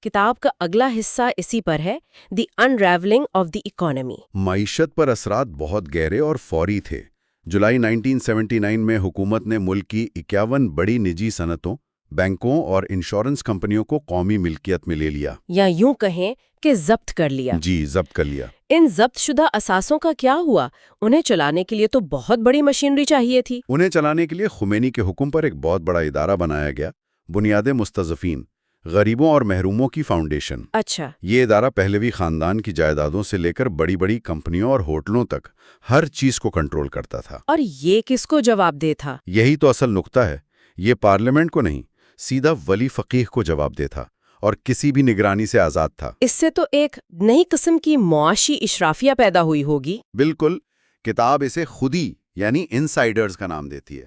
Speaker 2: کتاب کا اگلا حصہ اسی پر ہے، دی انریولنگ آف دی اکانومی۔
Speaker 1: معیشت پر اثرات بہت گہرے اور فوری تھے۔ جولائی 1979 میں حکومت نے ملک کی 51 بڑی نجی صنعتوں، بینکوں اور انشورنس کمپنیوں کو قومی ملکیت میں لے لیا،
Speaker 2: یا یوں کہیں کہ ضبط کر لیا۔
Speaker 1: جی، ضبط کر لیا۔
Speaker 2: ان ضبط شدہ اثاثوں کا کیا ہوا؟ انہیں چلانے کے لیے تو بہت بڑی مشینری چاہیے تھی۔
Speaker 1: انہیں چلانے کے لیے خمینی کے حکم پر ایک بہت بڑا ادارہ بنایا گیا، بنیاد مستضعفین، غریبوں اور محروموں کی فاؤنڈیشن۔
Speaker 2: اچھا۔
Speaker 1: یہ ادارہ پہلوی خاندان کی جائیدادوں سے لے کر بڑی بڑی کمپنیوں اور ہوٹلوں تک ہر چیز کو کنٹرول کرتا تھا۔
Speaker 2: اور یہ کس کو جواب دہ تھا؟
Speaker 1: یہی تو اصل نقطہ ہے، یہ پارلیمنٹ کو نہیں، سیدھا ولی فقیہ کو جواب دہ تھا، اور کسی بھی نگرانی سے آزاد تھا۔
Speaker 2: اس سے تو ایک نئی قسم کی معاشی اشرافیہ پیدا ہوئی ہوگی۔
Speaker 1: بالکل، کتاب اسے خودی یعنی انسائیڈرز کا نام دیتی ہے۔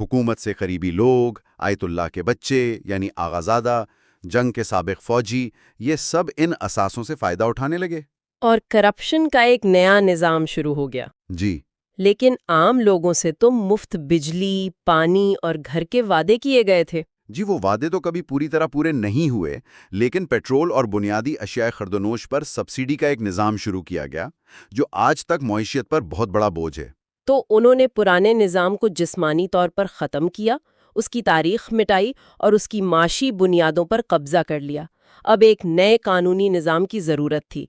Speaker 1: حکومت سے قریبی لوگ، آیت اللہ کے بچے یعنی آغازادہ، جنگ کے سابق فوجی، یہ سب ان اثاثوں سے فائدہ اٹھانے لگے۔
Speaker 2: اور کرپشن کا ایک نیا نظام شروع ہو گیا۔
Speaker 1: جی،
Speaker 2: لیکن عام لوگوں سے تو مفت بجلی، پانی اور گھر کے وعدے کیے گئے تھے۔
Speaker 1: جی، وہ وعدے تو کبھی پوری طرح پورے نہیں ہوئے، لیکن پیٹرول اور بنیادی اشیاء خرد و نوش پر سبسڈی کا ایک نظام شروع کیا گیا، جو آج تک معیشت پر بہت بڑا بوجھ ہے۔
Speaker 2: تو انہوں نے پرانے نظام کو جسمانی طور پر ختم کیا، اس کی تاریخ مٹائی اور اس کی معاشی بنیادوں پر قبضہ کر لیا۔ اب ایک نئے قانونی نظام کی ضرورت تھی۔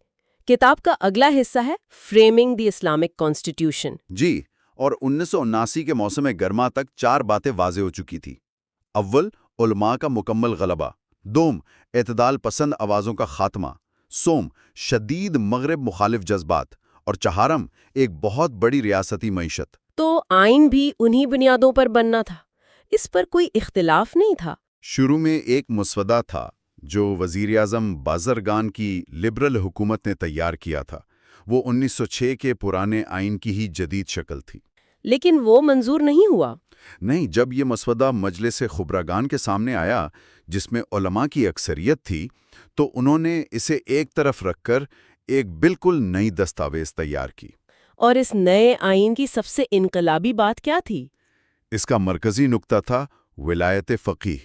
Speaker 2: کتاب کا اگلا حصہ ہے فریمنگ دی اسلامک کانسٹیٹیوشن۔
Speaker 1: جی، اور 1979 کے موسم گرما تک 4 باتیں واضح ہو چکی تھی۔ اول، علماء کا مکمل غلبہ۔ دوم، اعتدال پسند آوازوں کا خاتمہ۔ سوم، شدید مغرب مخالف جذبات۔ اور چہارم، ایک بہت بڑی ریاستی معیشت۔
Speaker 2: تو آئین بھی انہی بنیادوں پر بننا تھا، اس پر کوئی اختلاف نہیں تھا۔
Speaker 1: شروع میں ایک مسودہ تھا جو وزیر اعظم بازرگان کی لبرل حکومت نے تیار کیا تھا۔ وہ 1906 کے پرانے آئین کی ہی جدید شکل تھی۔
Speaker 2: لیکن وہ منظور نہیں ہوا۔
Speaker 1: نہیں، جب یہ مسودہ مجلس خبرگان کے سامنے آیا، جس میں علماء کی اکثریت تھی، تو انہوں نے اسے ایک طرف رکھ کر ایک بالکل نئی دستاویز تیار کی۔
Speaker 2: اور اس نئے آئین کی سب سے انقلابی بات کیا تھی؟
Speaker 1: اس کا مرکزی نقطہ تھا ولایت فقیہ،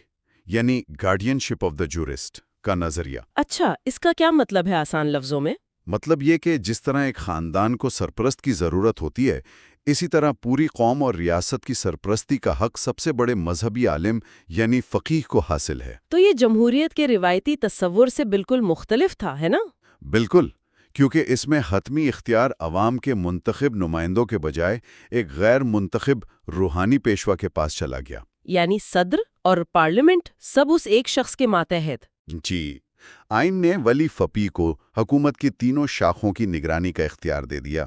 Speaker 1: یعنی guardian ship of the jurist کا نظریہ۔
Speaker 2: اچھا، اس کا کیا مطلب ہے آسان لفظوں میں؟
Speaker 1: مطلب یہ کہ جس طرح ایک خاندان کو سرپرست کی ضرورت ہوتی ہے، اسی طرح پوری قوم اور ریاست کی سرپرستی کا حق سب سے بڑے مذہبی عالم یعنی فقیہ کو حاصل ہے۔
Speaker 2: تو یہ جمہوریت کے روایتی تصور سے بالکل مختلف تھا، ہے نا؟
Speaker 1: بالکل، کیونکہ اس میں حتمی اختیار عوام کے منتخب نمائندوں کے بجائے ایک غیر منتخب روحانی پیشوا کے پاس چلا گیا۔
Speaker 2: یعنی صدر اور پارلیمنٹ سب اس ایک شخص کے ماتحت۔
Speaker 1: جی، آئین نے ولی فقیہ کو حکومت کی تینوں شاخوں کی نگرانی کا اختیار دے دیا۔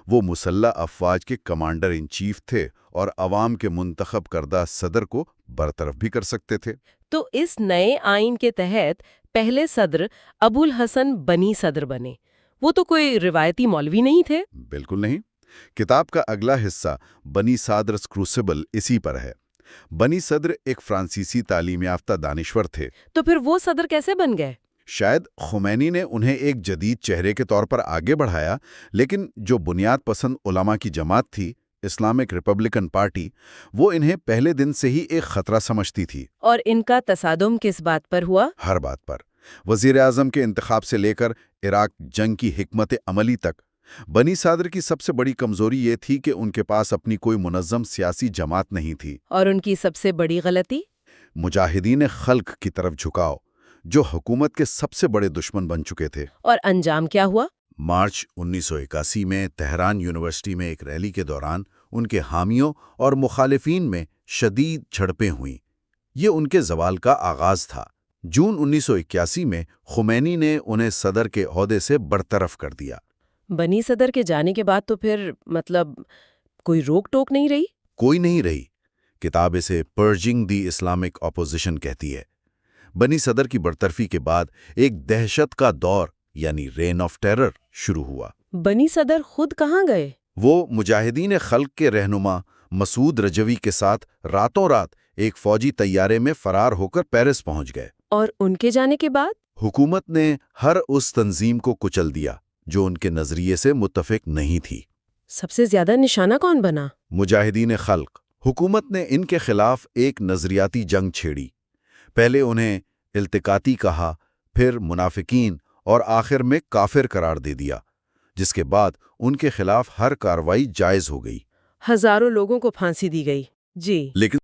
Speaker 1: وہ مسلح افواج کے کمانڈر ان چیف تھے اور عوام کے منتخب کردہ صدر کو برطرف بھی کر سکتے تھے۔
Speaker 2: تو اس نئے آئین کے تحت پہلے صدر ابو الحسن بنی صدر بنے۔ وہ تو کوئی روایتی مولوی نہیں تھے۔
Speaker 1: بالکل نہیں۔ کتاب کا اگلا حصہ بنی صادرس کروسیبل اسی پر ہے۔ بنی صدر ایک فرانسیسی تعلیم یافتہ دانشور تھے۔
Speaker 2: تو پھر وہ صدر کیسے بن گئے؟
Speaker 1: شاید خمینی نے انہیں ایک جدید چہرے کے طور پر آگے بڑھایا، لیکن جو بنیاد پسند علماء کی جماعت تھی، اسلامک ریپبلکن پارٹی، وہ انہیں پہلے دن سے ہی ایک خطرہ سمجھتی تھی۔
Speaker 2: اور ان کا تصادم کس بات پر ہوا؟
Speaker 1: ہر بات پر۔ وزیر اعظم کے انتخاب سے لے کر عراق جنگ کی حکمت عملی تک، بنی صادر کی سب سے بڑی کمزوری یہ تھی کہ ان کے پاس اپنی کوئی منظم سیاسی جماعت نہیں تھی۔
Speaker 2: اور ان کی سب سے بڑی غلطی؟
Speaker 1: مجاہدین خلق کی طرف جھکاؤ، جو حکومت کے سب سے بڑے دشمن بن چکے تھے۔
Speaker 2: اور انجام کیا ہوا؟
Speaker 1: مارچ 1981 میں تہران یونیورسٹی میں ایک ریلی کے دوران ان کے حامیوں اور مخالفین میں شدید جھڑپیں ہوئیں۔ یہ ان کے زوال کا آغاز تھا۔ جون 1981 میں خمینی نے انہیں صدر کے عہدے سے برطرف کر دیا۔
Speaker 2: بنی صدر کے جانے کے بعد تو پھر مطلب کوئی روک ٹوک نہیں رہی؟
Speaker 1: کوئی نہیں رہی۔ کتاب اسے پرجنگ دی اسلامک اپوزیشن کہتی ہے۔ بنی صدر کی برطرفی کے بعد ایک دہشت کا دور یعنی رین آف ٹیرر شروع ہوا۔
Speaker 2: بنی صدر خود کہاں گئے؟
Speaker 1: وہ مجاہدین خلق کے رہنما مسعود رجوی کے ساتھ راتوں رات ایک فوجی طیارے میں فرار ہو کر پیرس پہنچ گئے۔
Speaker 2: اور ان کے جانے کے بعد؟
Speaker 1: حکومت نے ہر اس تنظیم کو کچل دیا جو ان کے نظریے سے متفق نہیں تھی۔
Speaker 2: سب سے زیادہ نشانہ کون بنا؟
Speaker 1: مجاہدین خلق۔ حکومت نے ان کے خلاف ایک نظریاتی جنگ چھیڑی۔ پہلے انہیں التقاطی کہا، پھر منافقین اور آخر میں کافر قرار دے دیا، جس کے بعد ان کے خلاف ہر کارروائی جائز ہو گئی۔
Speaker 2: ہزاروں لوگوں کو پھانسی دی گئی۔ جی،
Speaker 1: لیکن